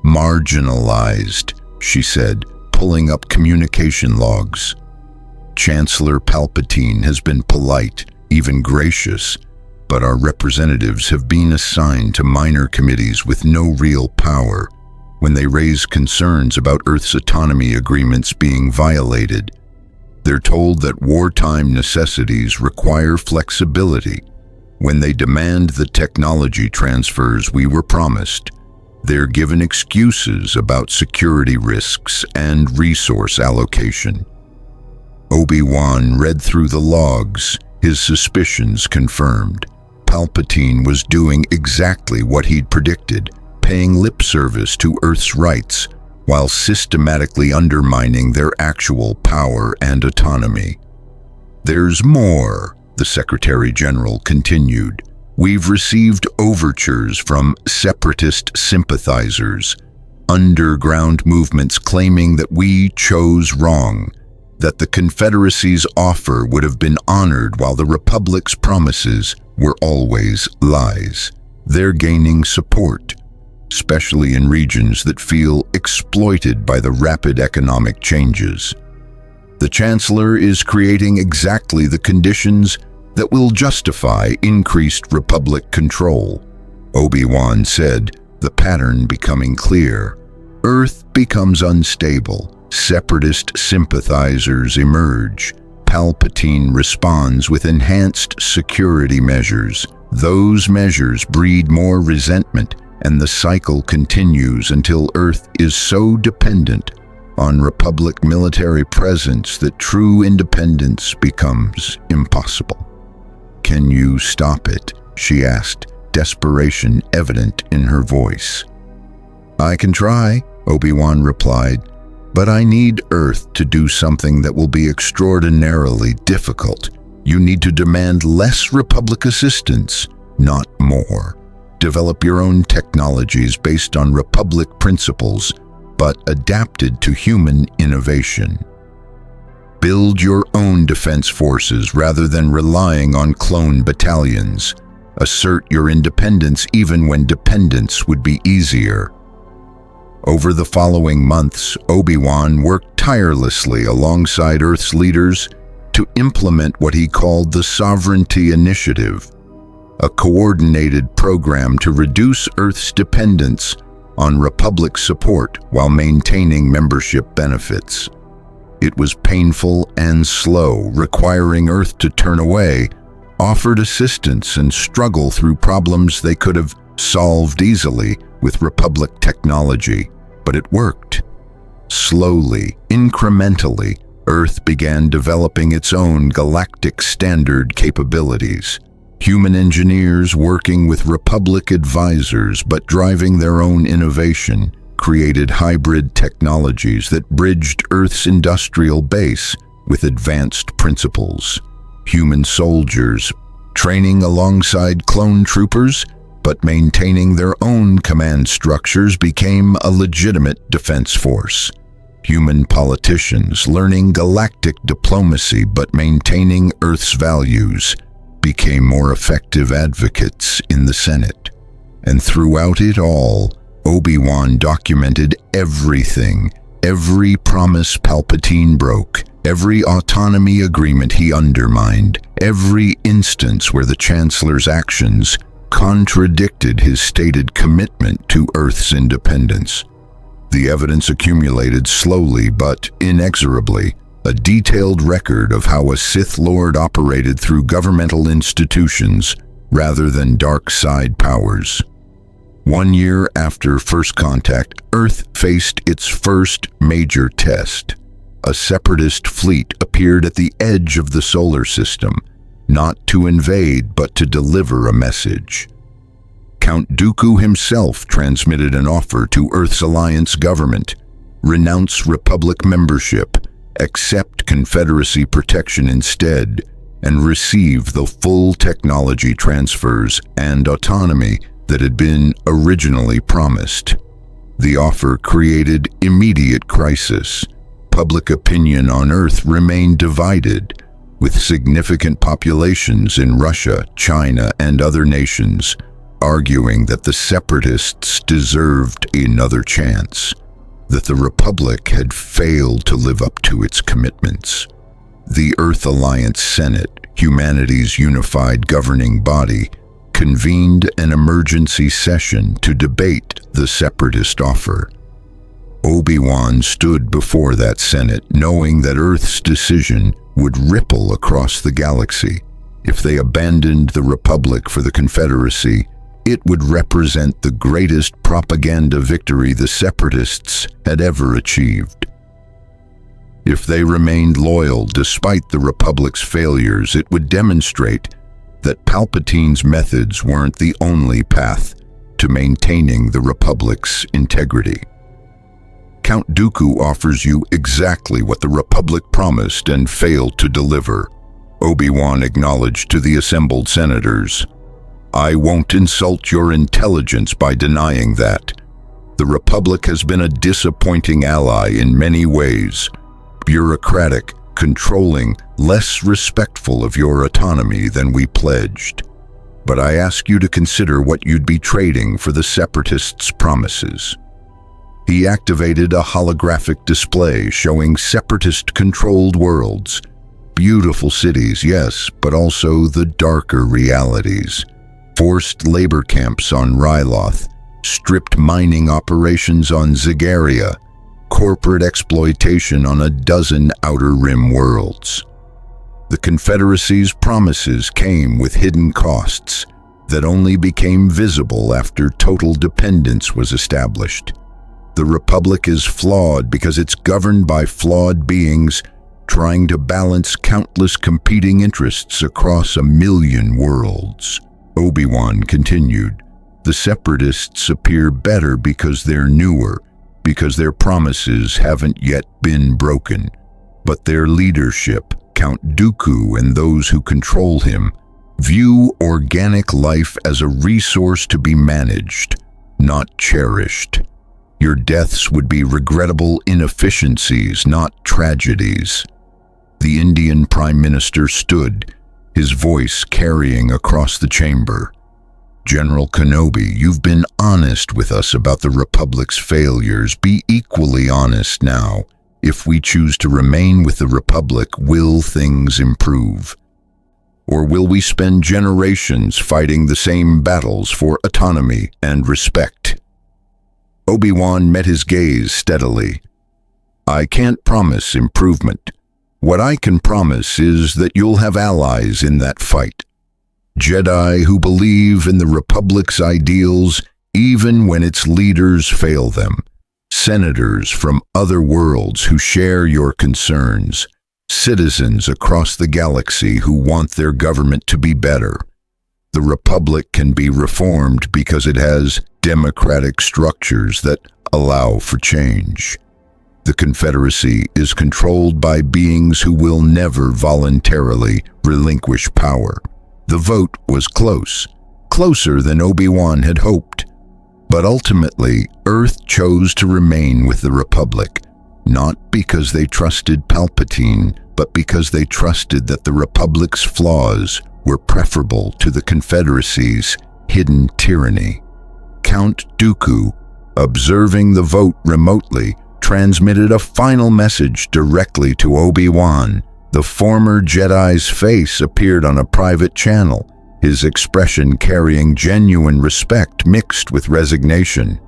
marginalized," she said, pulling up communication logs. "Chancellor Palpatine has been polite, even gracious, but our representatives have been assigned to minor committees with no real power. When they raise concerns about Earth's autonomy agreements being violated, they're told that wartime necessities require flexibility. When they demand the technology transfers we were promised, they're given excuses about security risks and resource allocation." Obi-Wan read through the logs, his suspicions confirmed. Palpatine was doing exactly what he'd predicted, paying lip service to Earth's rights, while systematically undermining their actual power and autonomy. "There's more," the Secretary General continued. "We've received overtures from separatist sympathizers, underground movements claiming that we chose wrong, that the Confederacy's offer would have been honored while the Republic's promises were always lies. They're gaining support, especially in regions that feel exploited by the rapid economic changes. The Chancellor is creating exactly the conditions that will justify increased Republic control," Obi-Wan said, the pattern becoming clear. Earth becomes unstable. Separatist sympathizers emerge. Palpatine responds with enhanced security measures. Those measures breed more resentment, and the cycle continues until Earth is so dependent on Republic military presence that true independence becomes impossible. "Can you stop it?" she asked, desperation evident in her voice. "I can try," Obi-Wan replied, "but I need Earth to do something that will be extraordinarily difficult. You need to demand less Republic assistance, not more. Develop your own technologies based on Republic principles, but adapted to human innovation. Build your own defense forces rather than relying on clone battalions. Assert your independence even when dependence would be easier." Over the following months, Obi-Wan worked tirelessly alongside Earth's leaders to implement what he called the Sovereignty Initiative, a coordinated program to reduce Earth's dependence on Republic support while maintaining membership benefits. It was painful and slow, requiring Earth to turn away, offered assistance, and struggle through problems they could have solved easily with Republic technology. But it worked. Slowly, incrementally, Earth began developing its own galactic standard capabilities. Human engineers working with Republic advisors but driving their own innovation created hybrid technologies that bridged Earth's industrial base with advanced principles. Human soldiers training alongside clone troopers but maintaining their own command structures became a legitimate defense force. Human politicians learning galactic diplomacy but maintaining Earth's values became more effective advocates in the Senate. And throughout it all, Obi-Wan documented everything, every promise Palpatine broke, every autonomy agreement he undermined, every instance where the Chancellor's actions contradicted his stated commitment to Earth's independence. The evidence accumulated slowly but inexorably, a detailed record of how a Sith Lord operated through governmental institutions rather than dark side powers. 1 year after first contact, Earth faced its first major test. A separatist fleet appeared at the edge of the solar system, not to invade but to deliver a message. Count Dooku himself transmitted an offer to Earth's alliance government: renounce Republic membership, accept Confederacy protection instead, and receive the full technology transfers and autonomy that had been originally promised. The offer created immediate crisis. Public opinion on Earth remained divided, with significant populations in Russia, China, and other nations arguing that the separatists deserved another chance, that the Republic had failed to live up to its commitments. The Earth Alliance Senate, humanity's unified governing body, convened an emergency session to debate the separatist offer. Obi-Wan stood before that Senate, knowing that Earth's decision would ripple across the galaxy. If they abandoned the Republic for the Confederacy, it would represent the greatest propaganda victory the separatists had ever achieved. If they remained loyal despite the Republic's failures, it would demonstrate that Palpatine's methods weren't the only path to maintaining the Republic's integrity. Count Dooku offers you exactly what the Republic promised and failed to deliver, Obi-Wan acknowledged to the assembled senators. I won't insult your intelligence by denying that. The Republic has been a disappointing ally in many ways, bureaucratic, controlling, less respectful of your autonomy than we pledged. But I ask you to consider what you'd be trading for the separatists' promises. He activated a holographic display showing separatist-controlled worlds. Beautiful cities, yes, but also the darker realities. Forced labor camps on Ryloth, stripped mining operations on Zagaria, corporate exploitation on a dozen Outer Rim worlds. The Confederacy's promises came with hidden costs that only became visible after total dependence was established. The Republic is flawed because it's governed by flawed beings trying to balance countless competing interests across a million worlds. Obi-Wan continued, the Separatists appear better because they're newer, because their promises haven't yet been broken. But their leadership, Count Dooku and those who control him, view organic life as a resource to be managed, not cherished. Your deaths would be regrettable inefficiencies, not tragedies. The Indian Prime Minister stood, his voice carrying across the chamber. General Kenobi, you've been honest with us about the Republic's failures. Be equally honest now. If we choose to remain with the Republic, will things improve? Or will we spend generations fighting the same battles for autonomy and respect? Obi-Wan met his gaze steadily. I can't promise improvement. What I can promise is that you'll have allies in that fight. Jedi who believe in the Republic's ideals even when its leaders fail them. Senators from other worlds who share your concerns. citizens across the galaxy who want their government to be better. The Republic can be reformed because it has democratic structures that allow for change. The Confederacy is controlled by beings who will never voluntarily relinquish power. The vote was close, closer than Obi-Wan had hoped. But ultimately, Earth chose to remain with the Republic, not because they trusted Palpatine, but because they trusted that the Republic's flaws were preferable to the Confederacy's hidden tyranny. Count Dooku, observing the vote remotely, transmitted a final message directly to Obi-Wan. The former Jedi's face appeared on a private channel, his expression carrying genuine respect mixed with resignation.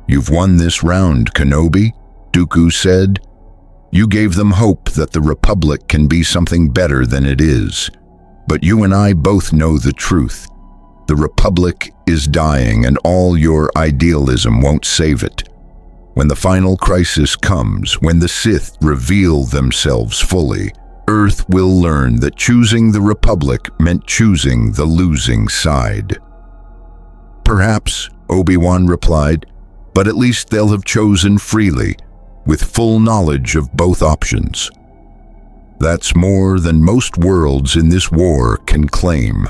"You've won this round, Kenobi," Dooku said. "You gave them hope that the Republic can be something better than it is. But you and I both know the truth. The Republic is dying, and all your idealism won't save it. When the final crisis comes, when the Sith reveal themselves fully, Earth will learn that choosing the Republic meant choosing the losing side." "Perhaps," Obi-Wan replied, "but at least they'll have chosen freely, with full knowledge of both options. That's more than most worlds in this war can claim."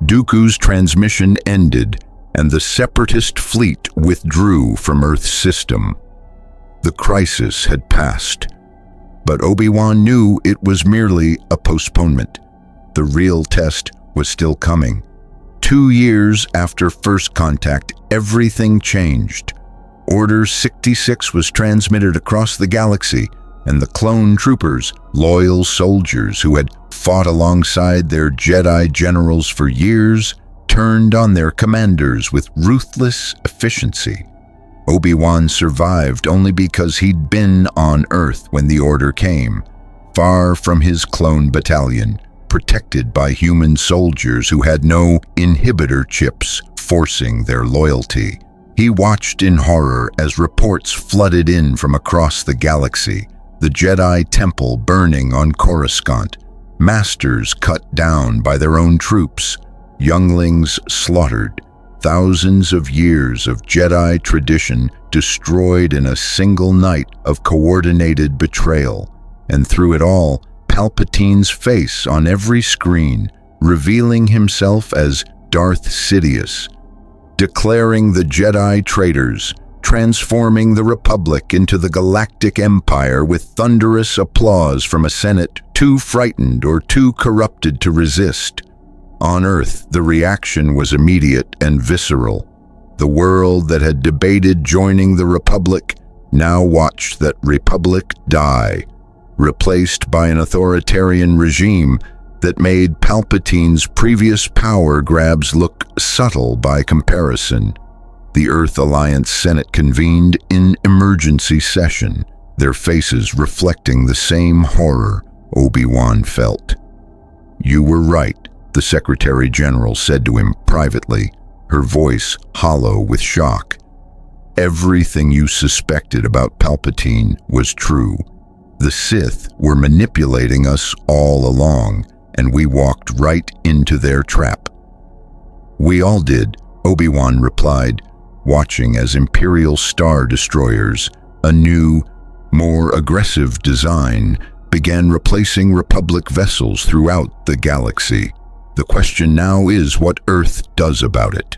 Dooku's transmission ended, and the Separatist fleet withdrew from Earth's system. The crisis had passed, but Obi-Wan knew it was merely a postponement. The real test was still coming. 2 years after first contact, everything changed. Order 66 was transmitted across the galaxy, and the clone troopers, loyal soldiers who had fought alongside their Jedi generals for years, turned on their commanders with ruthless efficiency. Obi-Wan survived only because he'd been on Earth when the order came, far from his clone battalion, protected by human soldiers who had no inhibitor chips forcing their loyalty. He watched in horror as reports flooded in from across the galaxy, the Jedi Temple burning on Coruscant, masters cut down by their own troops, younglings slaughtered, thousands of years of Jedi tradition destroyed in a single night of coordinated betrayal. And through it all, Palpatine's face on every screen, revealing himself as Darth Sidious, declaring the Jedi traitors, transforming the Republic into the Galactic Empire with thunderous applause from a Senate too frightened or too corrupted to resist. On Earth, the reaction was immediate and visceral. The world that had debated joining the Republic now watched that Republic die, replaced by an authoritarian regime that made Palpatine's previous power grabs look subtle by comparison. The Earth Alliance Senate convened in emergency session, their faces reflecting the same horror Obi-Wan felt. "You were right," the Secretary General said to him privately, her voice hollow with shock. "Everything you suspected about Palpatine was true. The Sith were manipulating us all along, and we walked right into their trap." "We all did," Obi-Wan replied, watching as Imperial Star Destroyers, a new, more aggressive design, began replacing Republic vessels throughout the galaxy. The question now is what Earth does about it.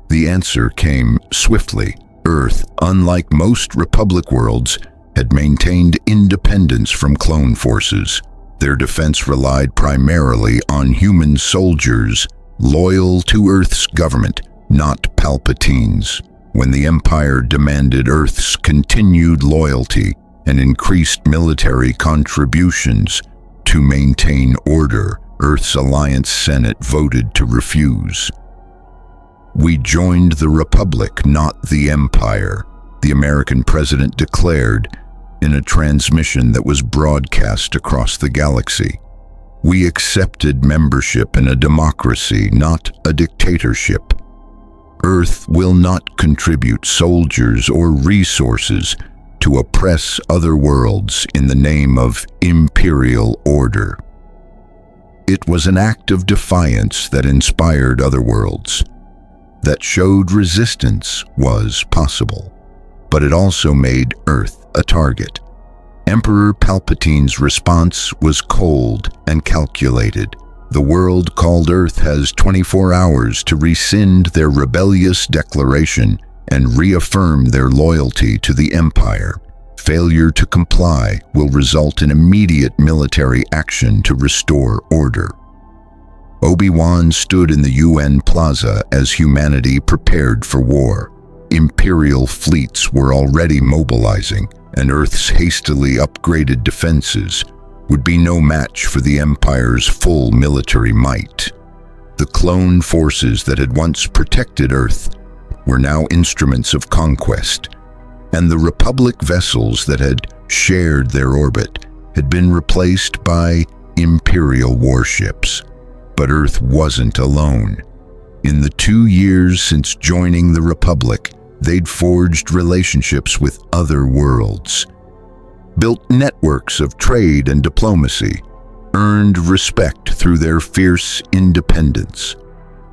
The answer came swiftly. Earth, unlike most Republic worlds, had maintained independence from clone forces. Their defense relied primarily on human soldiers, loyal to Earth's government, not Palpatine's. When the Empire demanded Earth's continued loyalty and increased military contributions to maintain order, Earth's Alliance Senate voted to refuse. "We joined the Republic, not the Empire," the American president declared in a transmission that was broadcast across the galaxy. "We accepted membership in a democracy, not a dictatorship. Earth will not contribute soldiers or resources to oppress other worlds in the name of imperial order. It was an act of defiance that inspired other worlds, that showed resistance was possible, but it also made Earth a target. Emperor Palpatine's response was cold and calculated. The world called Earth has 24 hours to rescind their rebellious declaration and reaffirm their loyalty to the Empire. Failure to comply will result in immediate military action to restore order. Obi-Wan stood in the UN Plaza as humanity prepared for war. Imperial fleets were already mobilizing, and Earth's hastily upgraded defenses would be no match for the Empire's full military might. The clone forces that had once protected Earth were now instruments of conquest, and the Republic vessels that had shared their orbit had been replaced by Imperial warships. But Earth wasn't alone. In the 2 years since joining the Republic, they'd forged relationships with other worlds, built networks of trade and diplomacy, earned respect through their fierce independence.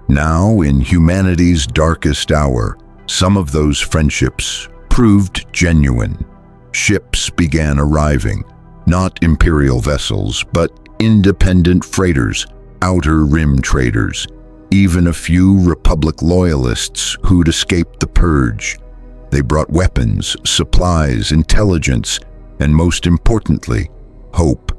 Now, in humanity's darkest hour, some of those friendships proved genuine. Ships began arriving, not Imperial vessels, but independent freighters, outer rim traders, even a few Republic loyalists who'd escaped the Purge. They brought weapons, supplies, intelligence, and most importantly, hope.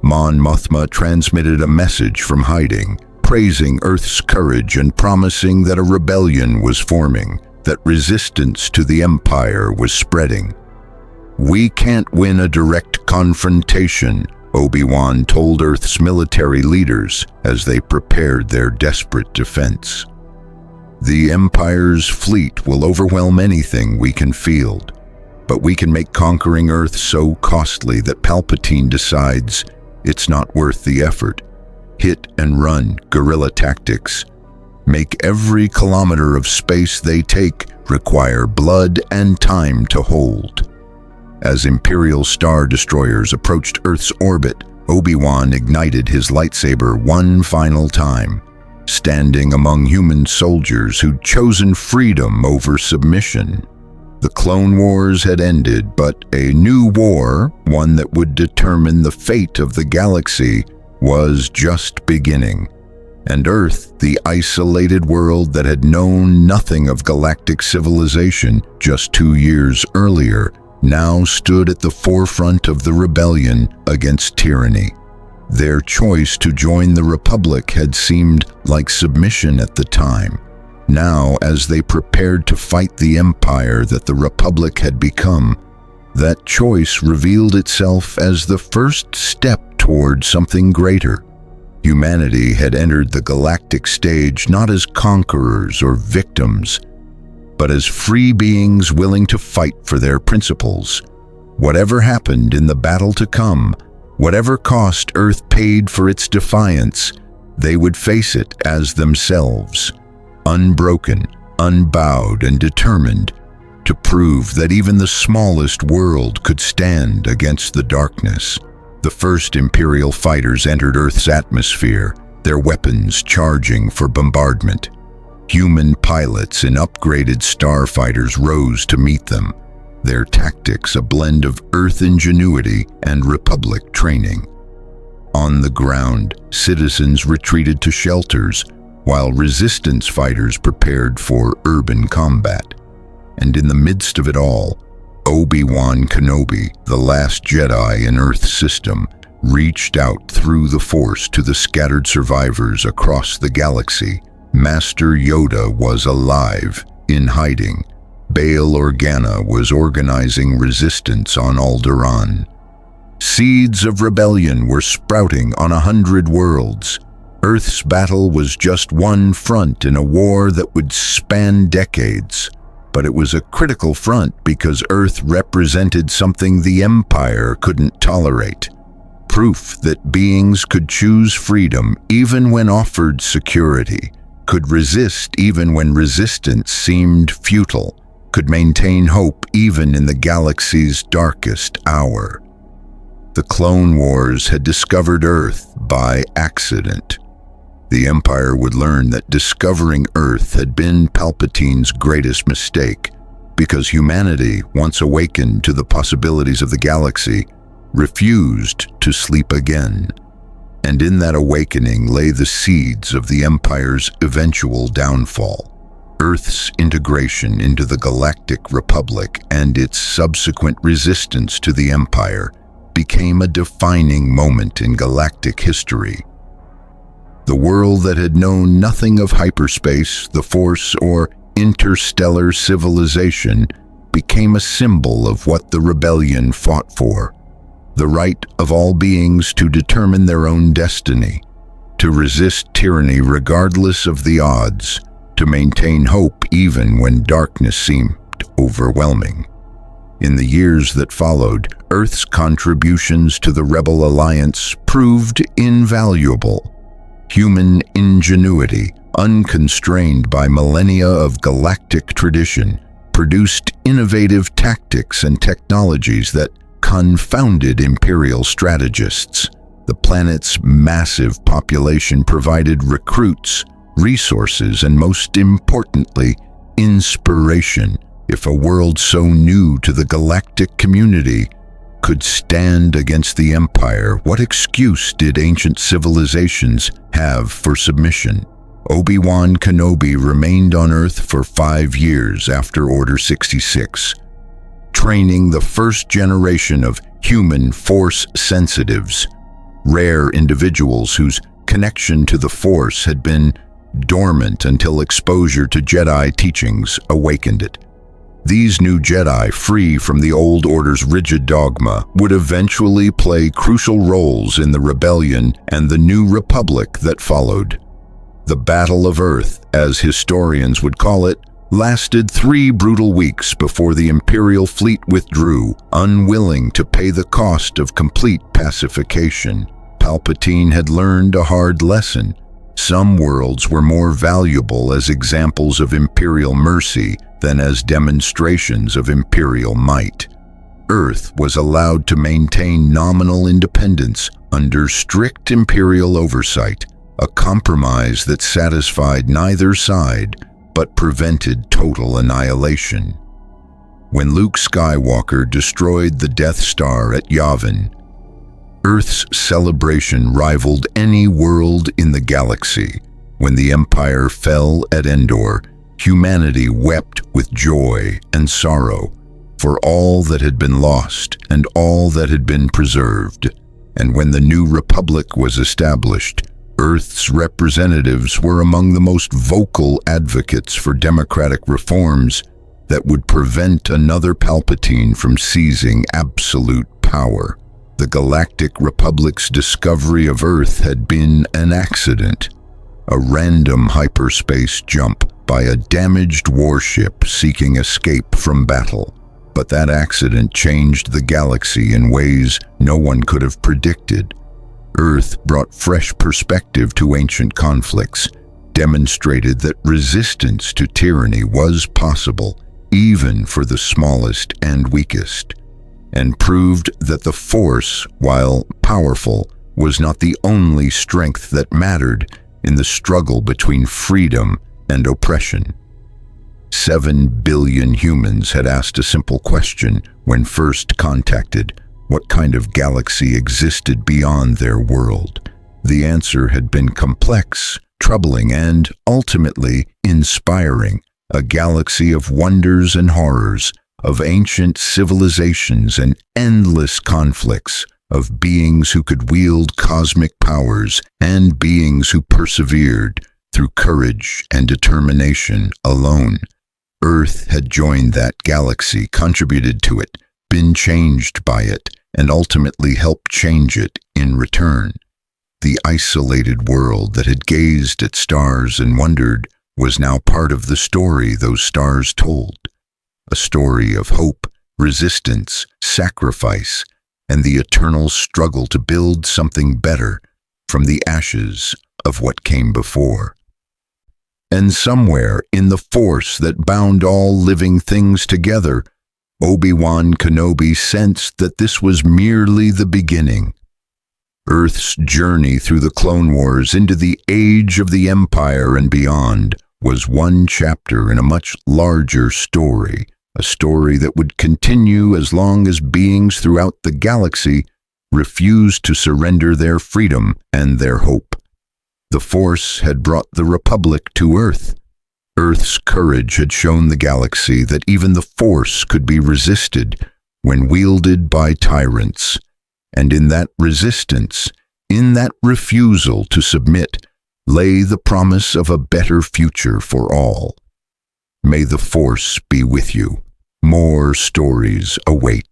Mon Mothma transmitted a message from hiding, praising Earth's courage and promising that a rebellion was forming, that resistance to the Empire was spreading. "We can't win a direct confrontation," Obi-Wan told Earth's military leaders as they prepared their desperate defense. "The Empire's fleet will overwhelm anything we can field, but we can make conquering Earth so costly that Palpatine decides it's not worth the effort. Hit and run guerrilla tactics. Make every kilometer of space they take require blood and time to hold." As Imperial Star Destroyers approached Earth's orbit, Obi-Wan ignited his lightsaber one final time, standing among human soldiers who'd chosen freedom over submission. The Clone Wars had ended, but a new war, one that would determine the fate of the galaxy, was just beginning. And Earth, the isolated world that had known nothing of galactic civilization just 2 years earlier, now stood at the forefront of the rebellion against tyranny. Their choice to join the Republic had seemed like submission at the time. Now, as they prepared to fight the Empire that the Republic had become, that choice revealed itself as the first step toward something greater. Humanity had entered the galactic stage not as conquerors or victims, but as free beings willing to fight for their principles. Whatever happened in the battle to come, whatever cost Earth paid for its defiance, they would face it as themselves, unbroken, unbowed, and determined to prove that even the smallest world could stand against the darkness. The first Imperial fighters entered Earth's atmosphere, their weapons charging for bombardment. Human pilots in upgraded starfighters rose to meet them, their tactics a blend of Earth ingenuity and Republic training. On the ground, citizens retreated to shelters, while resistance fighters prepared for urban combat. And in the midst of it all, Obi-Wan Kenobi, the last Jedi in Earth's system, reached out through the Force to the scattered survivors across the galaxy. Master Yoda was alive, in hiding. Bail Organa was organizing resistance on Alderaan. Seeds of rebellion were sprouting on 100 worlds. Earth's battle was just one front in a war that would span decades. But it was a critical front because Earth represented something the Empire couldn't tolerate. Proof that beings could choose freedom even when offered security, could resist even when resistance seemed futile. could maintain hope even in the galaxy's darkest hour. The Clone Wars had discovered Earth by accident. The Empire would learn that discovering Earth had been Palpatine's greatest mistake, because humanity, once awakened to the possibilities of the galaxy, refused to sleep again. And in that awakening lay the seeds of the Empire's eventual downfall. Earth's integration into the Galactic Republic and its subsequent resistance to the Empire became a defining moment in galactic history. The world that had known nothing of hyperspace, the Force, or interstellar civilization became a symbol of what the rebellion fought for: the right of all beings to determine their own destiny, to resist tyranny regardless of the odds, to maintain hope even when darkness seemed overwhelming. In the years that followed, Earth's contributions to the Rebel Alliance proved invaluable. Human ingenuity, unconstrained by millennia of galactic tradition, produced innovative tactics and technologies that confounded Imperial strategists. The planet's massive population provided recruits, resources, and most importantly, inspiration. If a world so new to the galactic community could stand against the Empire, what excuse did ancient civilizations have for submission? Obi-Wan Kenobi remained on Earth for 5 years after Order 66, training the first generation of human Force sensitives, rare individuals whose connection to the Force had been dormant until exposure to Jedi teachings awakened it. These new Jedi, free from the old Order's rigid dogma, would eventually play crucial roles in the rebellion and the new republic that followed. The Battle of Earth, as historians would call it, lasted 3 brutal weeks before the Imperial fleet withdrew, unwilling to pay the cost of complete pacification. Palpatine had learned a hard lesson. Some worlds were more valuable as examples of Imperial mercy than as demonstrations of Imperial might. Earth was allowed to maintain nominal independence under strict Imperial oversight, a compromise that satisfied neither side but prevented total annihilation. When Luke Skywalker destroyed the Death Star at Yavin, Earth's celebration rivaled any world in the galaxy. When the Empire fell at Endor, humanity wept with joy and sorrow for all that had been lost and all that had been preserved. And when the new republic was established, Earth's representatives were among the most vocal advocates for democratic reforms that would prevent another Palpatine from seizing absolute power. The Galactic Republic's discovery of Earth had been an accident, a random hyperspace jump by a damaged warship seeking escape from battle. But that accident changed the galaxy in ways no one could have predicted. Earth brought fresh perspective to ancient conflicts, demonstrated that resistance to tyranny was possible, even for the smallest and weakest, and proved that the Force, while powerful, was not the only strength that mattered in the struggle between freedom and oppression. 7 billion humans had asked a simple question when first contacted: what kind of galaxy existed beyond their world? The answer had been complex, troubling, and ultimately inspiring. A galaxy of wonders and horrors, of ancient civilizations and endless conflicts, of beings who could wield cosmic powers and beings who persevered through courage and determination alone. Earth had joined that galaxy, contributed to it, been changed by it, and ultimately helped change it in return. The isolated world that had gazed at stars and wondered was now part of the story those stars told. A story of hope, resistance, sacrifice, and the eternal struggle to build something better from the ashes of what came before. And somewhere in the force that bound all living things together, Obi-Wan Kenobi sensed that this was merely the beginning. Earth's journey through the Clone Wars into the age of the Empire and beyond was one chapter in a much larger story, a story that would continue as long as beings throughout the galaxy refused to surrender their freedom and their hope. The Force had brought the Republic to Earth. Earth's courage had shown the galaxy that even the Force could be resisted when wielded by tyrants. And in that resistance, in that refusal to submit, lay the promise of a better future for all. May the Force be with you. More stories await.